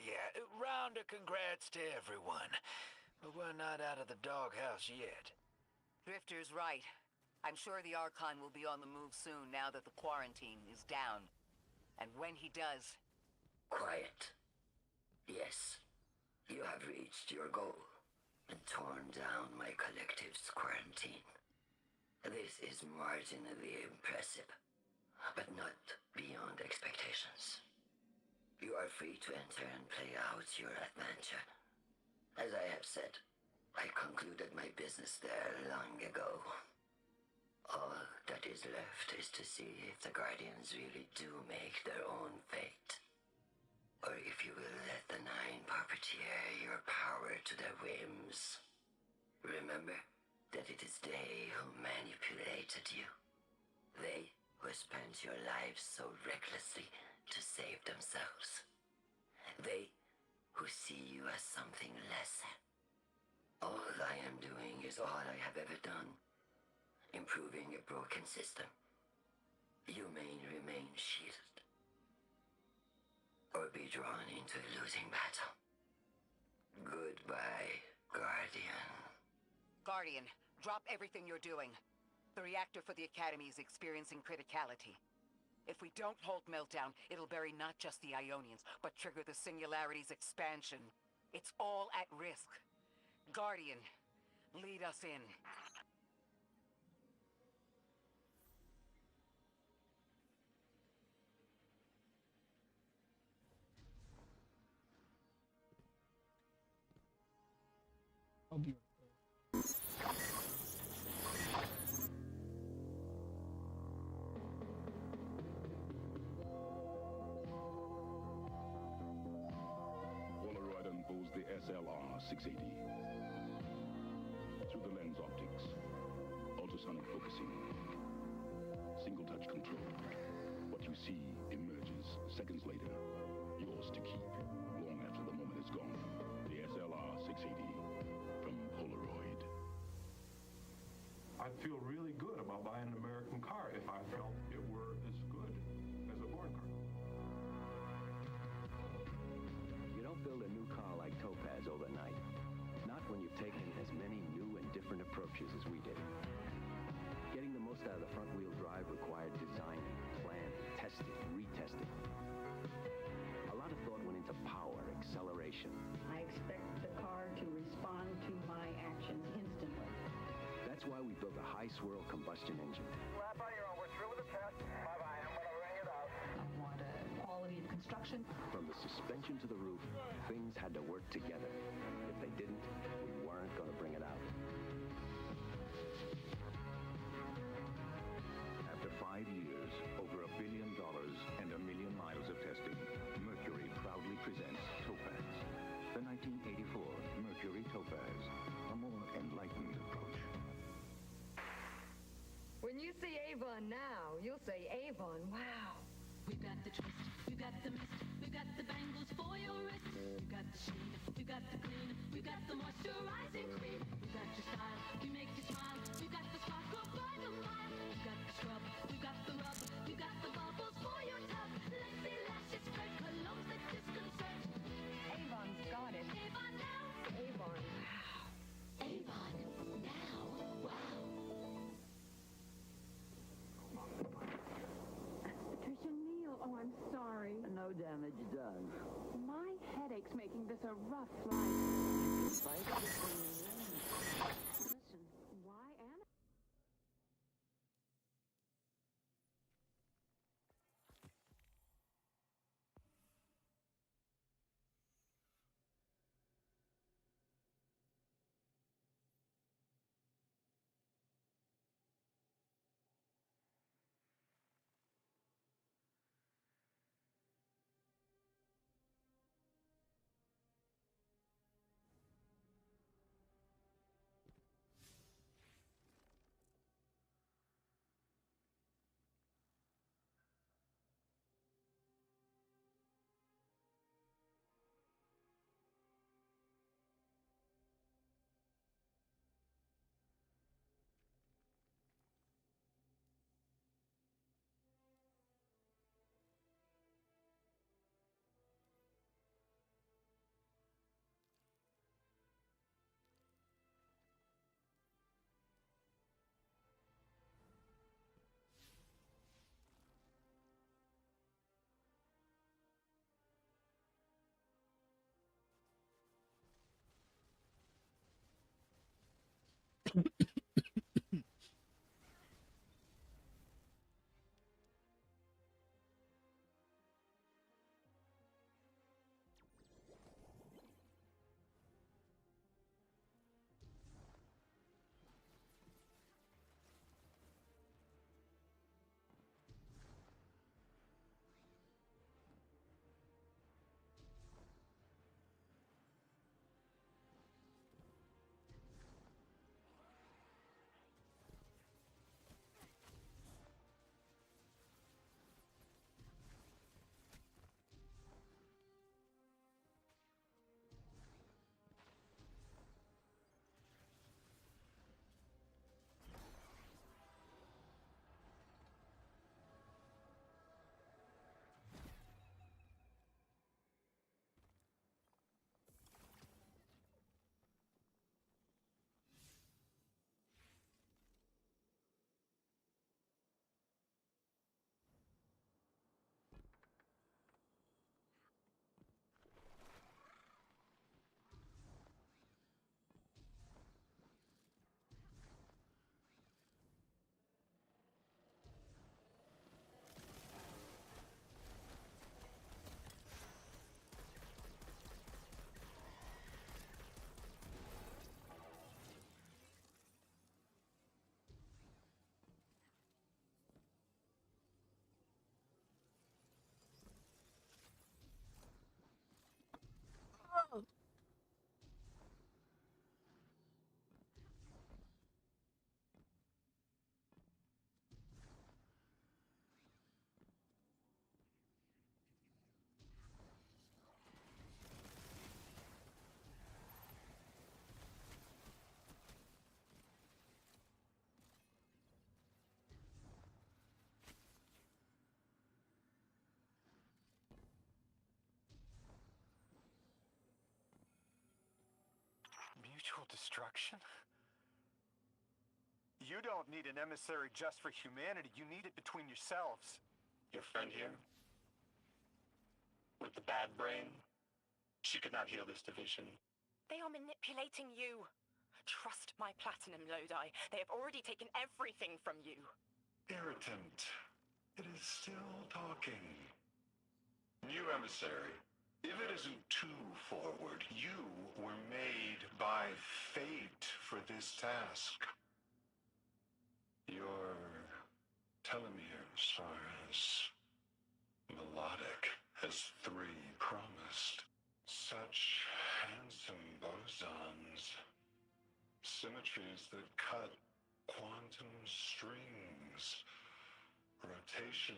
Round of congrats to everyone. But we're not out of the doghouse yet. Drifter's right. I'm sure the Archon will be on the move soon now that the quarantine is down. And when he does... Quiet. Yes, you have reached your goal and torn down my collective's quarantine. This is marginally impressive, but not beyond expectations. You are free to enter and play out your adventure. As I have said, I concluded my business there long ago. All that is left is to see if the Guardians really do make their own fate. Or if you will let the Nine puppeteer your power to their whims. Remember that it is they who manipulated you. They who spent your lives so recklessly to save themselves. They who see you as something lesser. All I am doing is all I have ever done. Improving a broken system. You may remain shielded. Or be drawn into a losing battle. Goodbye, Guardian. Guardian, drop everything you're doing. The reactor for the Academy is experiencing criticality. If we don't hold Meltdown, it'll bury not just the Ionians, but trigger the Singularity's expansion. It's all at risk. Guardian, lead us in. I'll be right there. Polaroid unfolds the SLR 680. Through the lens optics, ultrasonic focusing, single touch control. What you see emerges seconds later, yours to keep long after the moment is gone. The SLR 680 from Polaroid. I'd feel really good about buying an American car if I felt it were as good as a foreign car. You don't build a new car like Topaz overnight. Not when you've taken as many new and different approaches as we did. Getting the most out of the front-wheel drive required designing, planning, testing, retesting. A lot of thought went into power, acceleration. I expect the car to respond to my actions instantly. That's why we built a high-swirl combustion engine. Wrap construction. From the suspension to the roof, things had to work together. If they didn't, we weren't going to bring it out. After 5 years, over $1 billion, and 1 million miles of testing, Mercury proudly presents Topaz. The 1984 Mercury Topaz, a more enlightened approach. When you see Avon now, you'll say, Avon, wow. We've got the twist, we've got the mist, we've got the bangles for your wrist. We've got the sheen, we've got the clean, we've got the moisturizing cream. We've got your style, we make you smile. We've got the sparkle by the mile. We've got the scrub, we've got the rub, we've got the bubbles for your tub. Let's see lashes, spread colognes that disconcert. Avon's got it. Avon now. Avon, wow. Avon now. Wow. Patricia Neal, oh, I'm sorry. No damage done. My headache's making this a rough life. Listen, why am I? Mutual destruction? You don't need an emissary just for humanity. You need it between yourselves. Your friend here? With the bad brain? She could not heal this division. They are manipulating you. Trust my platinum, Lodi. They have already taken everything from you. Irritant. It is still talking. New emissary, if it isn't too forward, you were made by fate for this task. Your telomeres are as melodic as 3 promised. Such handsome bosons. Symmetries that cut quantum strings. Rotation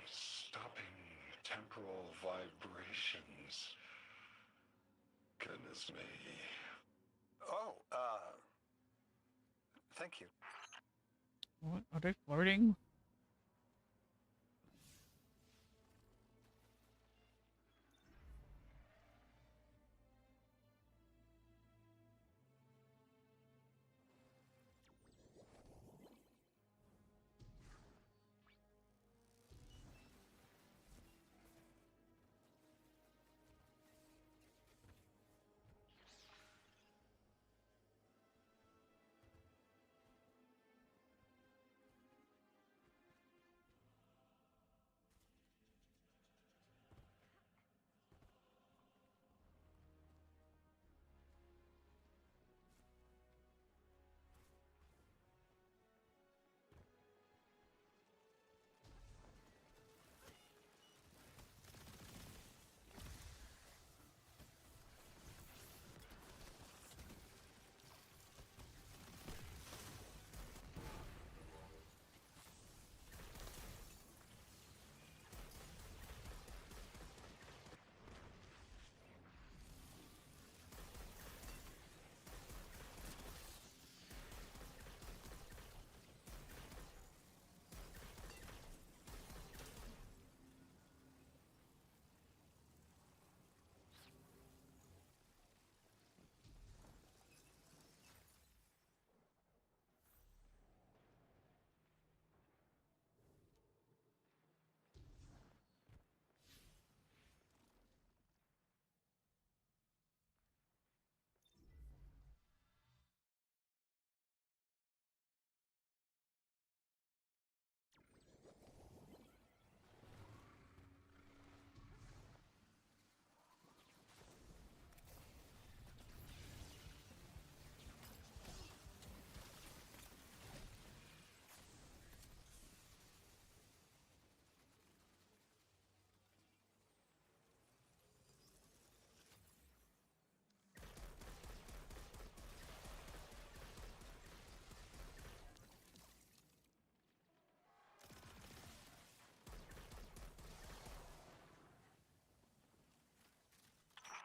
stopping temporal vibrations. Goodness me. Oh, thank you. What? Are they flirting?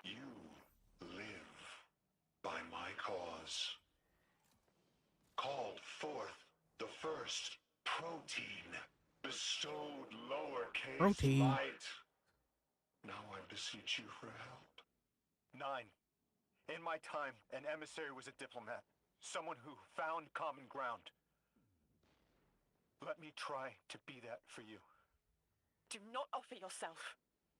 You live by my cause. Called forth the first protein, bestowed lowercase Protein. light. Now I beseech you for help. 9. In my time, an emissary was a diplomat. Someone who found common ground. Let me try to be that for you. Do not offer yourself.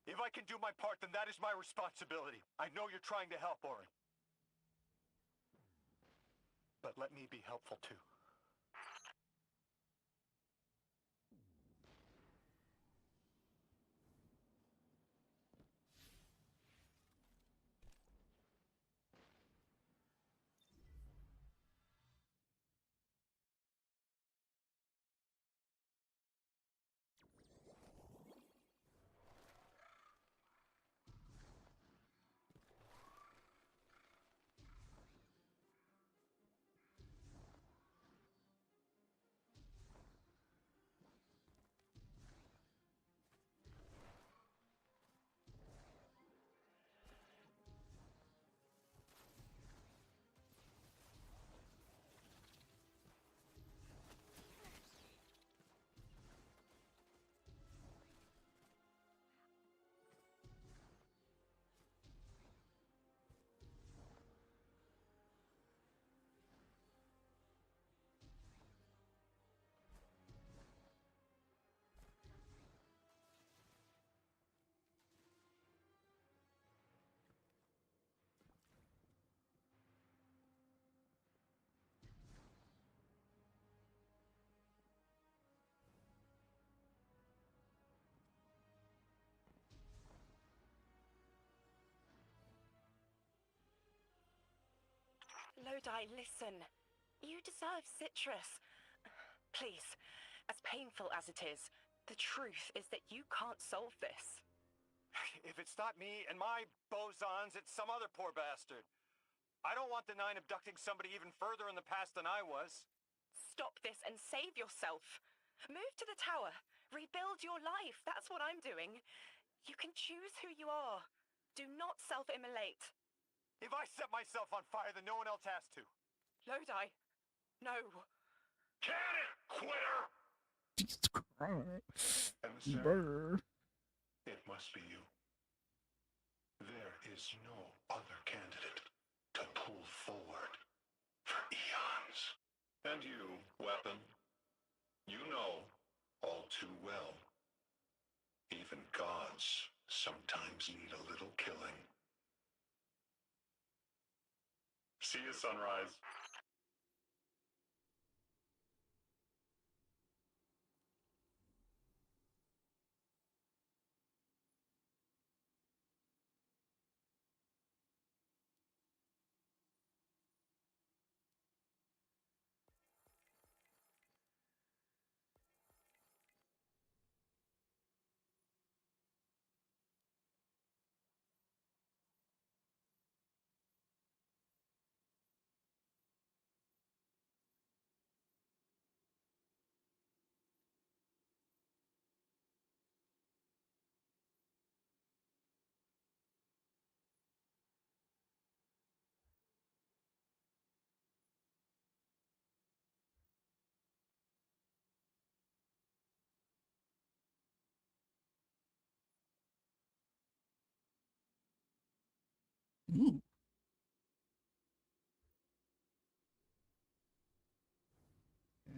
If I can do my part, then that is my responsibility. I know you're trying to help, Orin. But let me be helpful too. Lodi, listen. You deserve citrus. Please, as painful as it is, the truth is that you can't solve this. If it's not me and my bosons, it's some other poor bastard. I don't want the Nine abducting somebody even further in the past than I was. Stop this and save yourself. Move to the tower. Rebuild your life. That's what I'm doing. You can choose who you are. Do not self-immolate. If I set myself on fire, then no one else has to. Lodi, no. Can it, quitter! Jesus Christ. Emissary, Brr. it must be you. There is no other candidate to pull forward for eons. And you, weapon, you know all too well. Even gods sometimes need a little killing. See you, Sunrise. Ooh. Okay.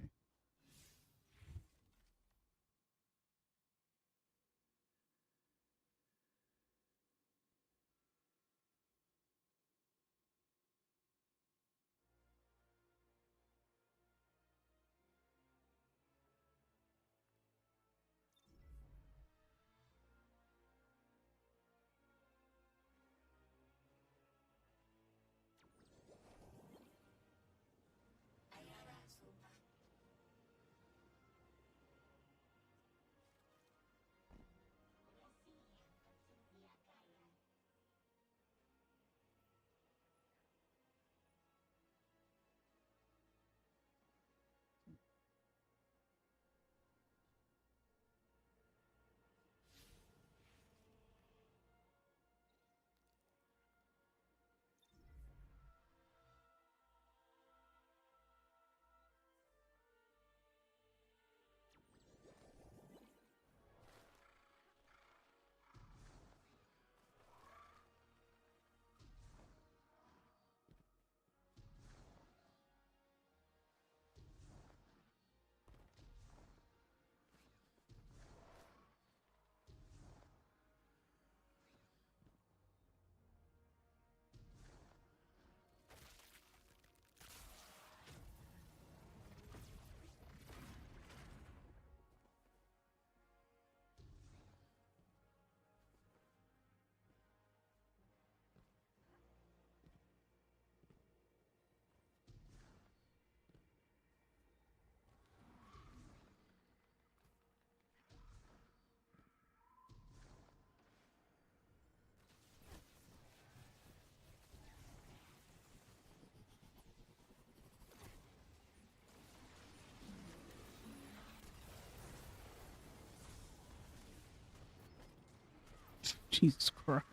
Jesus Christ.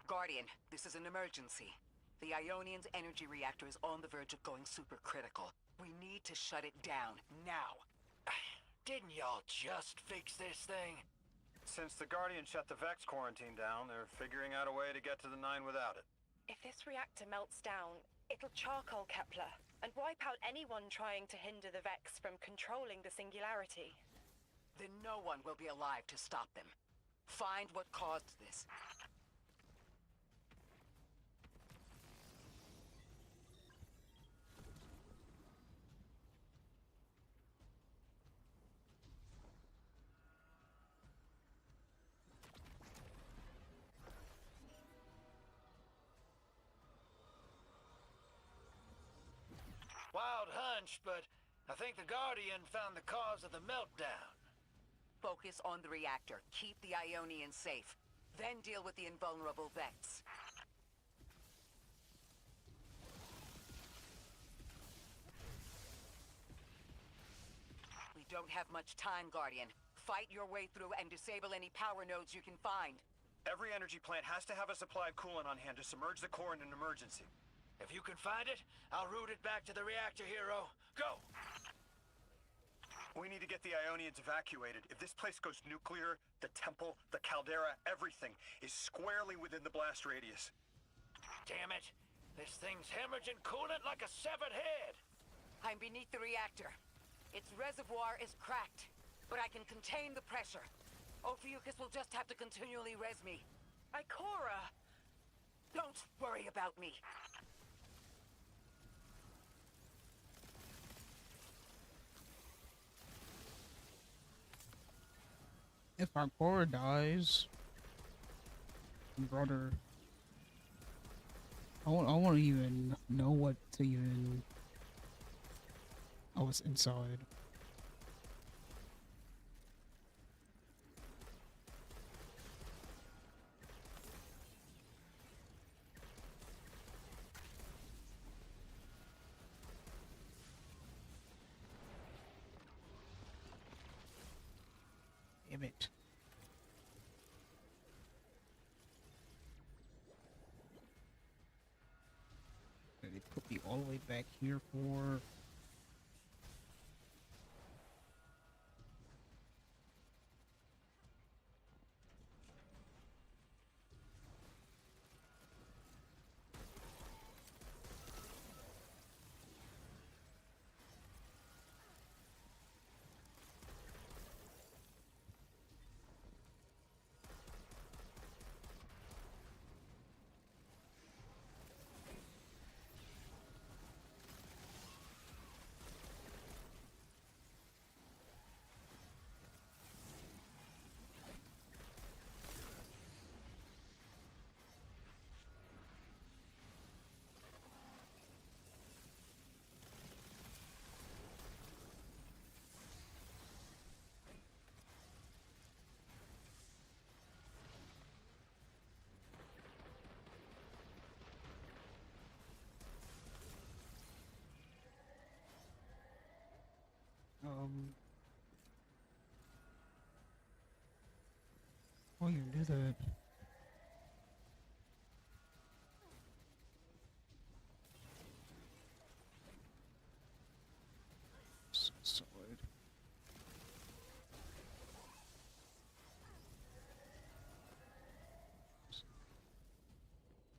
Guardian, this is an emergency. The Ionian's energy reactor is on the verge of going supercritical. We need to shut it down, now. Didn't y'all just fix this thing? Since the Guardian shut the Vex quarantine down, they're figuring out a way to get to the Nine without it. If this reactor melts down, it'll charcoal Kepler and wipe out anyone trying to hinder the Vex from controlling the singularity. Then no one will be alive to stop them. Find what caused this. Wild hunch, but I think the Guardian found the cause of the meltdown. Focus on the reactor. Keep the Ionians safe. Then deal with the invulnerable vets. We don't have much time, Guardian. Fight your way through and disable any power nodes you can find. Every energy plant has to have a supply of coolant on hand to submerge the core in an emergency. If you can find it, I'll route it back to the reactor, Hero. Go! We need to get the Ionians evacuated. If this place goes nuclear, the temple, the caldera, everything is squarely within the blast radius. Damn it! This thing's hemorrhaging coolant like a severed head! I'm beneath the reactor. Its reservoir is cracked, but I can contain the pressure. Ophiuchus will just have to continually res me. Ikora! Don't worry about me. If our core dies, brother, I won't even know what to even. Oh, it's inside. Damn it. Did they put me all the way back here for? Oh, you do that. Solid.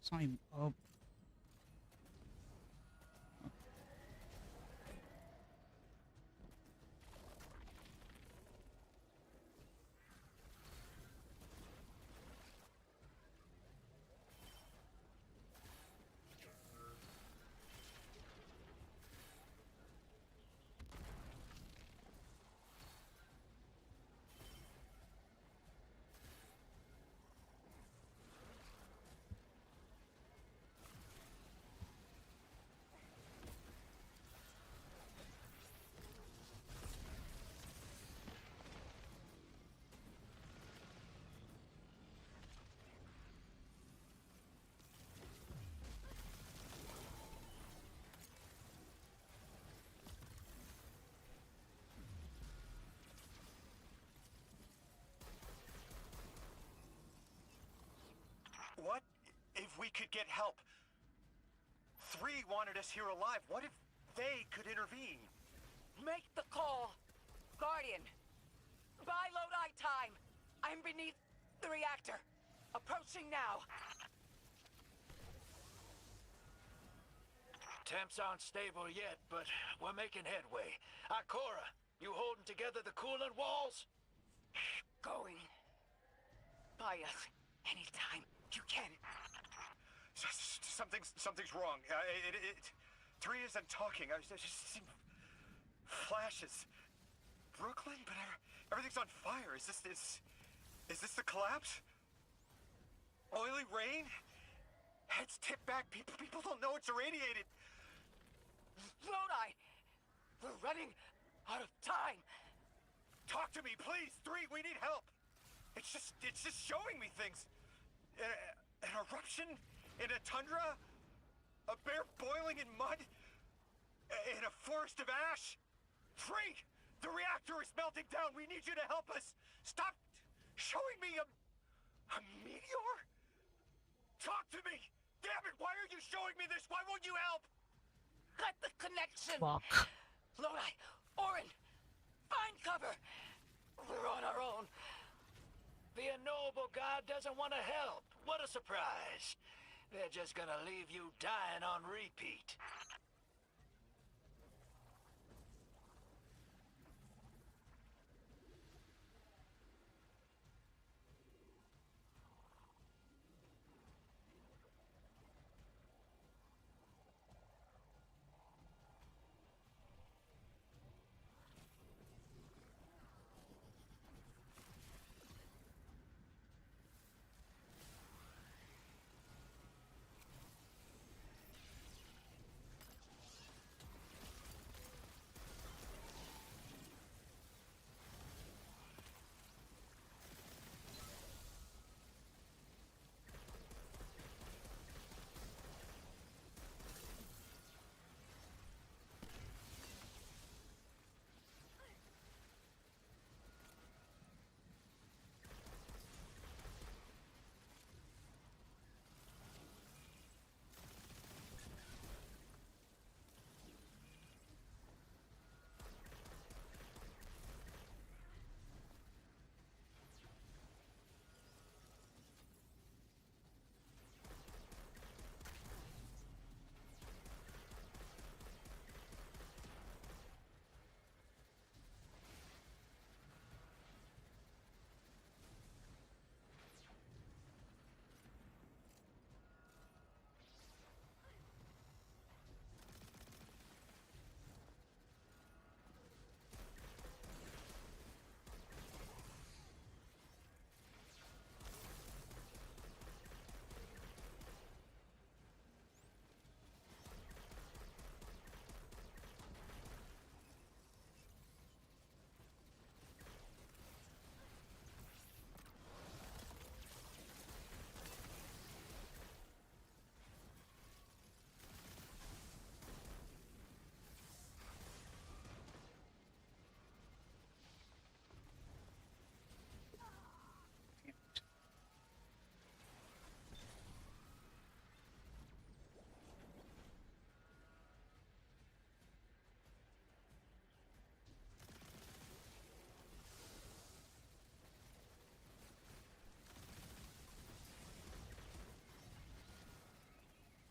Sign up. What if we could get help? 3 wanted us here alive. What if they could intervene? Make the call. Guardian. Buy Lodi time. I'm beneath the reactor. Approaching now. Temps aren't stable yet, but we're making headway. Ikora, you holding together the coolant walls? Going. Buy us anytime you can. Something's wrong. 3 isn't talking. I just see flashes. Brooklyn, but everything's on fire. Is this the collapse? Oily rain? Heads tipped back. People don't know it's irradiated. Lodi! We're running out of time! Talk to me, please! 3, we need help! It's just showing me things. An eruption in a tundra? A bear boiling in mud? In a forest of ash? 3! The reactor is melting down! We need you to help us! Stop showing me a meteor? Talk to me! Damn it, why are you showing me this? Why won't you help? Cut the connection! Fuck. Lodi! Orin! Find cover! We're on our own. The unknowable god doesn't want to help. What a surprise. They're just gonna leave you dying on repeat.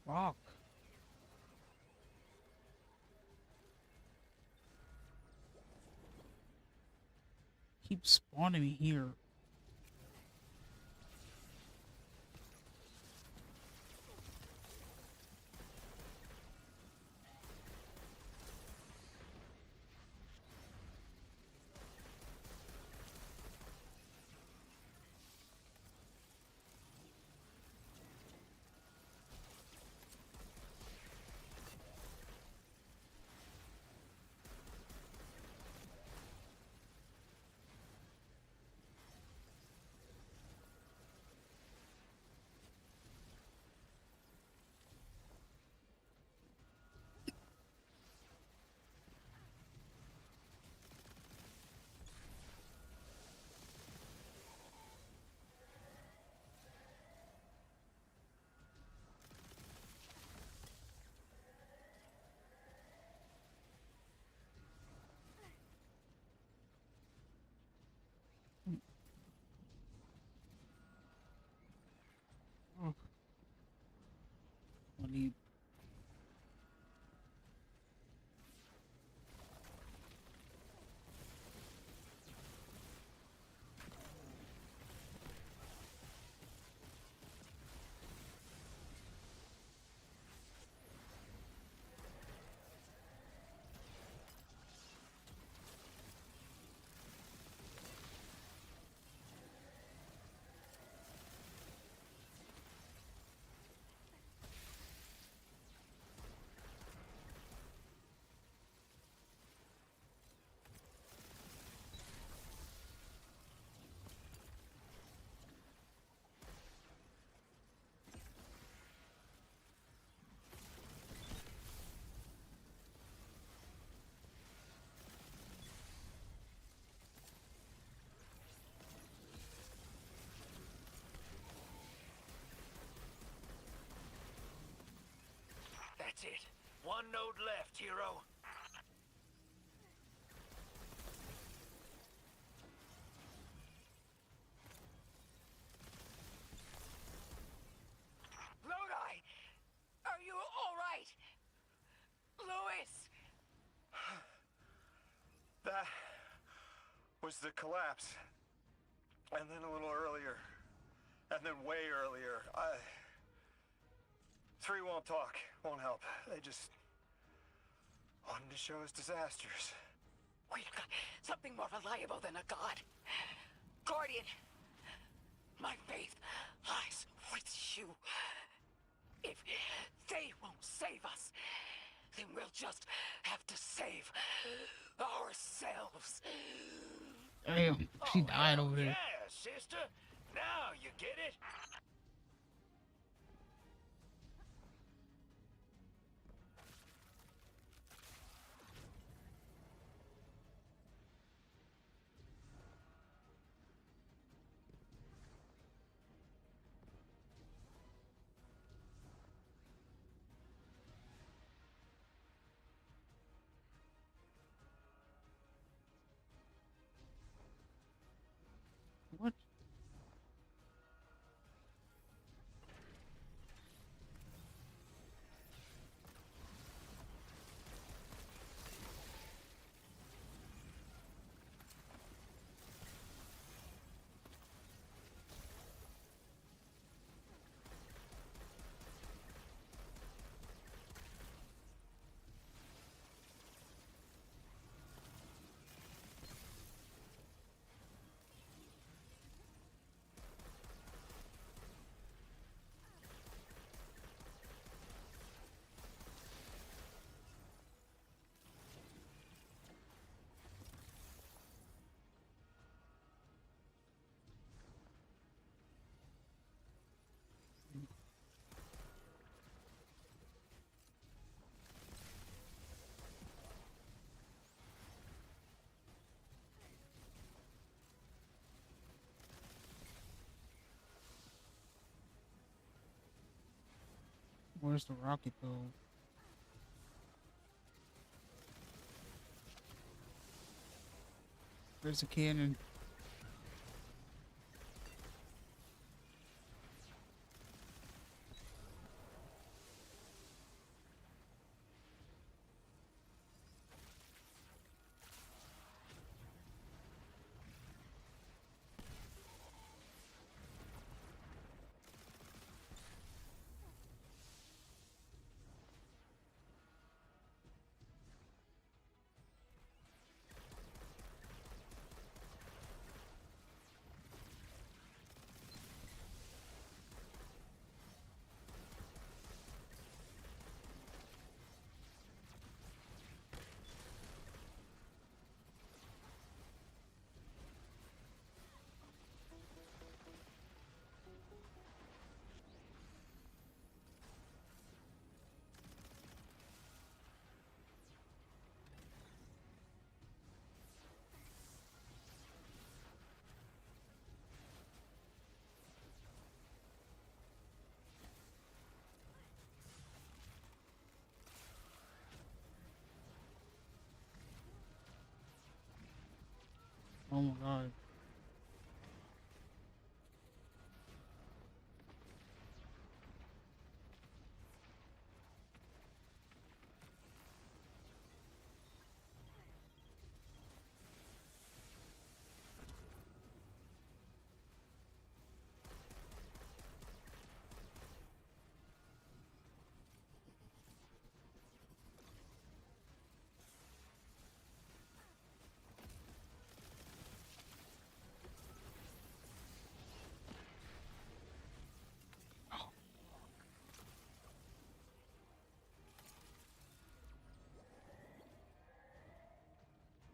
Fuck. Keep spawning me here. Oh. I need. One node left, hero. Lodi! Are you alright? Louis! That was the collapse. And then a little earlier. And then way earlier. Three won't talk, won't help. They just wanted to show us disasters. We've got something more reliable than a god. Guardian, my faith lies with you. If they won't save us, then we'll just have to save ourselves. Damn, she died over there. Yeah, sister. Now you get it. What? Where's the rocket though? Where's the cannon? Oh my god.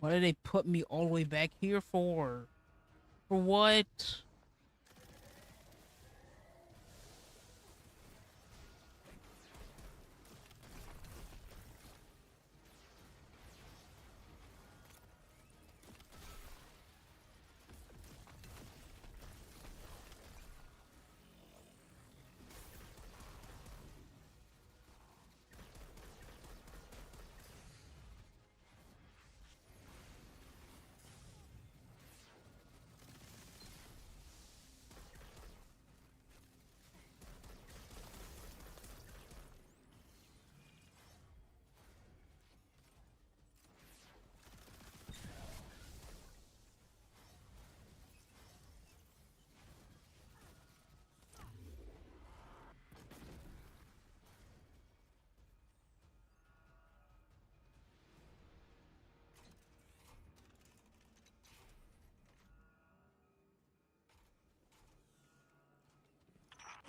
Why did they put me all the way back here for? For what?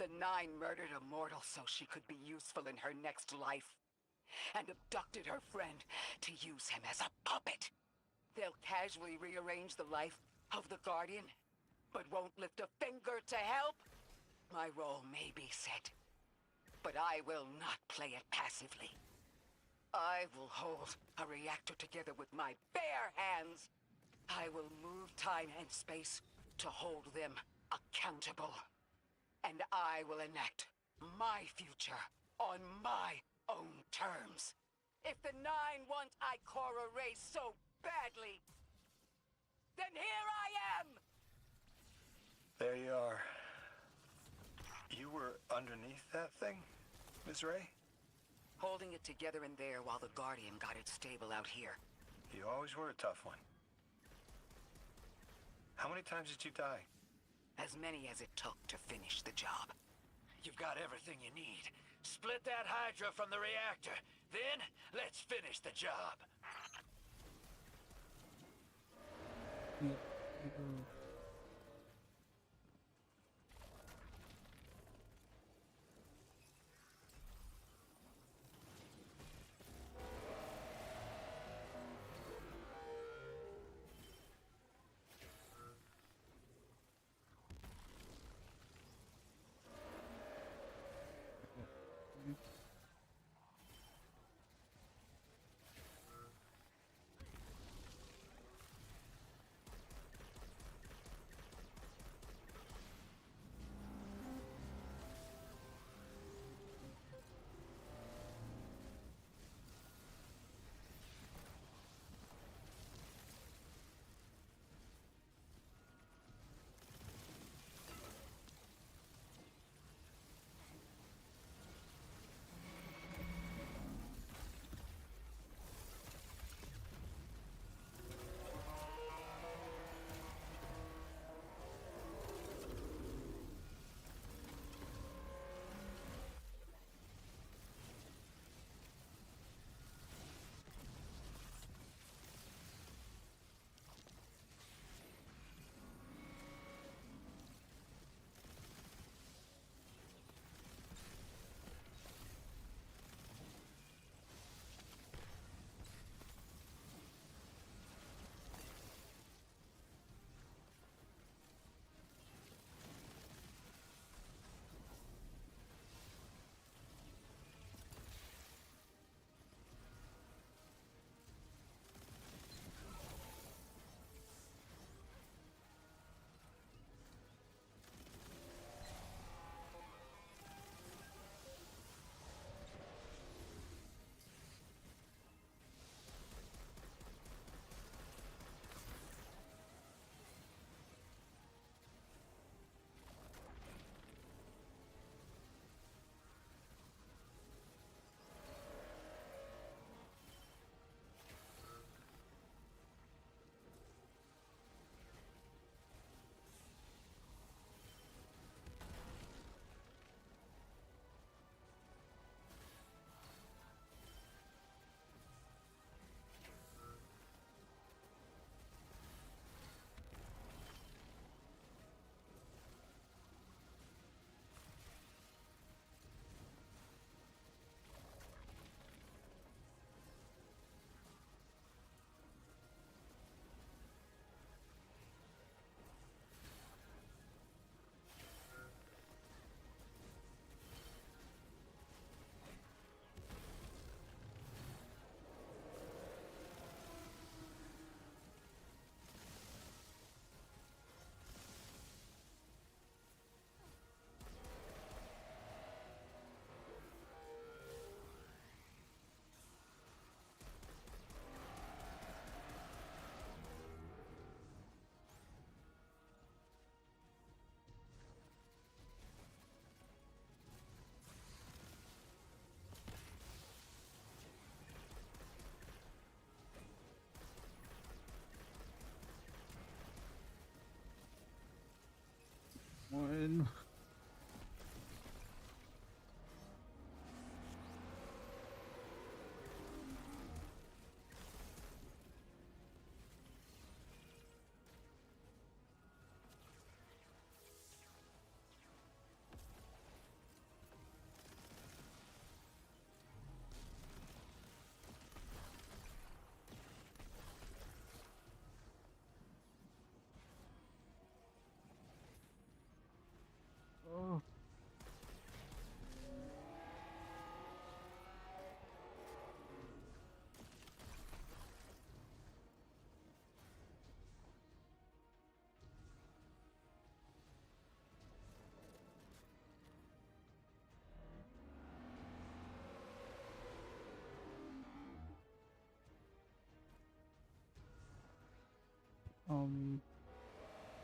The Nine murdered a mortal so she could be useful in her next life, and abducted her friend to use him as a puppet. They'll casually rearrange the life of the Guardian, but won't lift a finger to help. My role may be set, but I will not play it passively. I will hold a reactor together with my bare hands. I will move time and space to hold them accountable. And I will enact my future on my own terms. If the Nine want Ikora raised so badly, then here I am! There you are. You were underneath that thing, Ms. Ray? Holding it together in there while the Guardian got it stable out here. You always were a tough one. How many times did you die? As many as it took to finish the job. You've got everything you need. Split that Hydra from the reactor. Then, let's finish the job.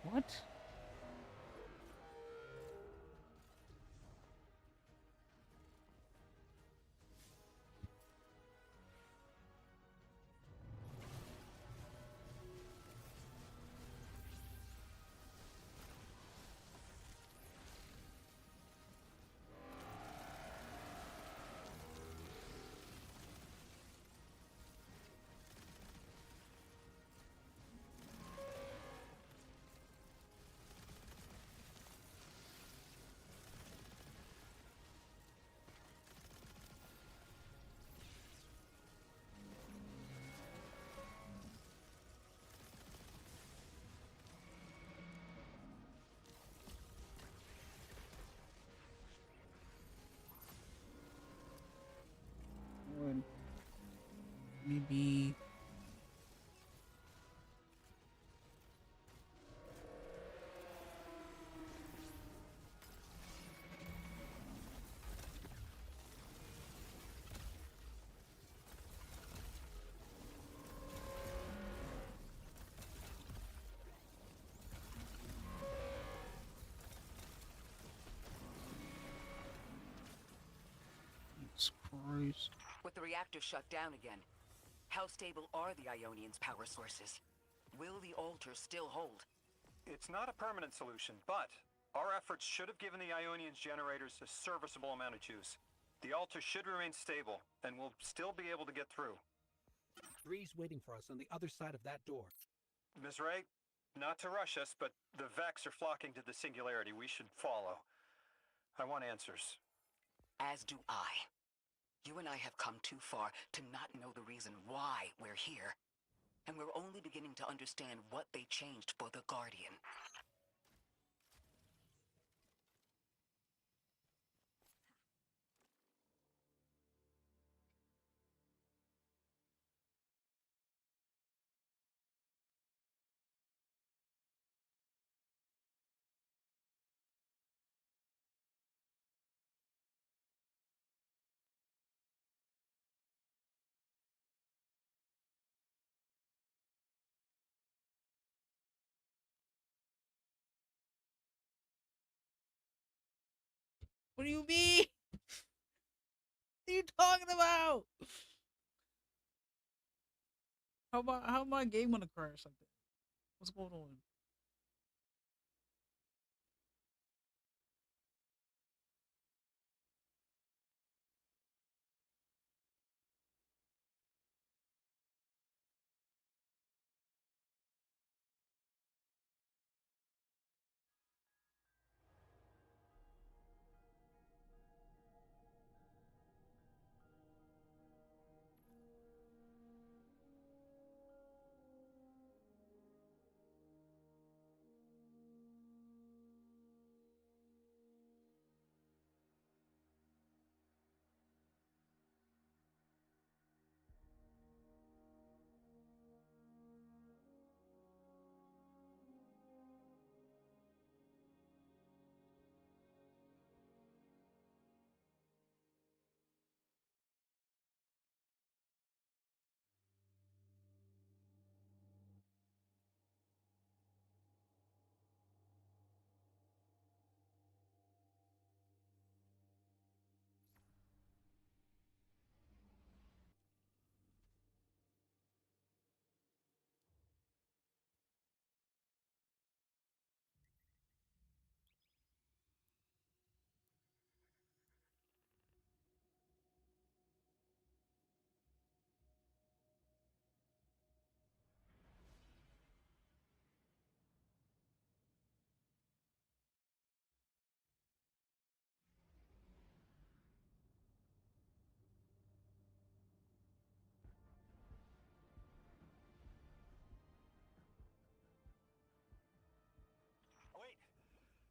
What? Would maybe Jesus Christ. With the reactor shut down again, how stable are the Ionians' power sources? Will the altar still hold? It's not a permanent solution, but our efforts should have given the Ionians generators a serviceable amount of juice. The altar should remain stable, and we'll still be able to get through. 3's waiting for us on the other side of that door. Ms. Ray, not to rush us, but the Vex are flocking to the Singularity. We should follow. I want answers. As do I. You and I have come too far to not know the reason why we're here. And we're only beginning to understand what they changed for the Guardian. What do you mean? What are you talking about? How my game gonna crash like that? What's going on?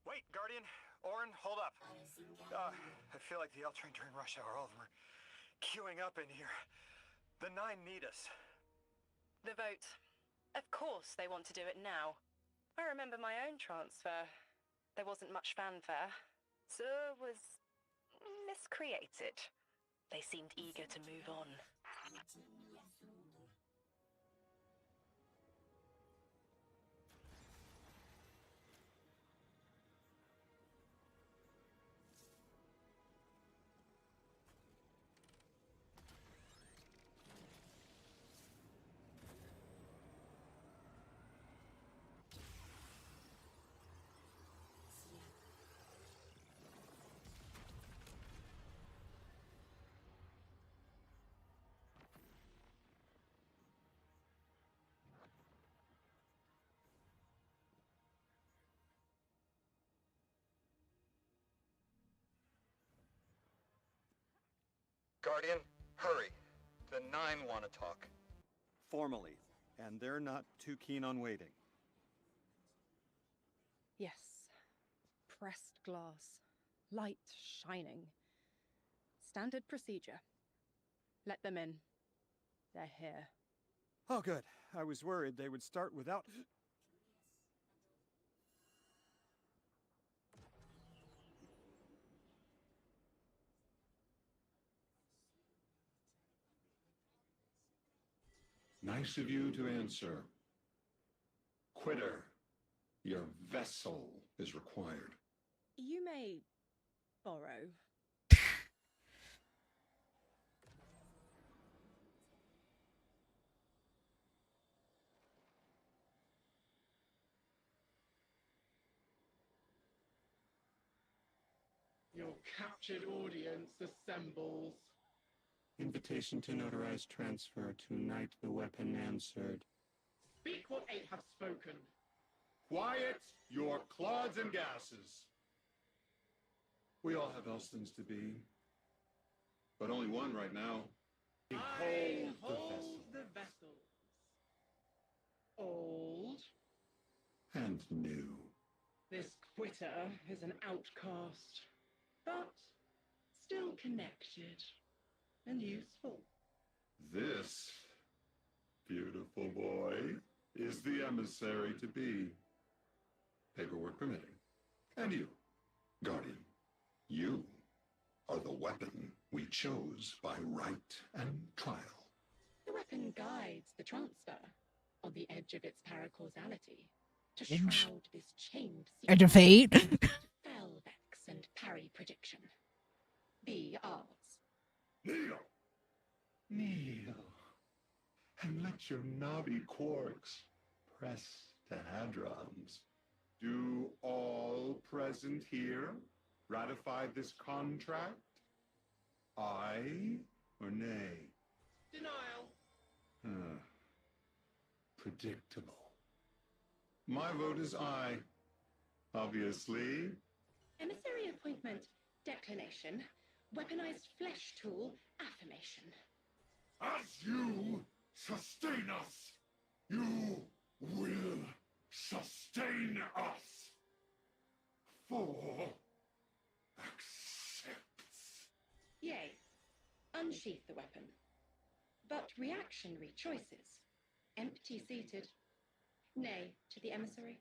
Wait, Guardian. Orin, hold up. I feel like the L train during rush hour. All of them are queuing up in here. The 9 need us. The vote. Of course they want to do it now. I remember my own transfer. There wasn't much fanfare. So was miscreated. They seemed eager to move on. Guardian, hurry. The Nine want to talk. Formally, and they're not too keen on waiting. Yes. Pressed glass. Light shining. Standard procedure. Let them in. They're here. Oh, good. I was worried they would start without... Nice of you to answer. Quitter, your vessel is required. You may borrow. Your captured audience assembles. Invitation to notarize transfer. Tonight the weapon answered. Speak what eight have spoken. Quiet your clods and gases. We all have else things to be, but only one right now. I hold the vessels. Old. And new. This quitter is an outcast, but still connected and useful. This beautiful boy is the emissary to be. Paperwork permitting. And you, Guardian, you are the weapon we chose by right and trial. The weapon guides the transfer on the edge of its paracausality to Edge? shroud this chained Edge of fate? to fell vex and parry prediction. Be ours. Kneel! Kneel. And let your knobby quarks press to hadrons. Do all present here ratify this contract? Aye or nay? Denial. Predictable. My vote is aye. Obviously. Emissary appointment, declination, weaponized flesh tool, affirmation. As you sustain us, you will sustain us. For accepts. Yea, unsheath the weapon. But reactionary choices, empty-seated. Nay to the emissary.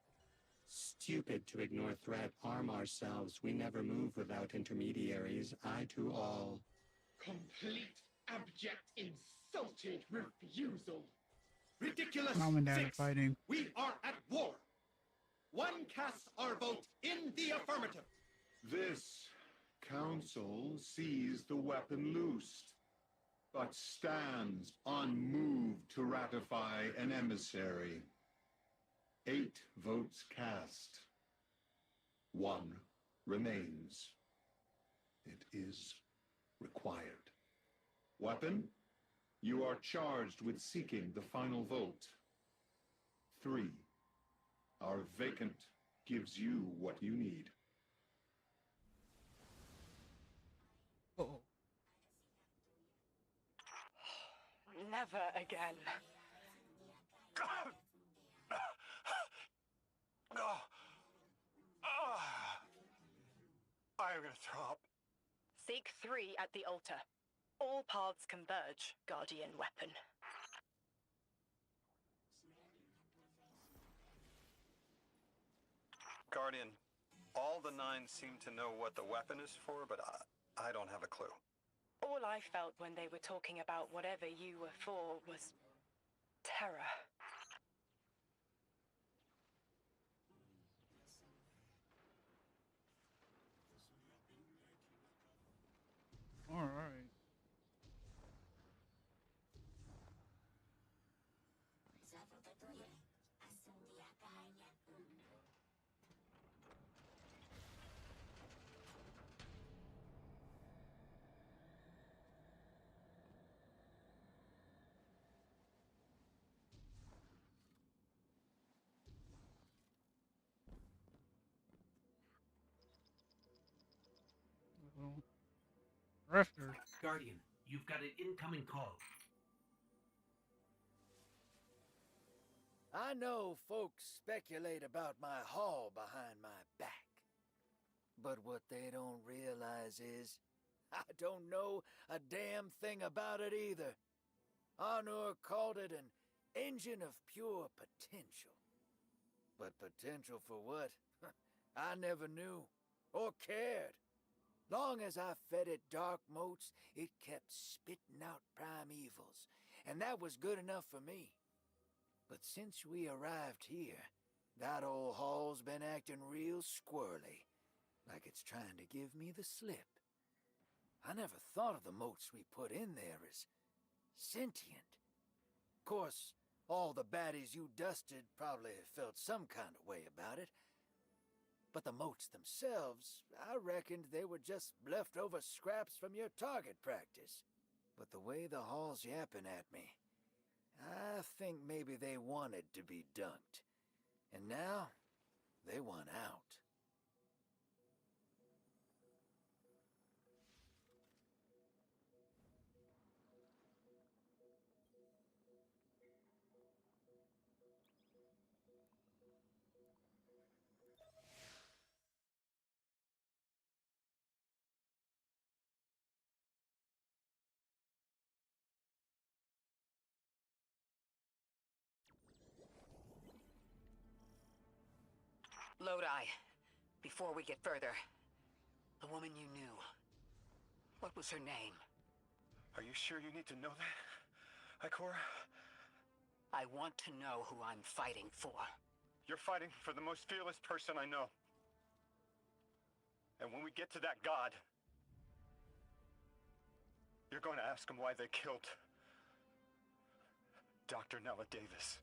Stupid to ignore threat. Arm ourselves. We never move without intermediaries. I to all. Complete, abject, insulted refusal. Ridiculous. Mom and Dad are Six. fighting. We are at war. One casts our vote in the affirmative. This council sees the weapon loosed, but stands unmoved to ratify an emissary. 8 votes cast. 1 remains. It is required. Weapon, you are charged with seeking the final vote. 3. Our vacant gives you what you need. Uh-oh. Never again. I'm gonna throw up. Seek 3 at the altar. All paths converge, Guardian weapon. Guardian, all the 9 seem to know what the weapon is for, but I don't have a clue. All I felt when they were talking about whatever you were for was terror. All right. Well, Drifter. Guardian, You've got an incoming call. I know folks speculate about my haul behind my back. But what they don't realize is, I don't know a damn thing about it either. Arnor called it an engine of pure potential. But potential for what? I never knew, or cared. Long as I fed it dark motes, it kept spitting out primevals, and that was good enough for me. But since we arrived here, that old hall's been acting real squirrely, like it's trying to give me the slip. I never thought of the motes we put in there as sentient. Of course, all the baddies you dusted probably felt some kind of way about it. But the motes themselves, I reckoned they were just leftover scraps from your target practice. But the way the hall's yapping at me, I think maybe they wanted to be dunked. And now, they want out. Lodi, before we get further, the woman you knew, what was her name? Are you sure you need to know that, Ikora? I want to know who I'm fighting for. You're fighting for the most fearless person I know. And when we get to that god, you're going to ask him why they killed Dr. Nella Davis.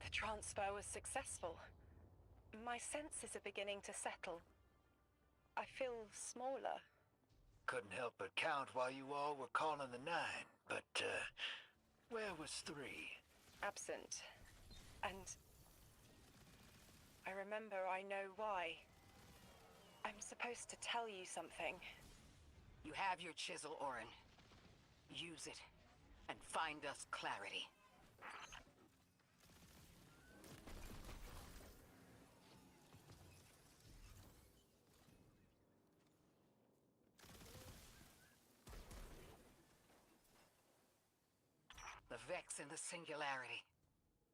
The transfer was successful. My senses are beginning to settle. I feel smaller. Couldn't help but count while you all were calling the 9, but, where was 3? Absent. And I remember I know why. I'm supposed to tell you something. You have your chisel, Orin. Use it, and find us clarity. The Vex in the Singularity.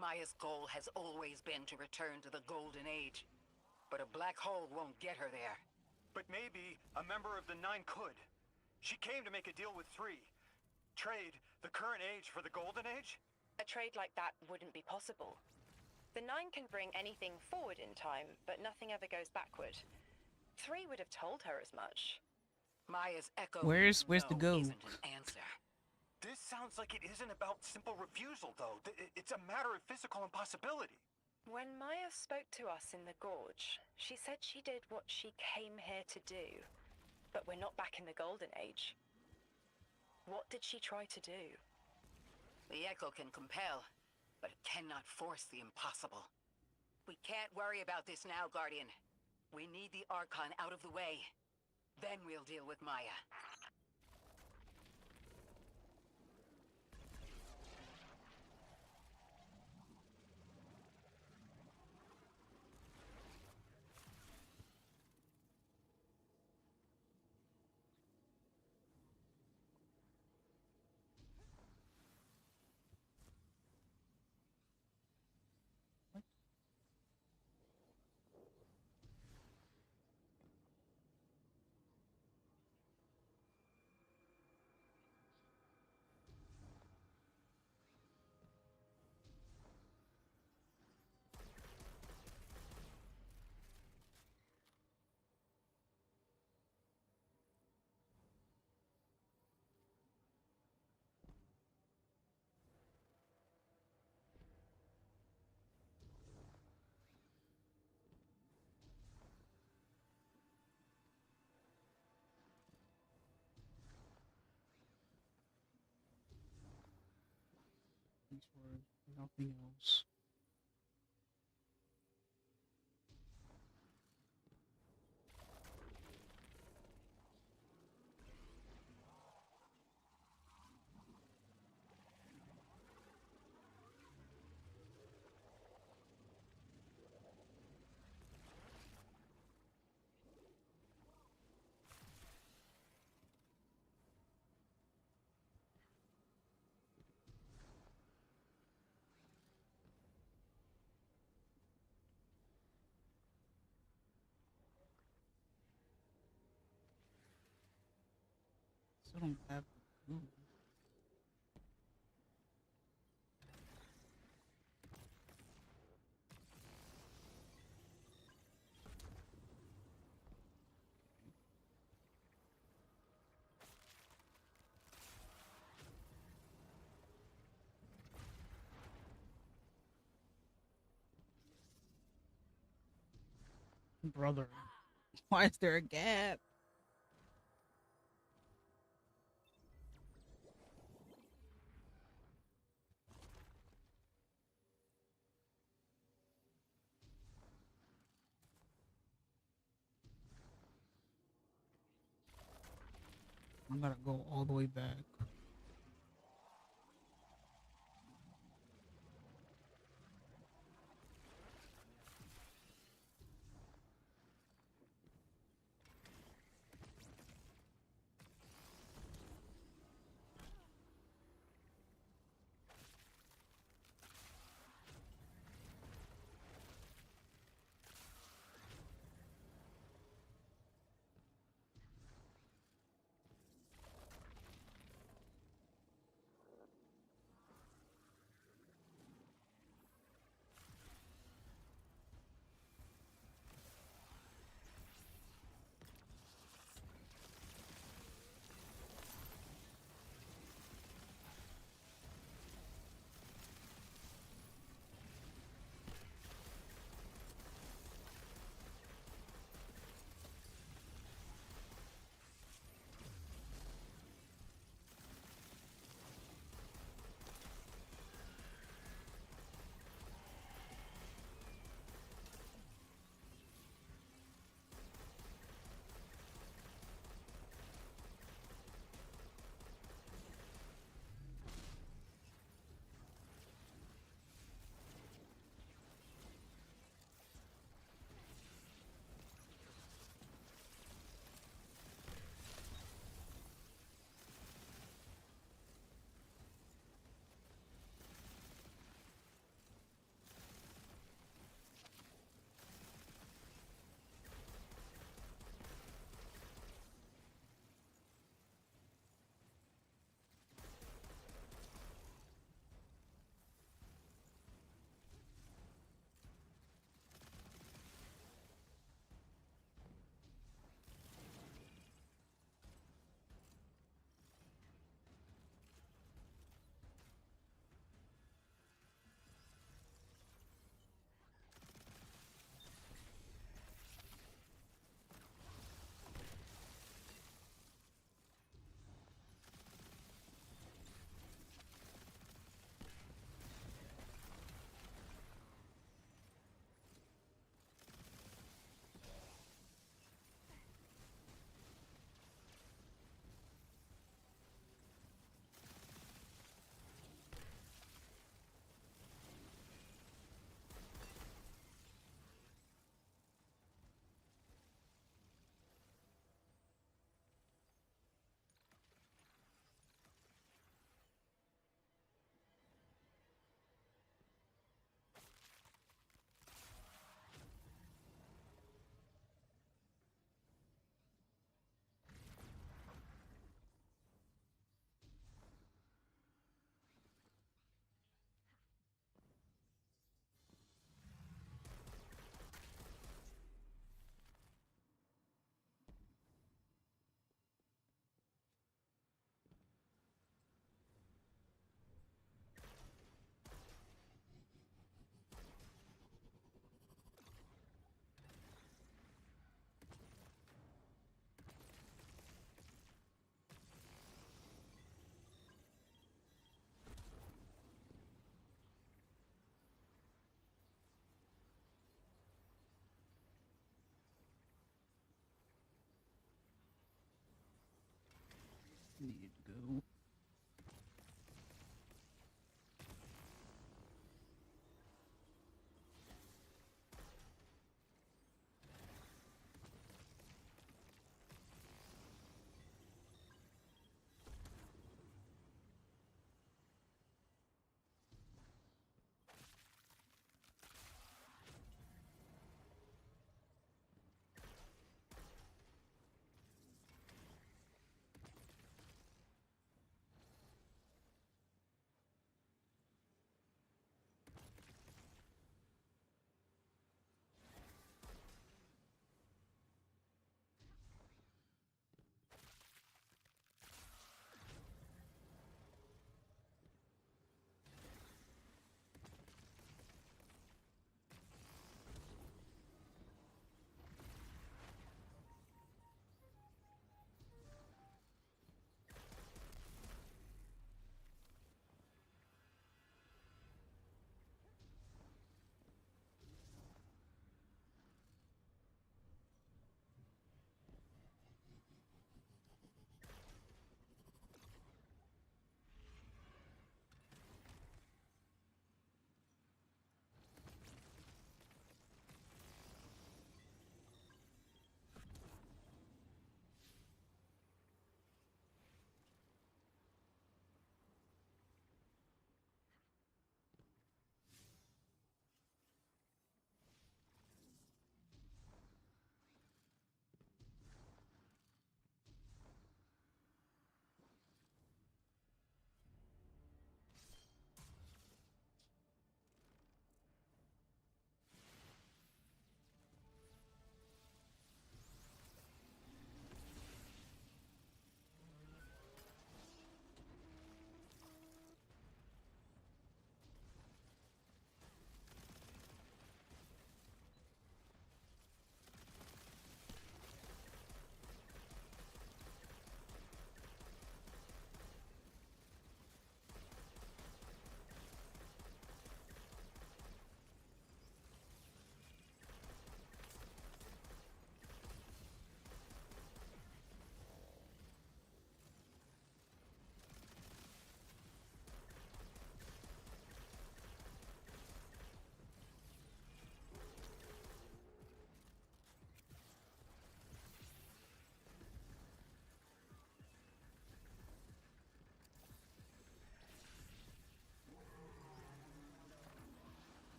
Maya's goal has always been to return to the Golden Age. But a black hole won't get her there. But maybe a member of the 9 could. She came to make a deal with 3. Trade the current age for the Golden Age? A trade like that wouldn't be possible. The 9 can bring anything forward in time, but nothing ever goes backward. 3 would have told her as much. Maya's echo. Where's the go? Isn't an answer. This sounds like it isn't about simple refusal, though. It's a matter of physical impossibility. When Maya spoke to us in the gorge, she said she did what she came here to do. But we're not back in the Golden Age. What did she try to do? The echo can compel, but it cannot force the impossible. We can't worry about this now, Guardian. We need the Archon out of the way. Then we'll deal with Maya. weapons for nothing else. Still don't have the glue. Brother, why is there a gap? I gotta go all the way back.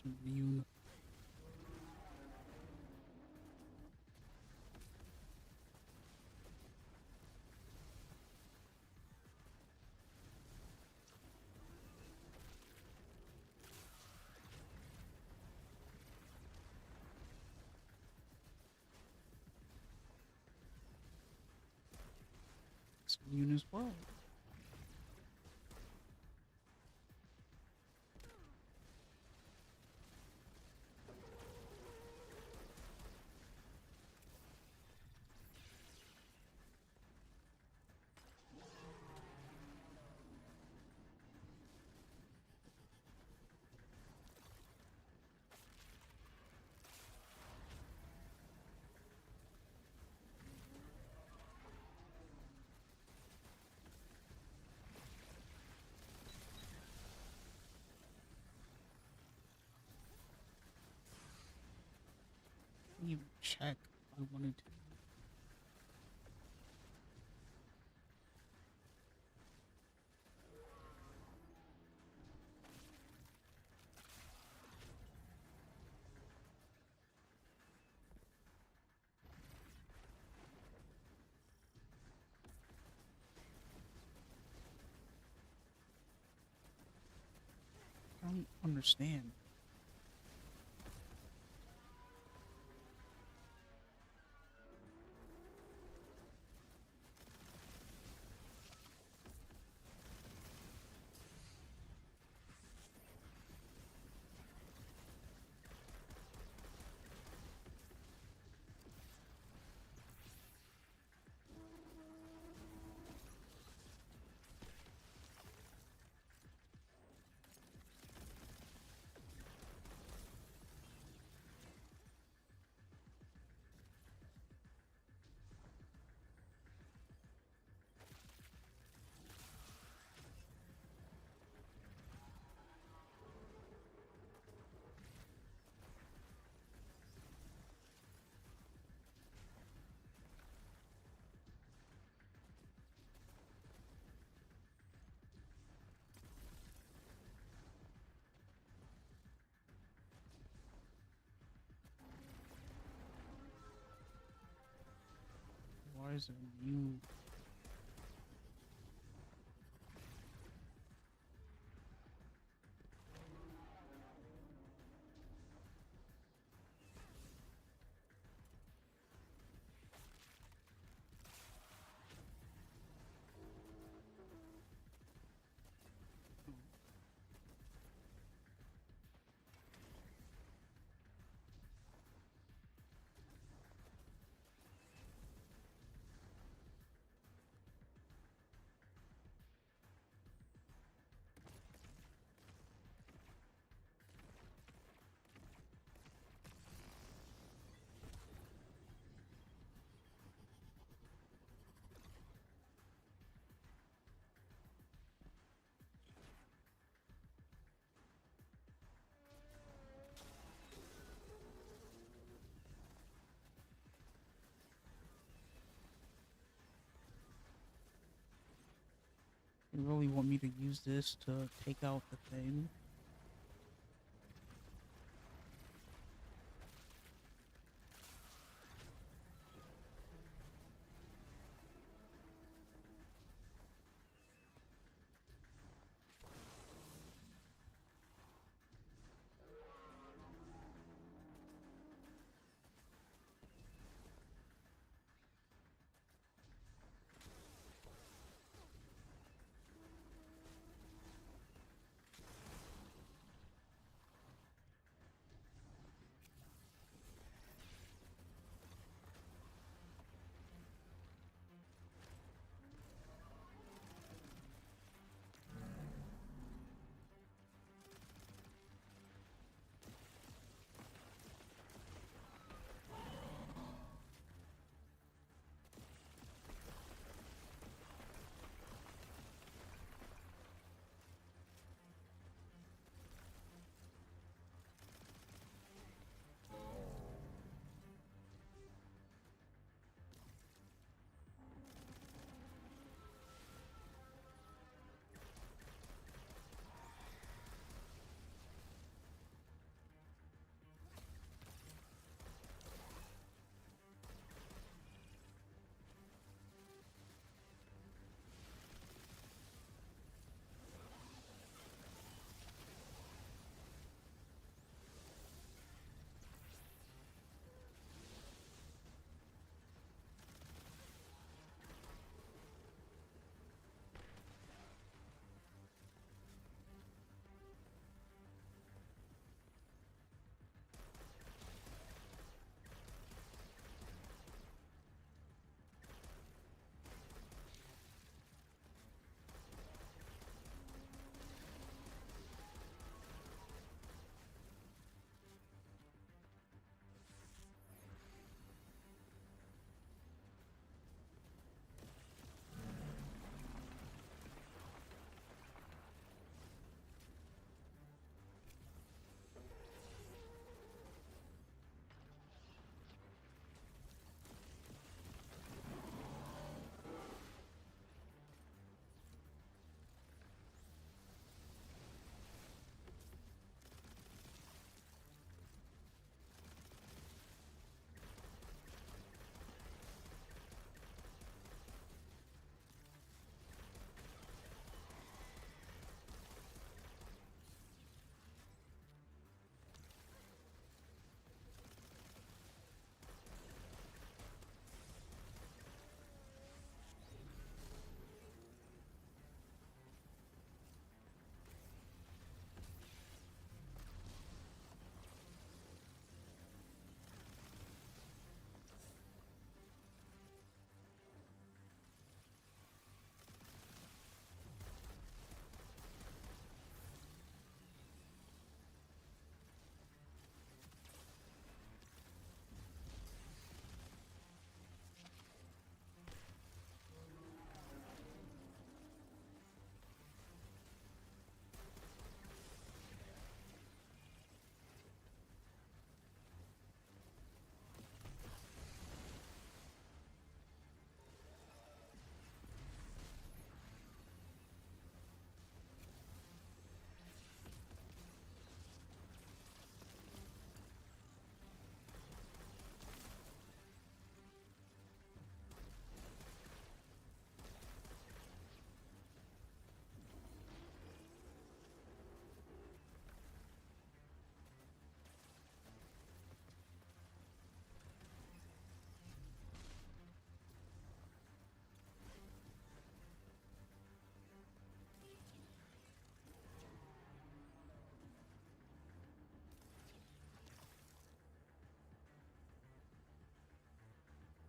immune. It's immune as well. Didn't even check if I wanted to. I don't understand. Why is it immune? You really want me to use this to take out the thing?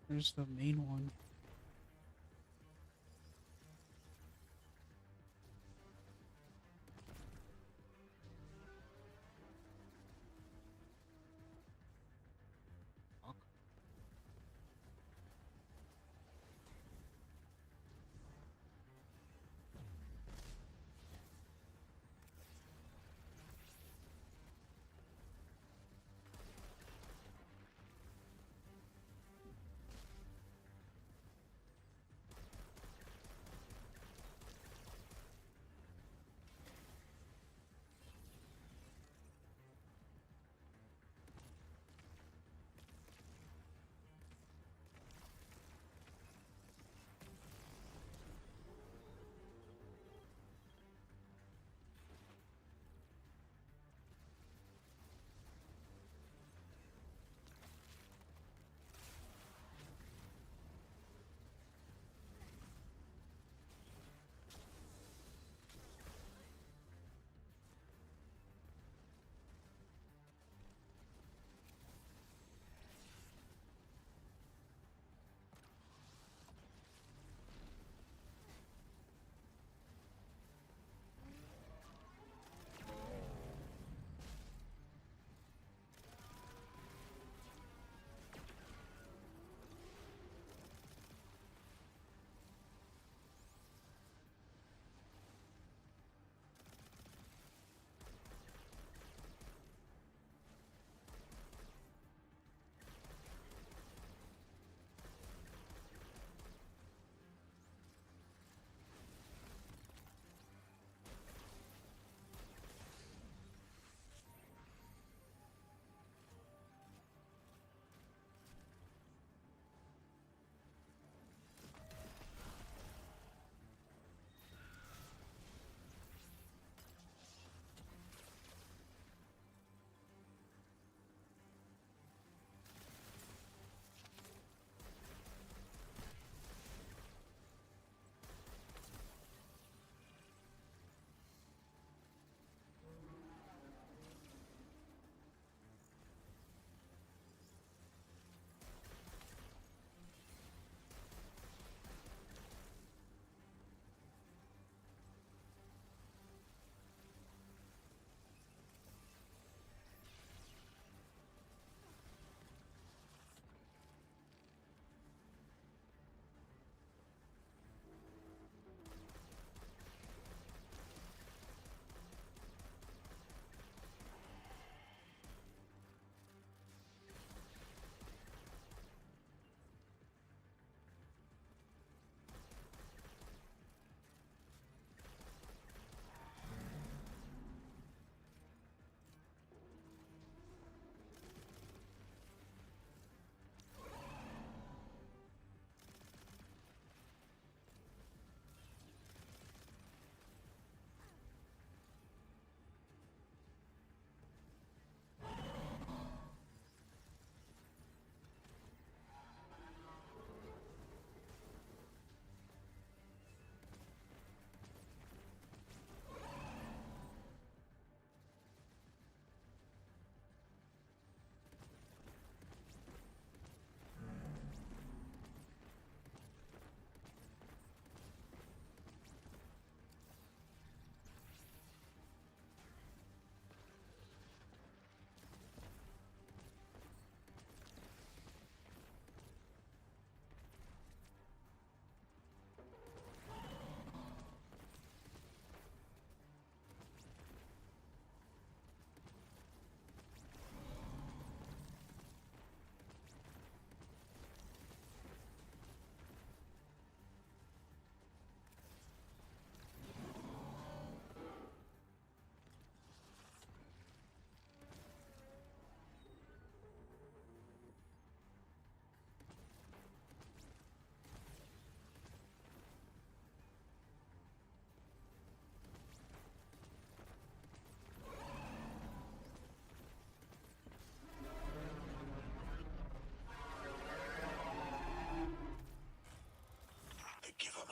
There's the main one.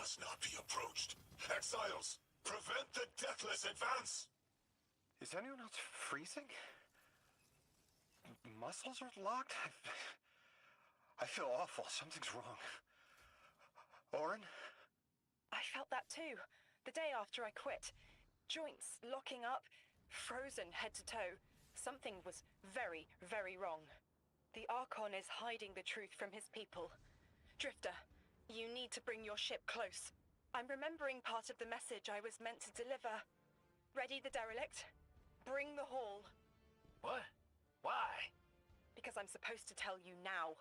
must not be approached. Exiles, prevent the deathless advance! Is anyone else freezing? Muscles are locked? I feel awful. Something's wrong. Orin? I felt that too. The day after I quit. Joints locking up, frozen head to toe. Something was very, very wrong. The Archon is hiding the truth from his people. Drifter, you need to bring your ship close. I'm remembering part of the message I was meant to deliver. Ready the derelict? Bring the haul. What? Why? Because I'm supposed to tell you now.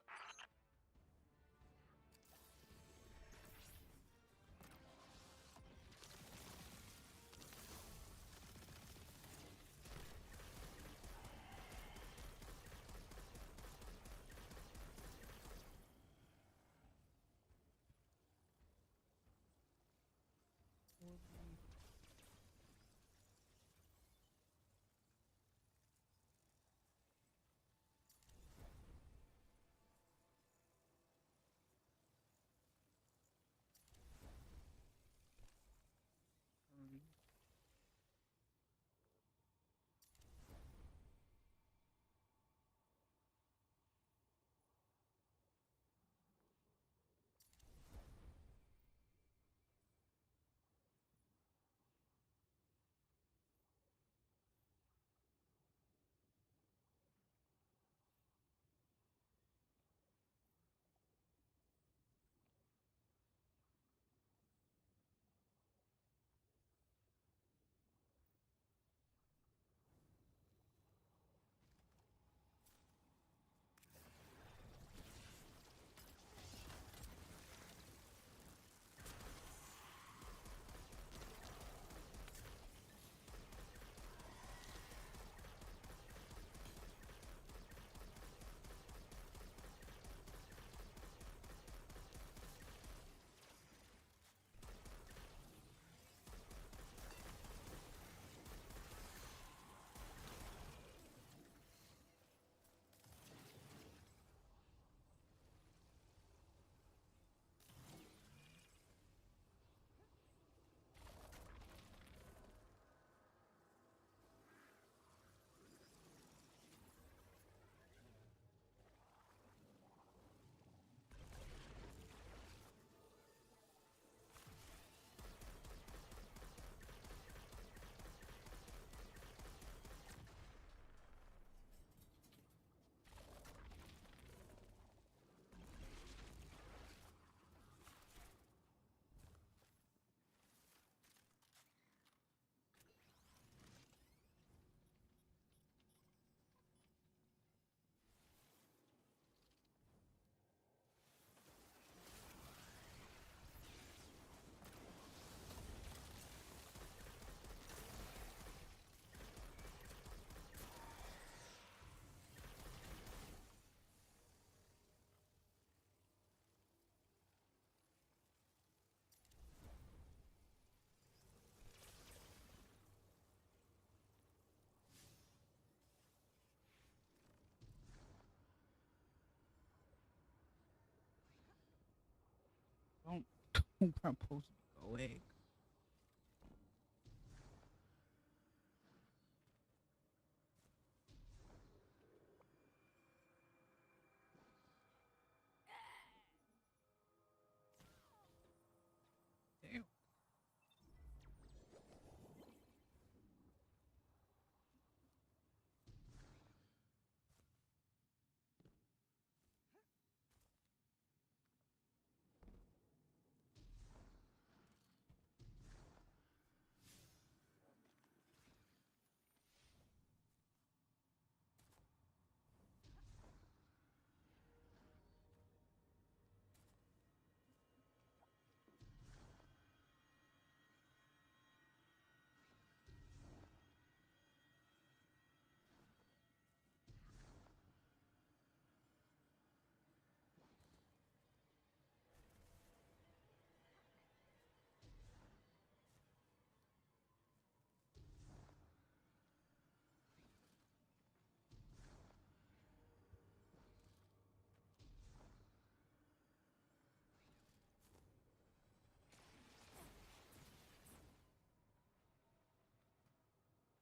Don't propose to go egg. Damn.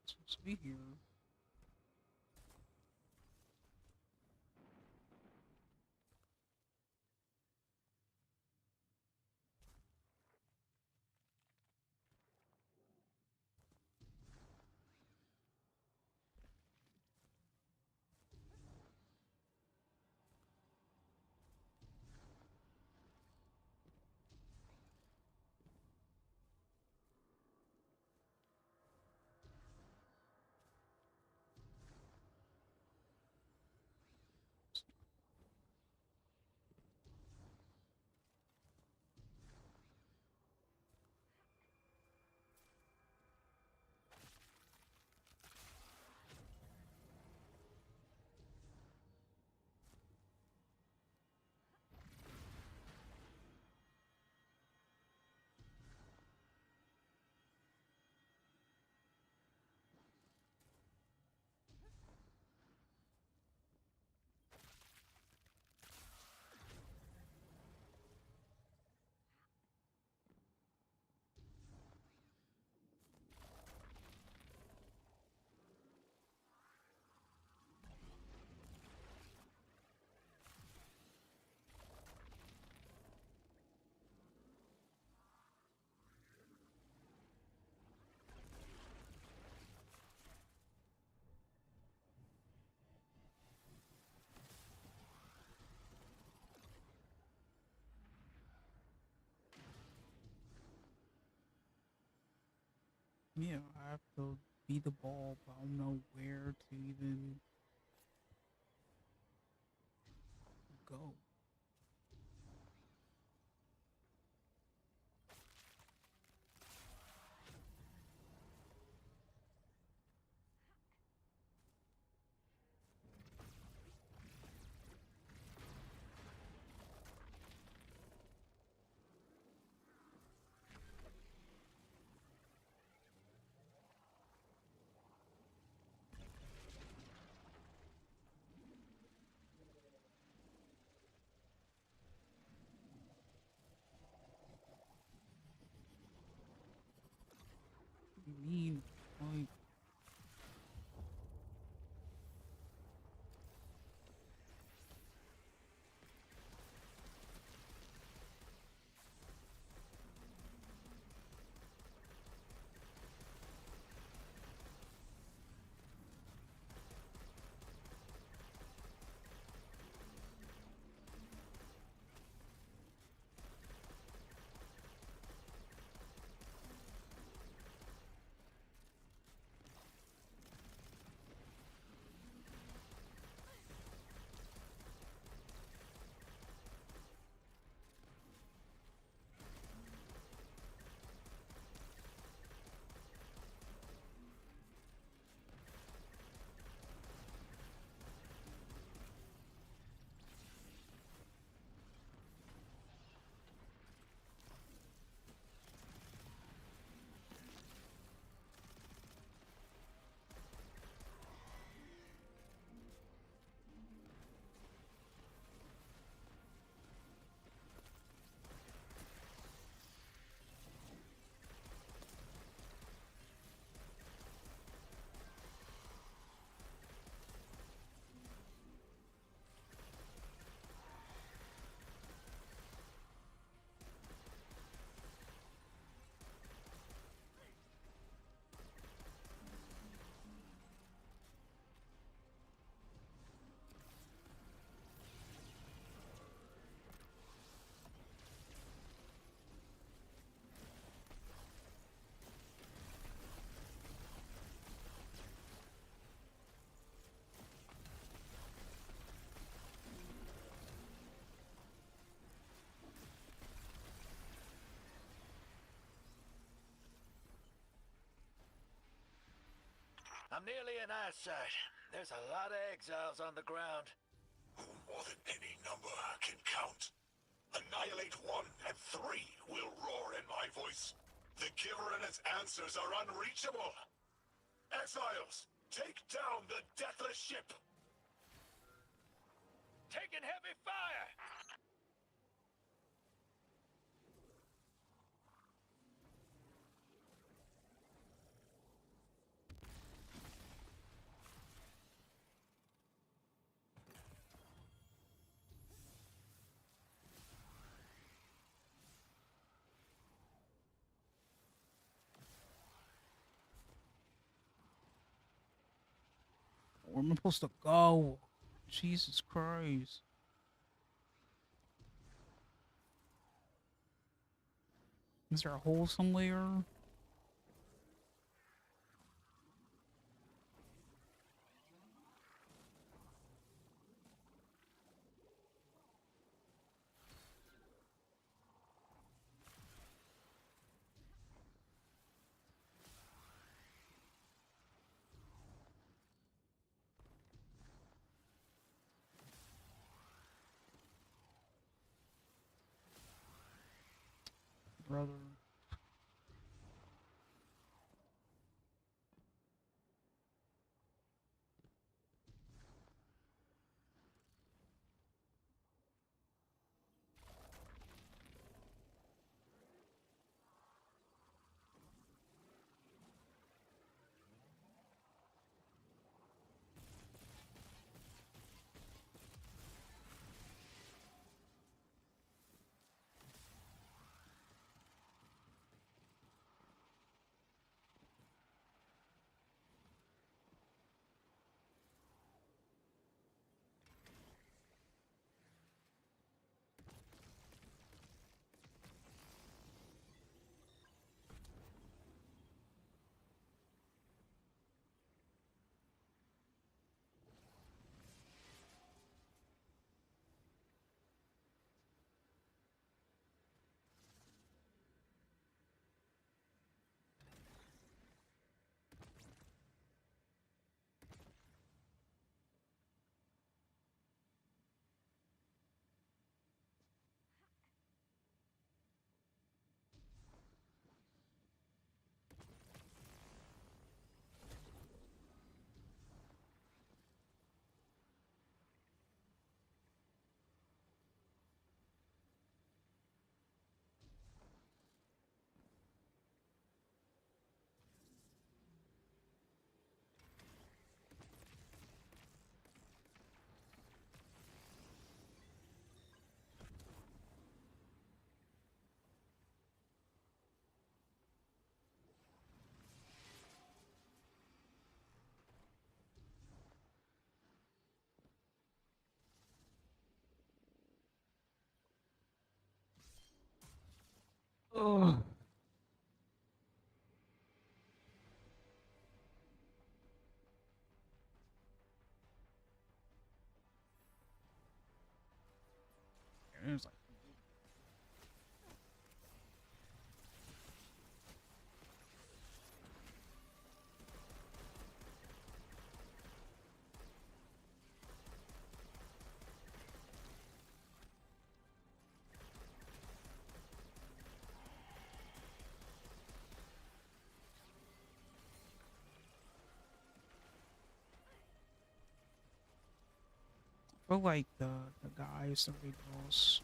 Supposed to be here. Yeah, I have to be the ball, but I don't know where to even go. What do you mean? Like, I'm nearly in eyesight. There's a lot of exiles on the ground. Who more than any number can count? Annihilate 1 and 3 will roar in my voice. The giver and its answers are unreachable. Exiles, take down the deathless ship. Taking heavy fire! where am I supposed to go? Jesus Christ. Is there a hole somewhere? Brother. Ugh. It was like I feel like the guy is the big boss.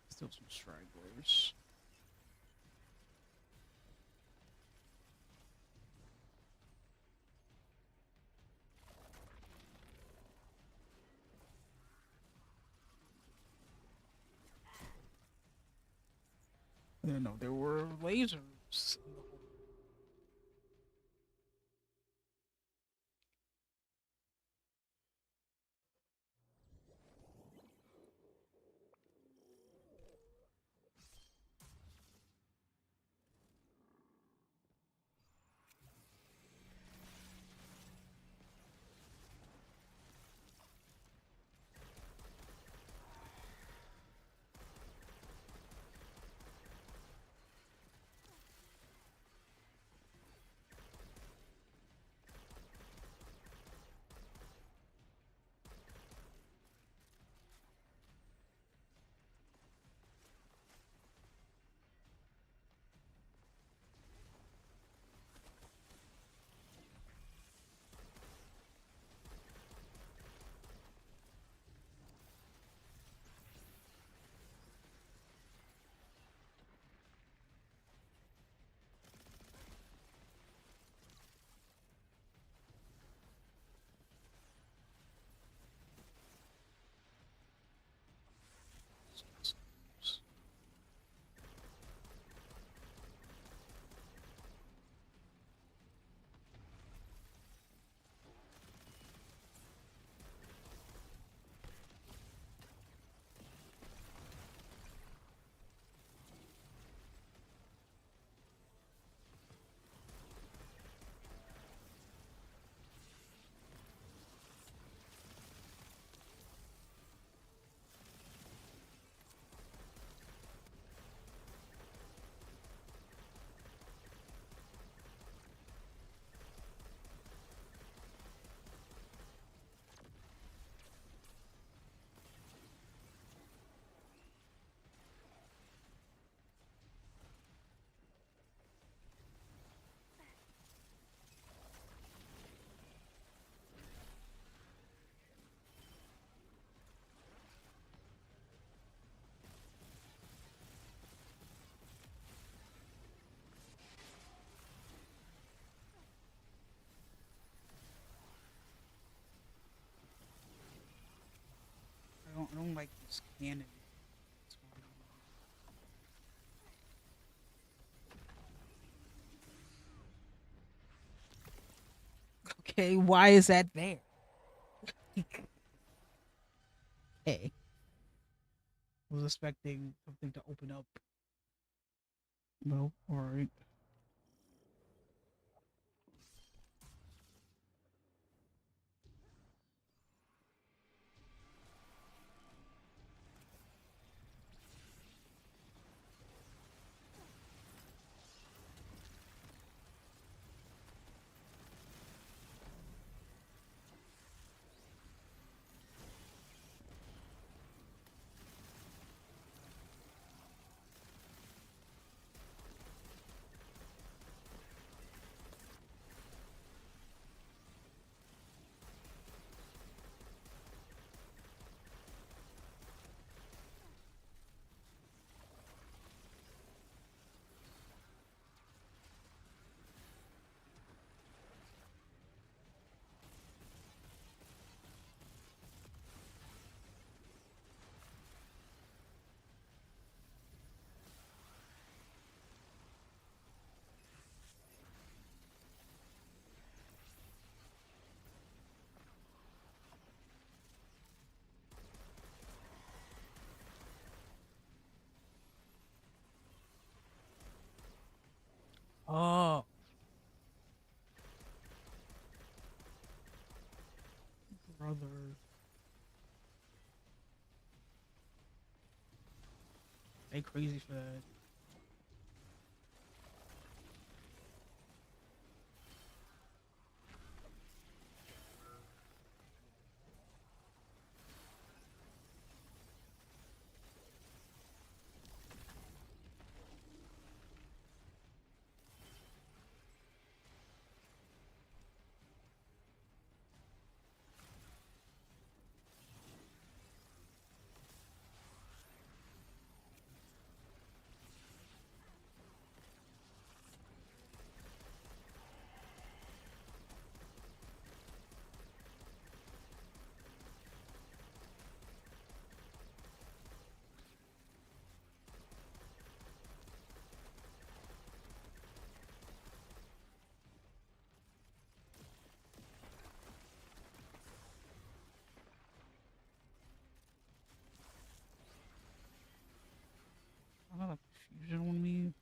Still some stragglers. I didn't know there were lasers. I don't like this cannon. What's going on? Okay, why is that there? Hey, I was expecting something to open up. No, all right. Oh. Brother. They crazy for that. I got like fusion on me.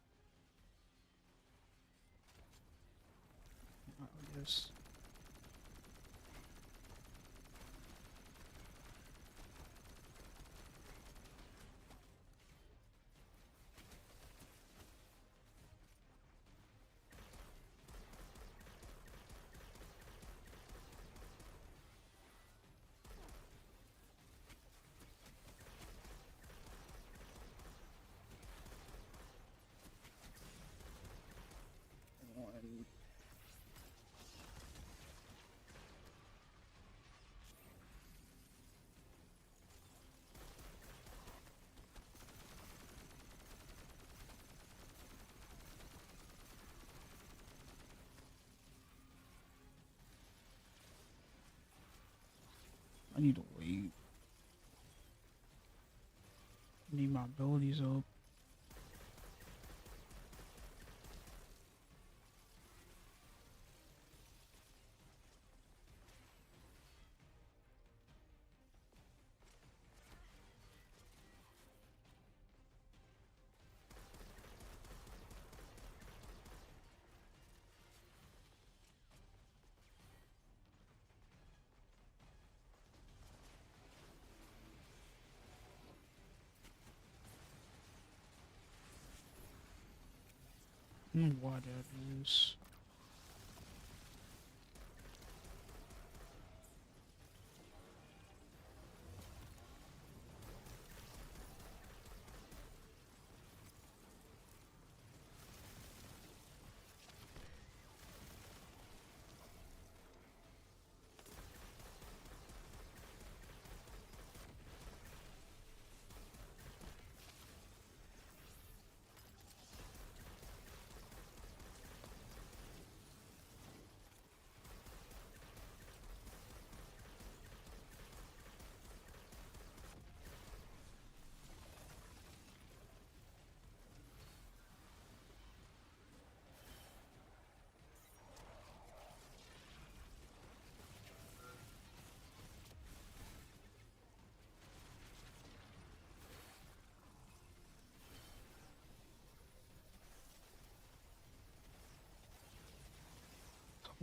I guess. One. I need to wait. I need my abilities up. Why that is.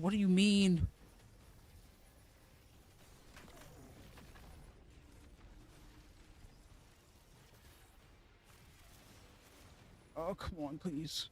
What do you mean? Oh, come on, please.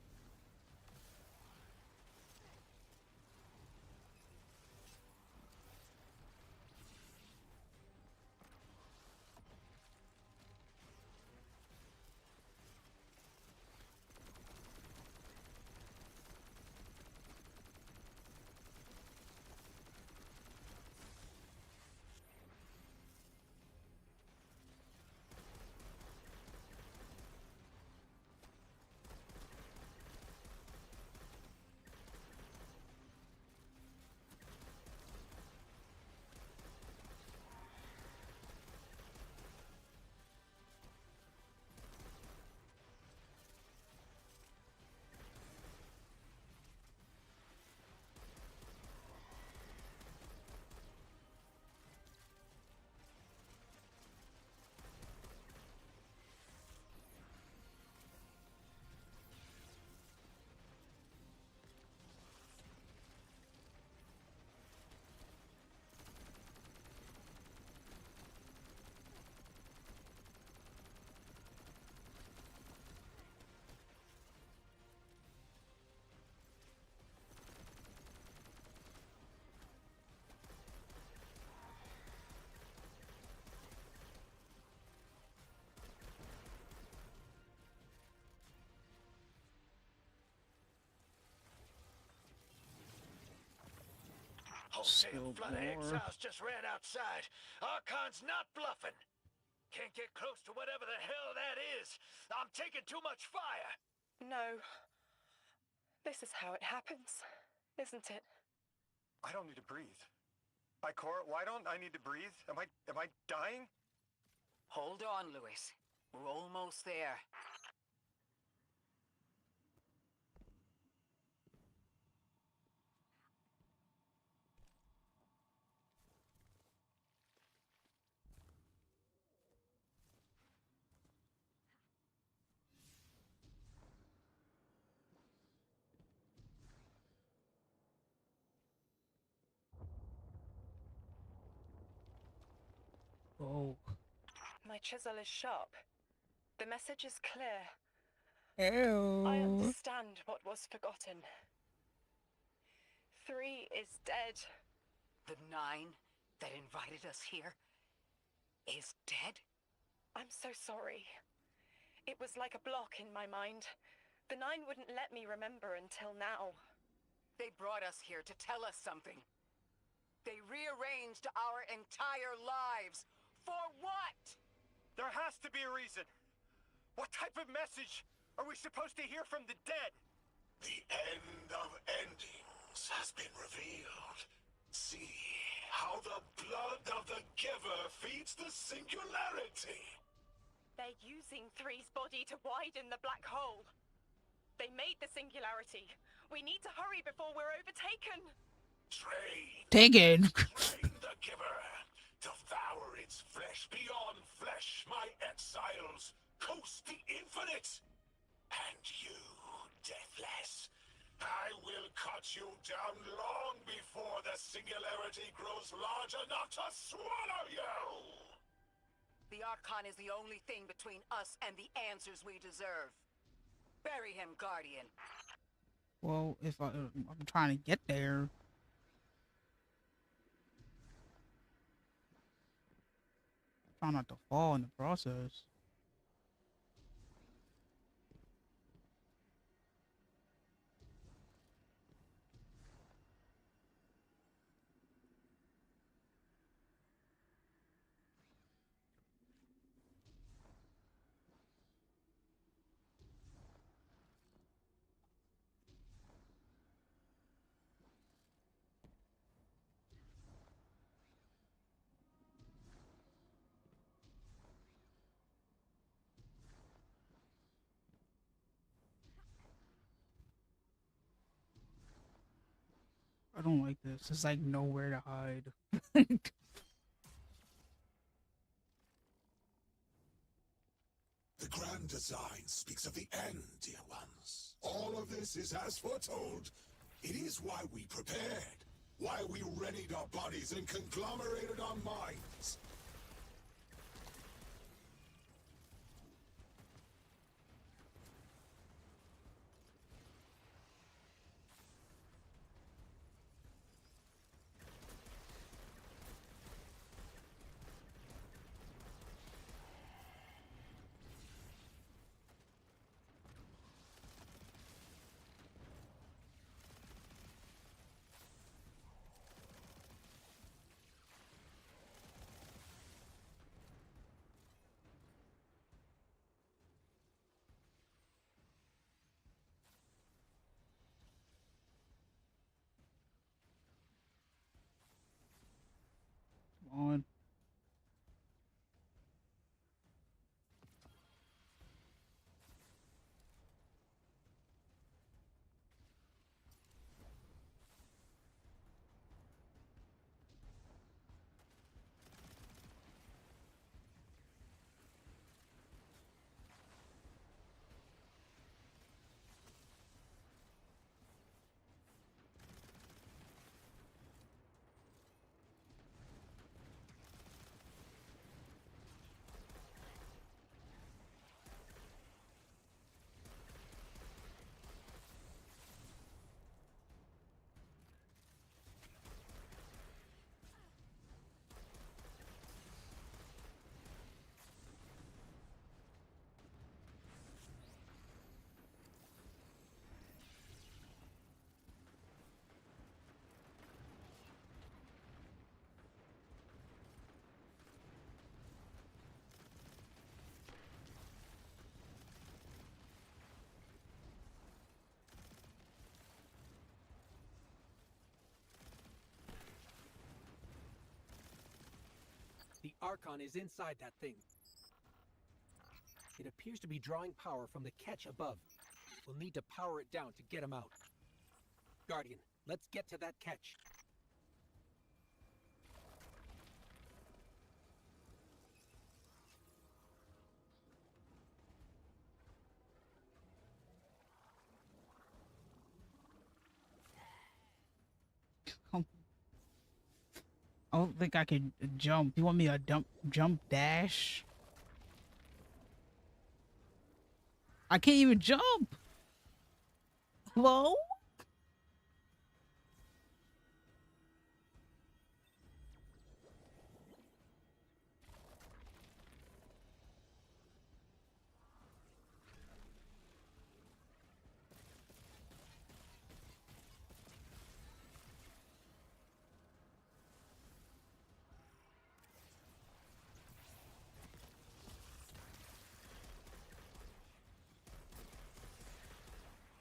Hosea Still Floodahead's more. house just ran outside. Archon's not bluffing. Can't get close to whatever the hell that is. I'm taking too much fire. No. This is how it happens, isn't it? I don't need to breathe. Ikora, why don't I need to breathe? Am I dying? Hold on, Lewis. We're almost there. Oh. My chisel is sharp. The message is clear. Ew. I understand what was forgotten. 3 is dead. The 9 that invited us here is dead? I'm so sorry. It was like a block in my mind. The 9 wouldn't let me remember until now. They brought us here to tell us something. They rearranged our entire lives. For what? There has to be a reason. What type of message are we supposed to hear from the dead? The end of endings has been revealed. See how the blood of the giver feeds the singularity. They're using 3's body to widen the black hole. They made the singularity. We need to hurry before we're overtaken. Taken. Train the giver. Devour its flesh beyond flesh, my exiles. Coast the infinite. And you, deathless, I will cut you down long before the singularity grows large enough to swallow you. The Archon is the only thing between us and the answers we deserve. Bury him, Guardian. Well, if I'm trying to get there. Try not to fall in the process. I don't like this. There's like nowhere to hide. The grand design speaks of the end, dear ones. All of this is as foretold. It is why we prepared. Why we readied our bodies and conglomerated our minds. Archon is inside that thing. It appears to be drawing power from the catch above. We'll need to power it down to get him out. Guardian, let's get to that catch. I don't think I can jump. You want me to jump dash? I can't even jump. Hello?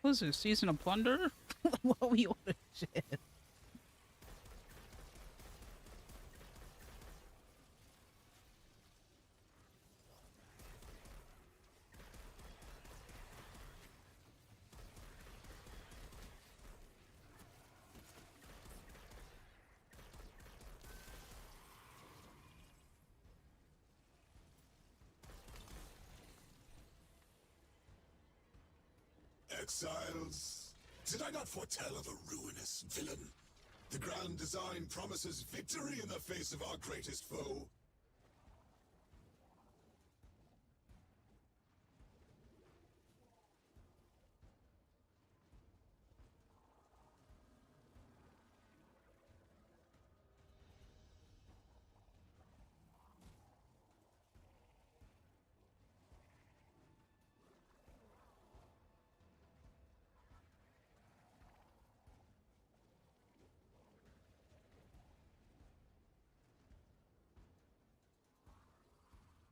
What is this? Season of Plunder? What are we on a shit? Exiles, did I not foretell of a ruinous villain? The grand design promises victory in the face of our greatest foe.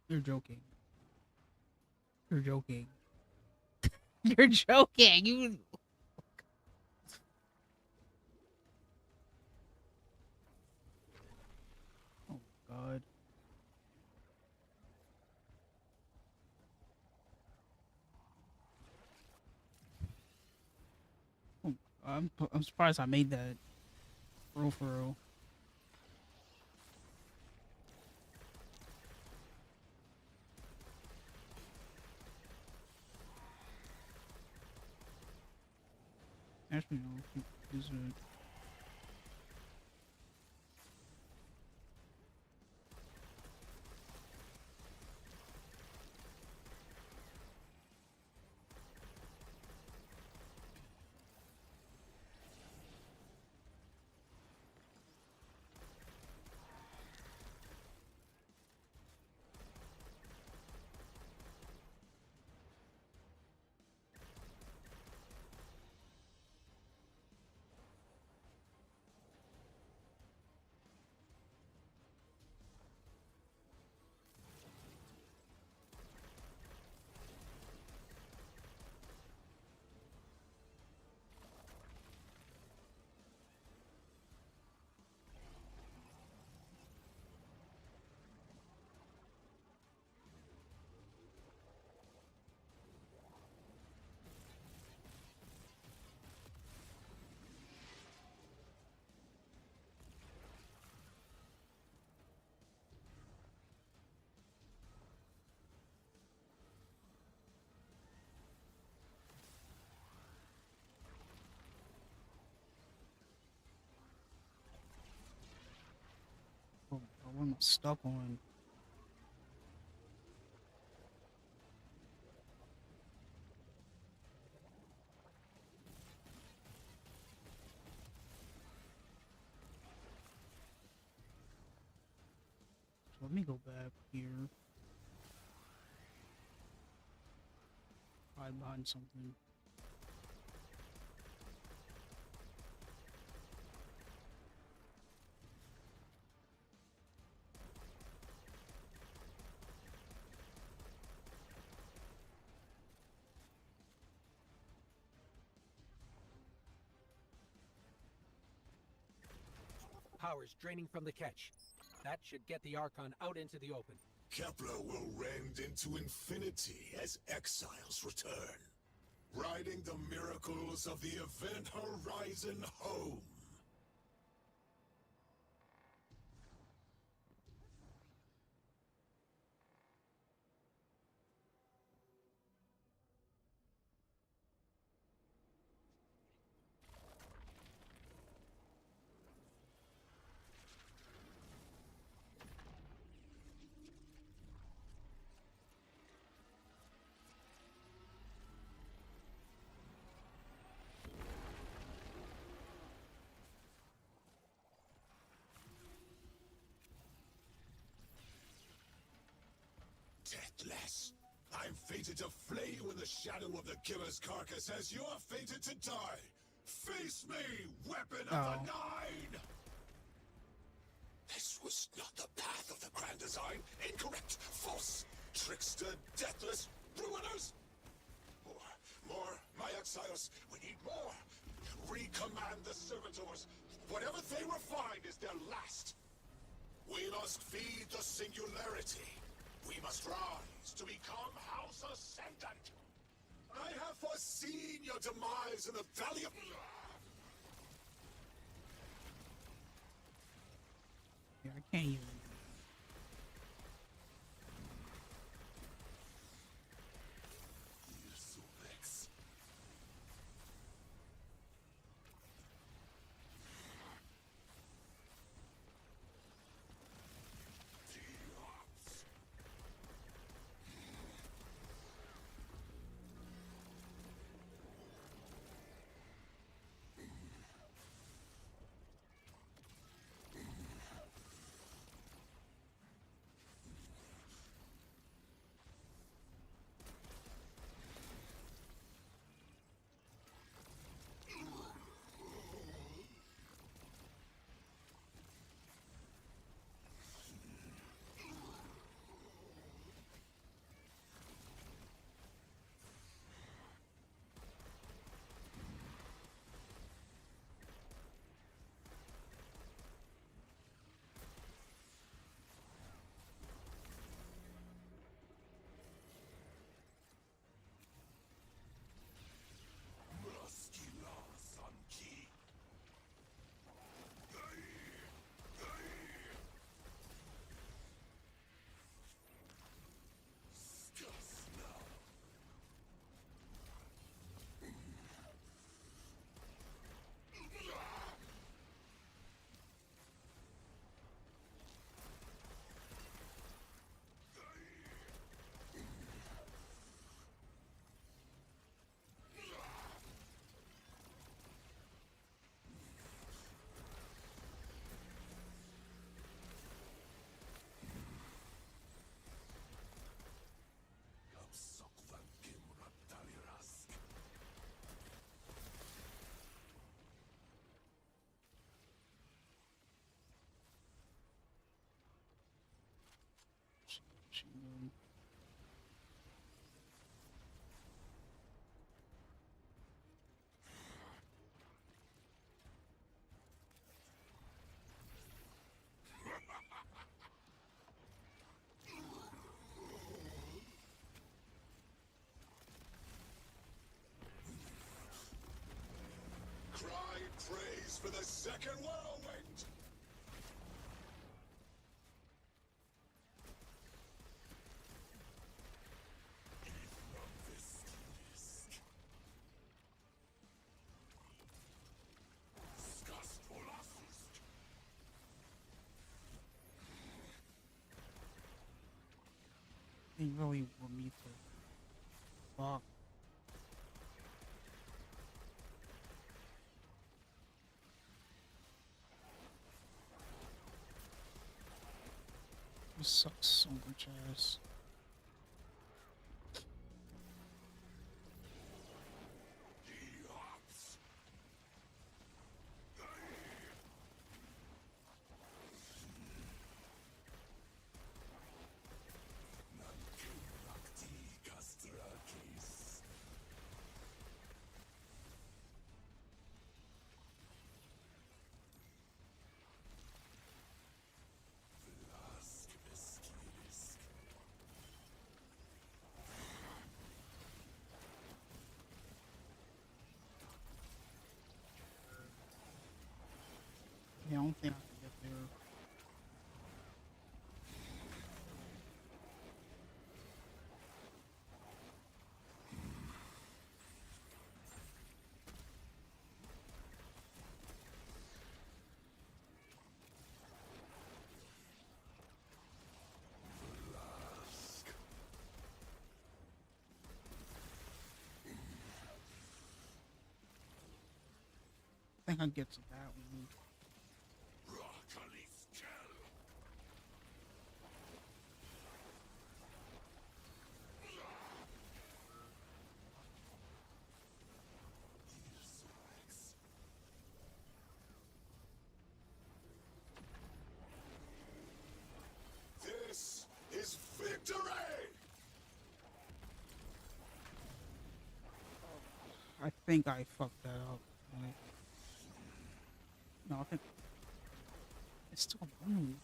You're joking. You're joking. You're joking. You. Oh God. Oh, I'm surprised I made that. For real. Actually, no. Is it? Oh, what am I stuck on? So let me go back here. Hide behind something. Power's draining from the catch. That should get the Archon out into the open. Kepler will rend into infinity as exiles return, riding the miracles of the event horizon home. Deathless, I'm fated to flay you in the shadow of the killer's carcass as you are fated to die. Face me, weapon of the Nine! This was not the path of the grand design. Incorrect, false, trickster, deathless, ruiners! More, my exiles, we need more! Recommand the servitors. Whatever they refine is their last. We must feed the singularity. We must rise to become House Ascendant. I have foreseen your demise in the Valley of... Yeah, I can't even. Cry praise for the second whirlwind! They really want me to fuck. This sucks so much ass. think I get to that one. This is victory! I think I fucked that up. Like, no, I think it's still a move.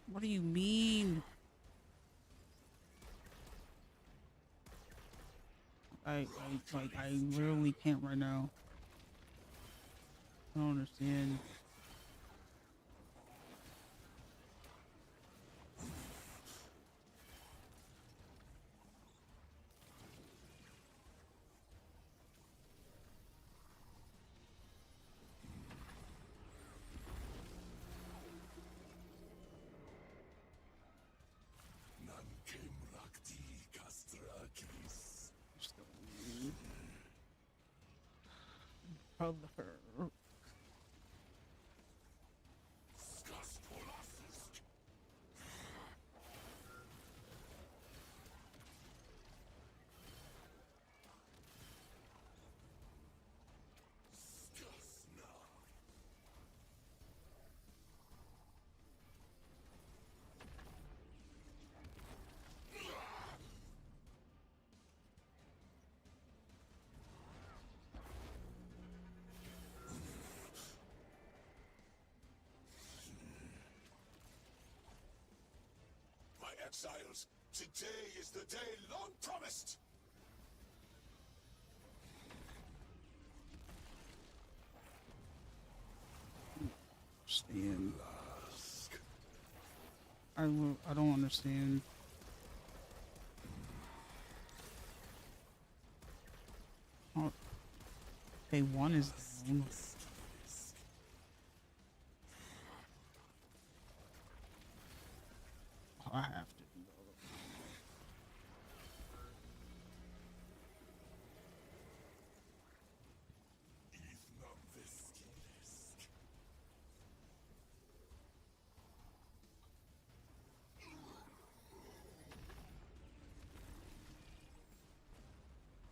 What do you mean? I literally can't right now. I don't understand. Brother. My exiles, today is the day long promised! Understand. I don't understand. Oh, okay, one is down. Oh, I have to.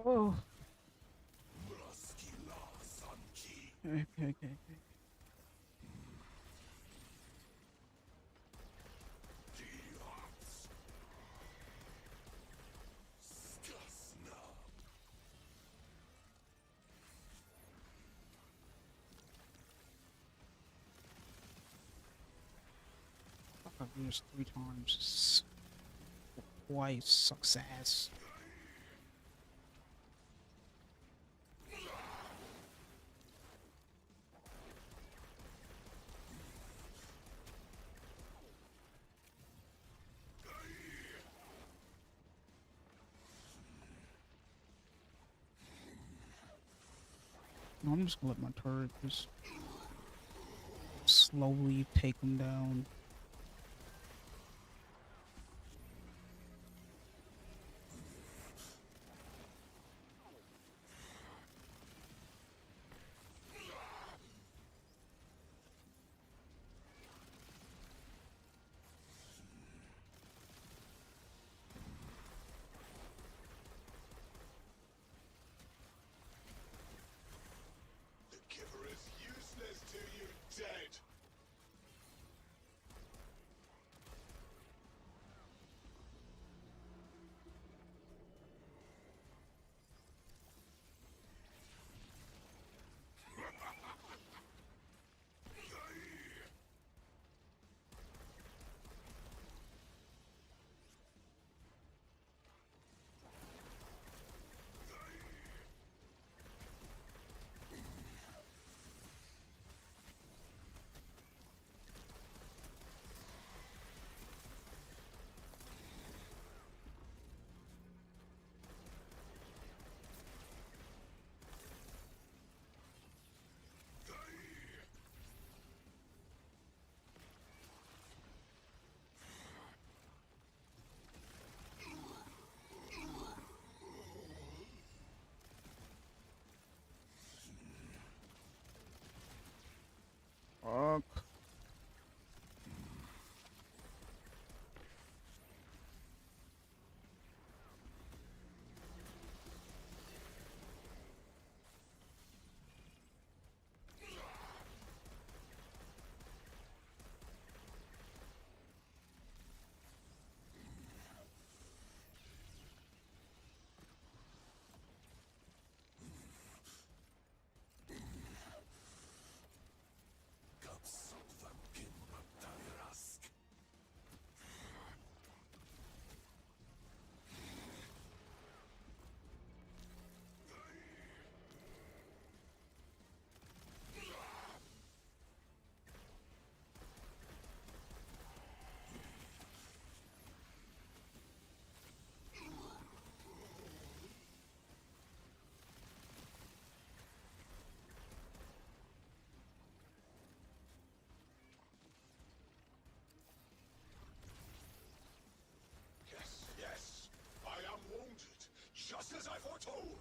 Oh. Okay. Fuck, I've used 3 times. Twice. Success. No, I'm just gonna let my turret just slowly take them down. The giver is useless to you, dead! Fuck. Yes, I am wounded, just as I foretold.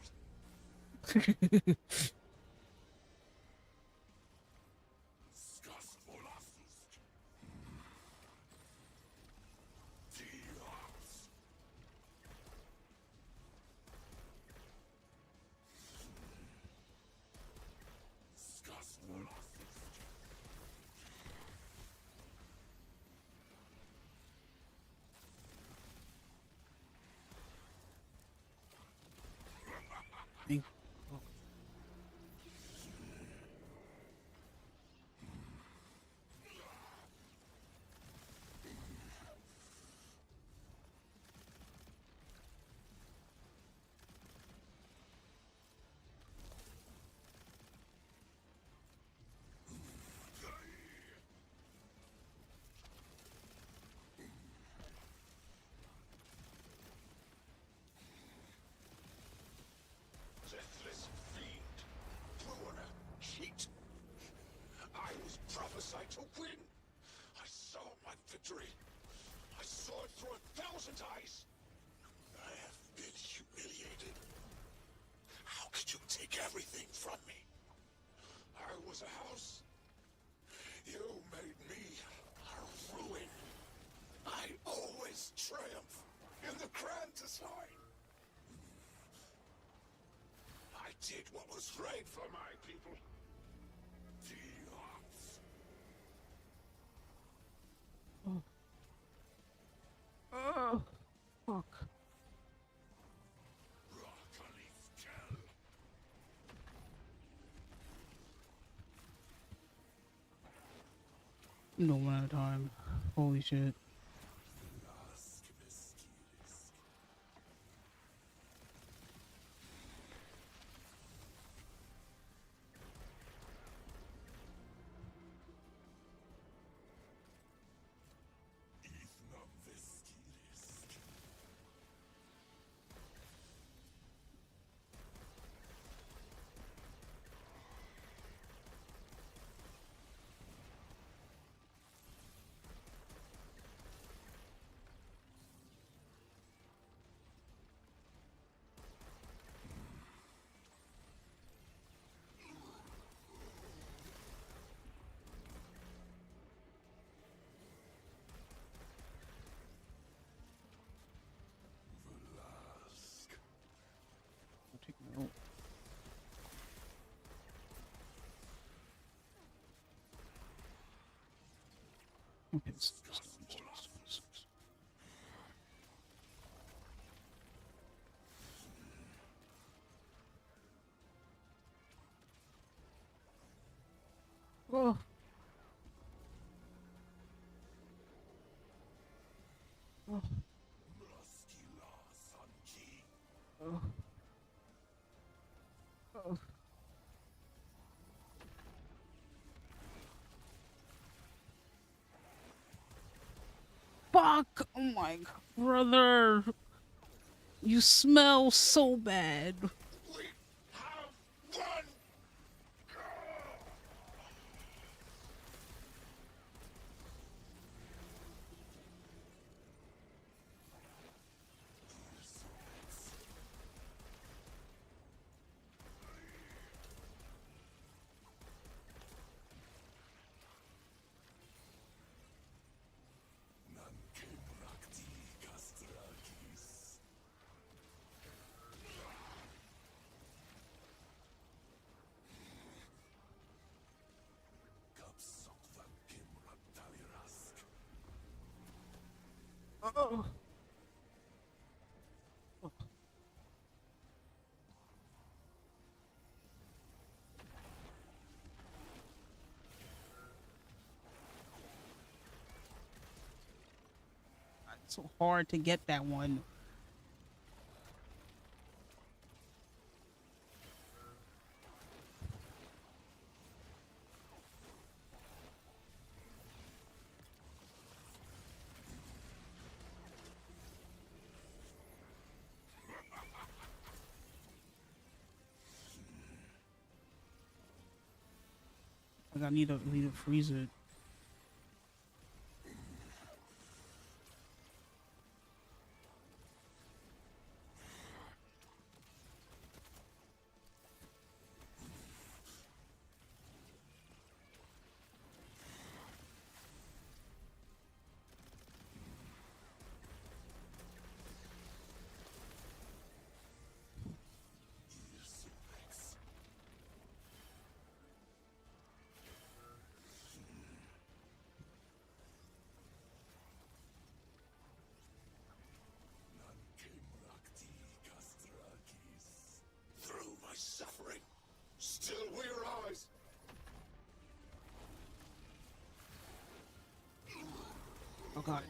Deathless fiend, ruiner, cheat. I was prophesied to win. I saw my victory. I saw it through 1,000 eyes. I have been humiliated. How could you take everything from me? I was a house. You made me a ruin. I always triumph in the grand design. I did what was right for my people. Oh, fuck. No amount of time. Holy shit. I'll take note. Okay, oh. Oh. Oh. Oh. Fuck! Oh my god, brother! You smell so bad. Oh. It's so hard to get that one. Like I need to freeze it. Through my suffering, still we rise. Oh god.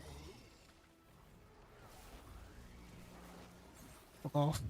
Fuck off.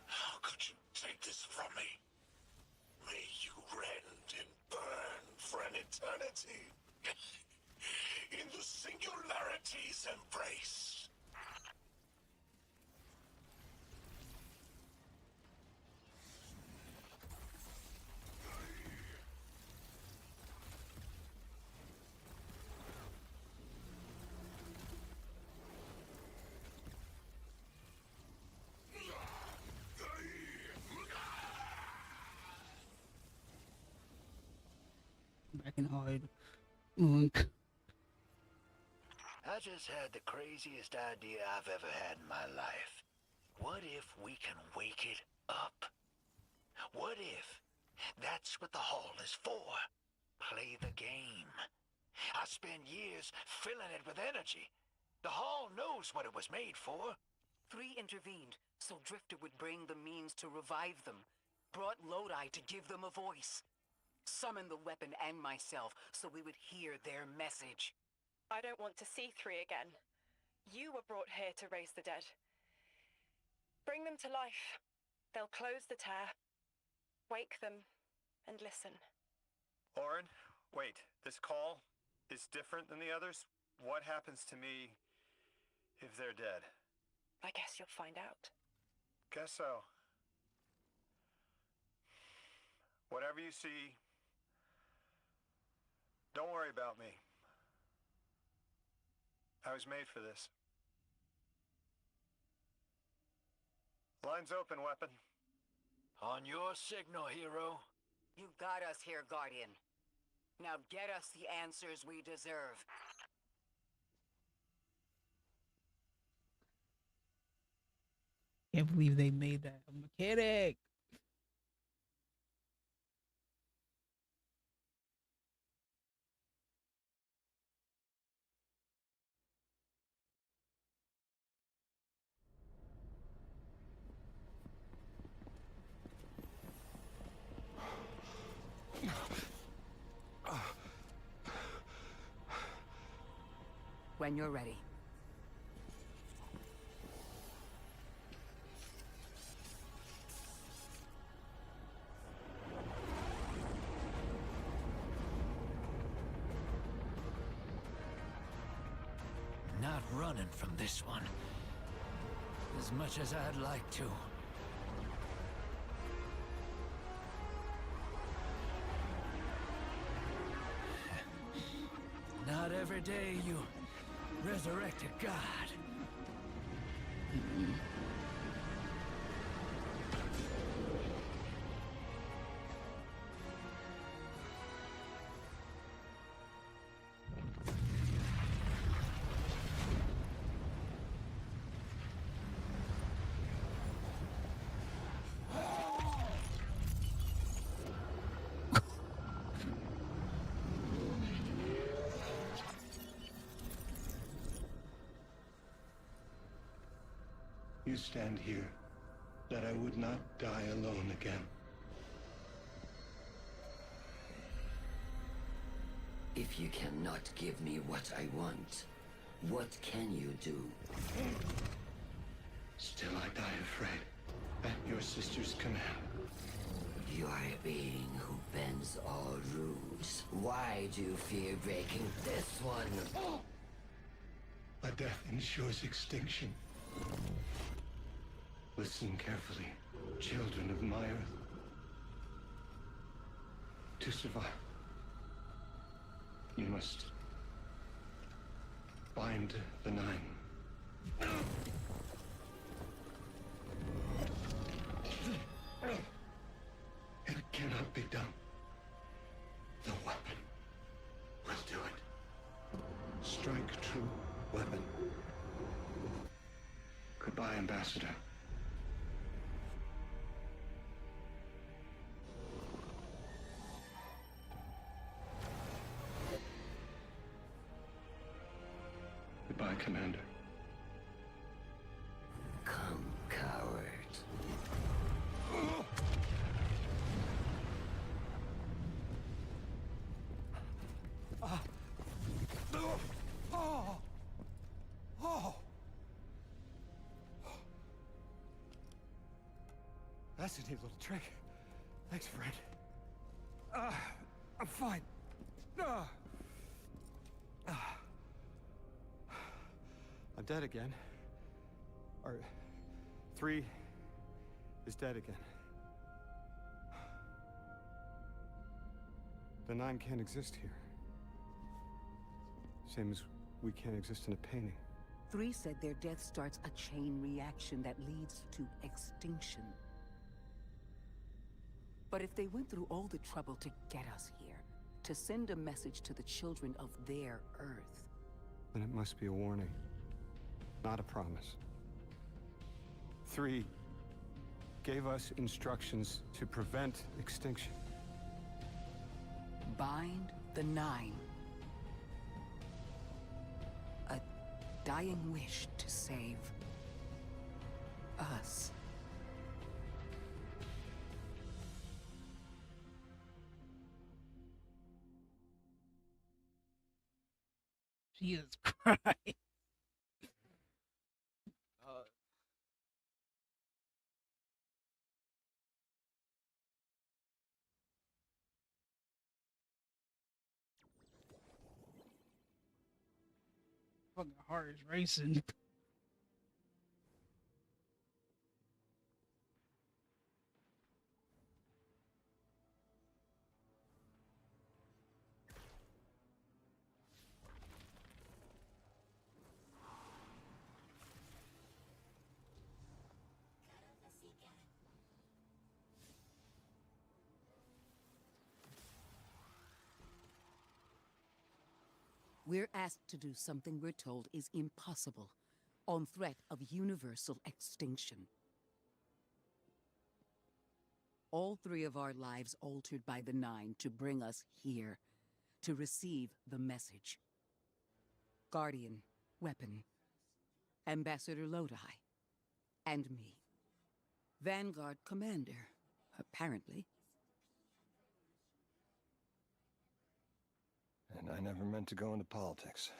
How could you take this from me? May you rend and burn for an eternity in the singularity's embrace. Back and hide. Lunk. I just had the craziest idea I've ever had in my life. What if we can wake it up? What if that's what the hall is for? Play the game. I spent years filling it with energy. The hall knows what it was made for. 3 intervened, so Drifter would bring the means to revive them. Brought Lodi to give them a voice. Summoned the weapon and myself, so we would hear their message. I don't want to see 3 again. You were brought here to raise the dead. Bring them to life. They'll close the tear, wake them, and listen. Orin, wait. This call is different than the others? What happens to me if they're dead? I guess you'll find out. Guess so. Whatever you see, don't worry about me. I was made for this. Line's open, weapon. On your signal, hero. You got us here, Guardian. Now get us the answers we deserve. Can't believe they made that a mechanic. When you're ready. Not running from this one. As much as I'd like to. Not every day you resurrect a god. You stand here, that I would not die alone again. If you cannot give me what I want, what can you do? Still I die afraid, at your sister's command. You are a being who bends all rules. Why do you fear breaking this one? A death ensures extinction. Listen carefully, children of my earth. To survive, you must bind the nine. It cannot be done. The weapon will do it. Strike true weapon. Goodbye, Ambassador. Goodbye, Commander. Come, coward. That's a neat little trick. Thanks, Fred. I'm fine. I'm dead again. Or 3 is dead again. The 9 can't exist here. Same as we can't exist in a painting. 3 said their death starts a chain reaction that leads to extinction. But if they went through all the trouble to get us here, to send a message to the children of their Earth... Then it must be a warning, not a promise. 3 gave us instructions to prevent extinction. Bind the 9. A dying wish to save us. Jesus Christ. Fucking heart is racing. We're asked to do something we're told is impossible, on threat of universal extinction. All 3 of our lives altered by the Nine to bring us here, to receive the message. Guardian, Weapon, Ambassador Lodi, and me. Vanguard Commander, apparently. And I never meant to go into politics.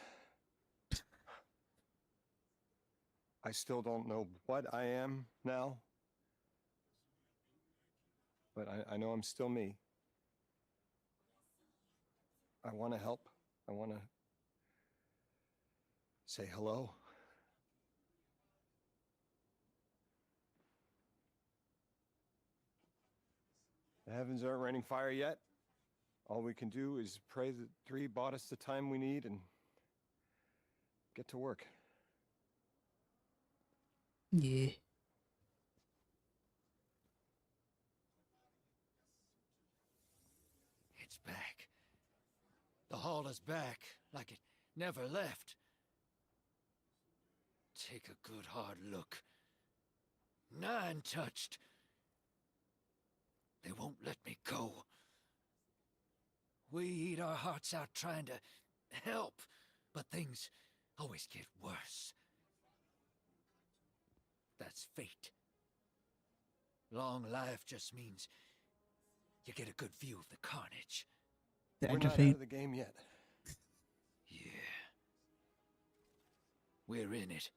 I still don't know what I am now. But I know I'm still me. I want to help. I want to say hello. The heavens aren't raining fire yet. All we can do is pray that 3 bought us the time we need and get to work. Yeah. It's back. The hall is back, like it never left. Take a good hard look. 9 touched. They won't let me go. We eat our hearts out trying to help, but things always get worse. That's fate. Long life just means you get a good view of the carnage. We're not out of the game yet. Yeah. We're in it.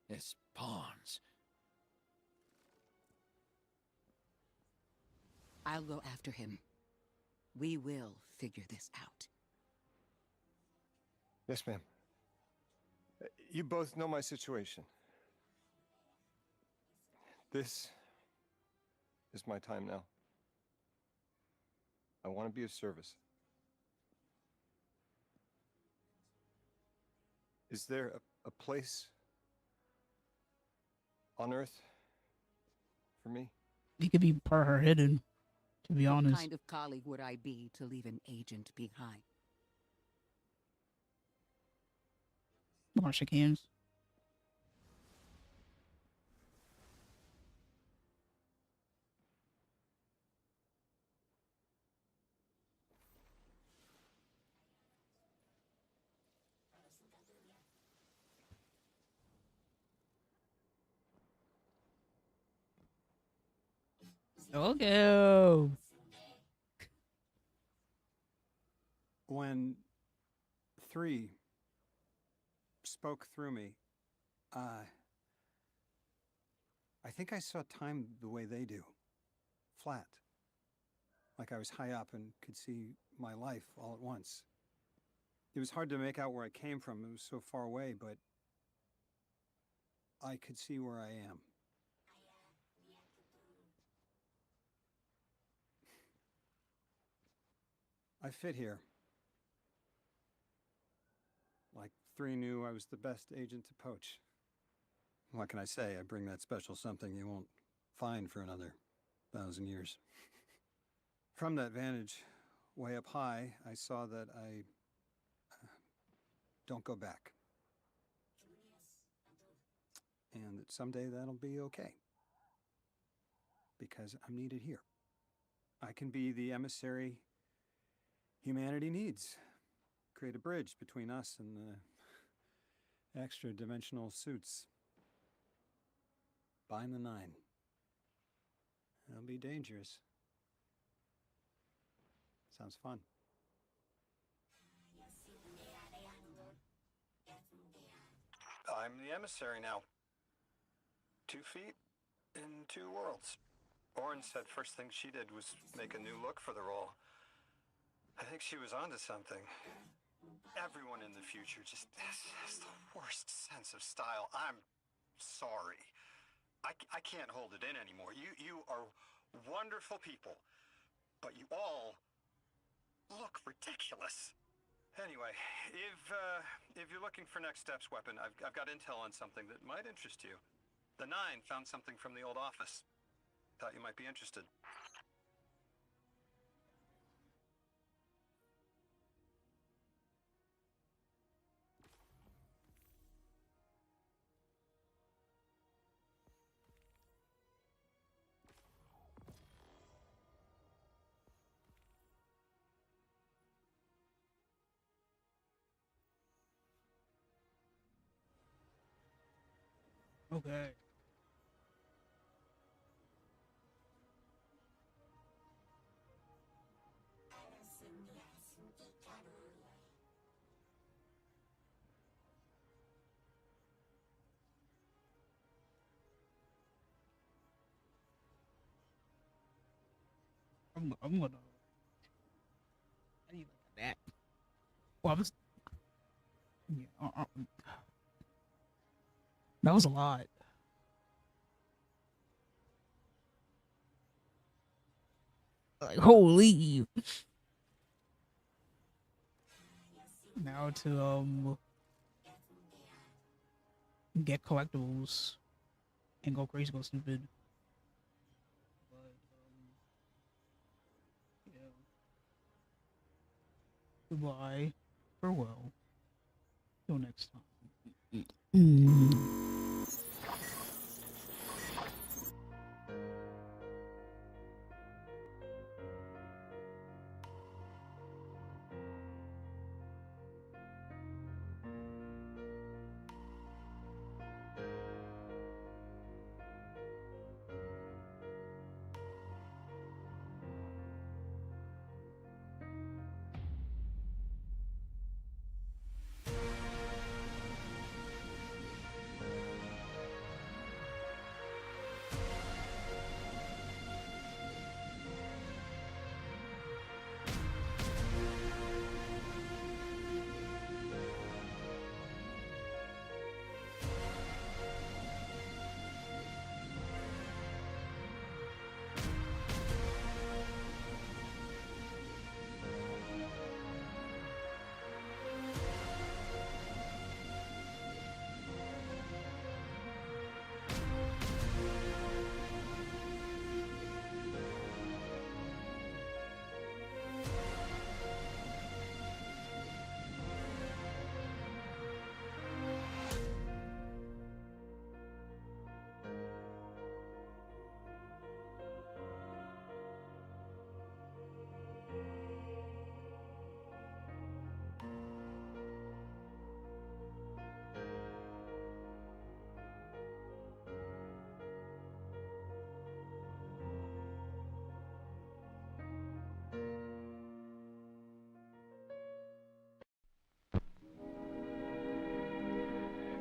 As pawns. I'll go after him. We will figure this out. Yes, ma'am. You both know my situation. This is my time now. I want to be of service. Is there a place on Earth for me? He could be part her hidden, to be honest. What kind of colleague would I be to leave an agent behind? Wanna shake hands? Okay. When 3 spoke through me, I think I saw time the way they do. Flat. Like I was high up and could see my life all at once. It was hard to make out where I came from. It was so far away, but I could see where I am. I fit here. Like 3 knew I was the best agent to poach. What can I say? I bring that special something you won't find for another 1,000 years. From that vantage, way up high, I saw that I don't go back. And that someday that'll be okay. Because I'm needed here. I can be the emissary humanity needs. Create a bridge between us and the extra-dimensional suits. Bind the 9. It'll be dangerous. Sounds fun. I'm the emissary now. 2 feet in 2 worlds. Orin said first thing she did was make a new look for the role. I think she was onto something. Everyone in the future just has the worst sense of style. I'm sorry. I can't hold it in anymore. You are wonderful people, but you all look ridiculous. Anyway, if you're looking for next steps, Weapon, I've got intel on something that might interest you. The 9 found something from the old office. Thought you might be interested. Okay. I'm gonna. I need like a nap. Well, I was. Yeah, that was a lot. Like, holy. Now to get collectibles and go crazy, go stupid. But yeah. Goodbye. Farewell. Till next time.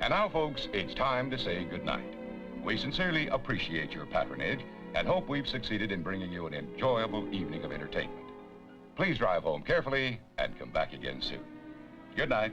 And now, folks, it's time to say goodnight. We sincerely appreciate your patronage and hope we've succeeded in bringing you an enjoyable evening of entertainment. Please drive home carefully and come back again soon. Good night.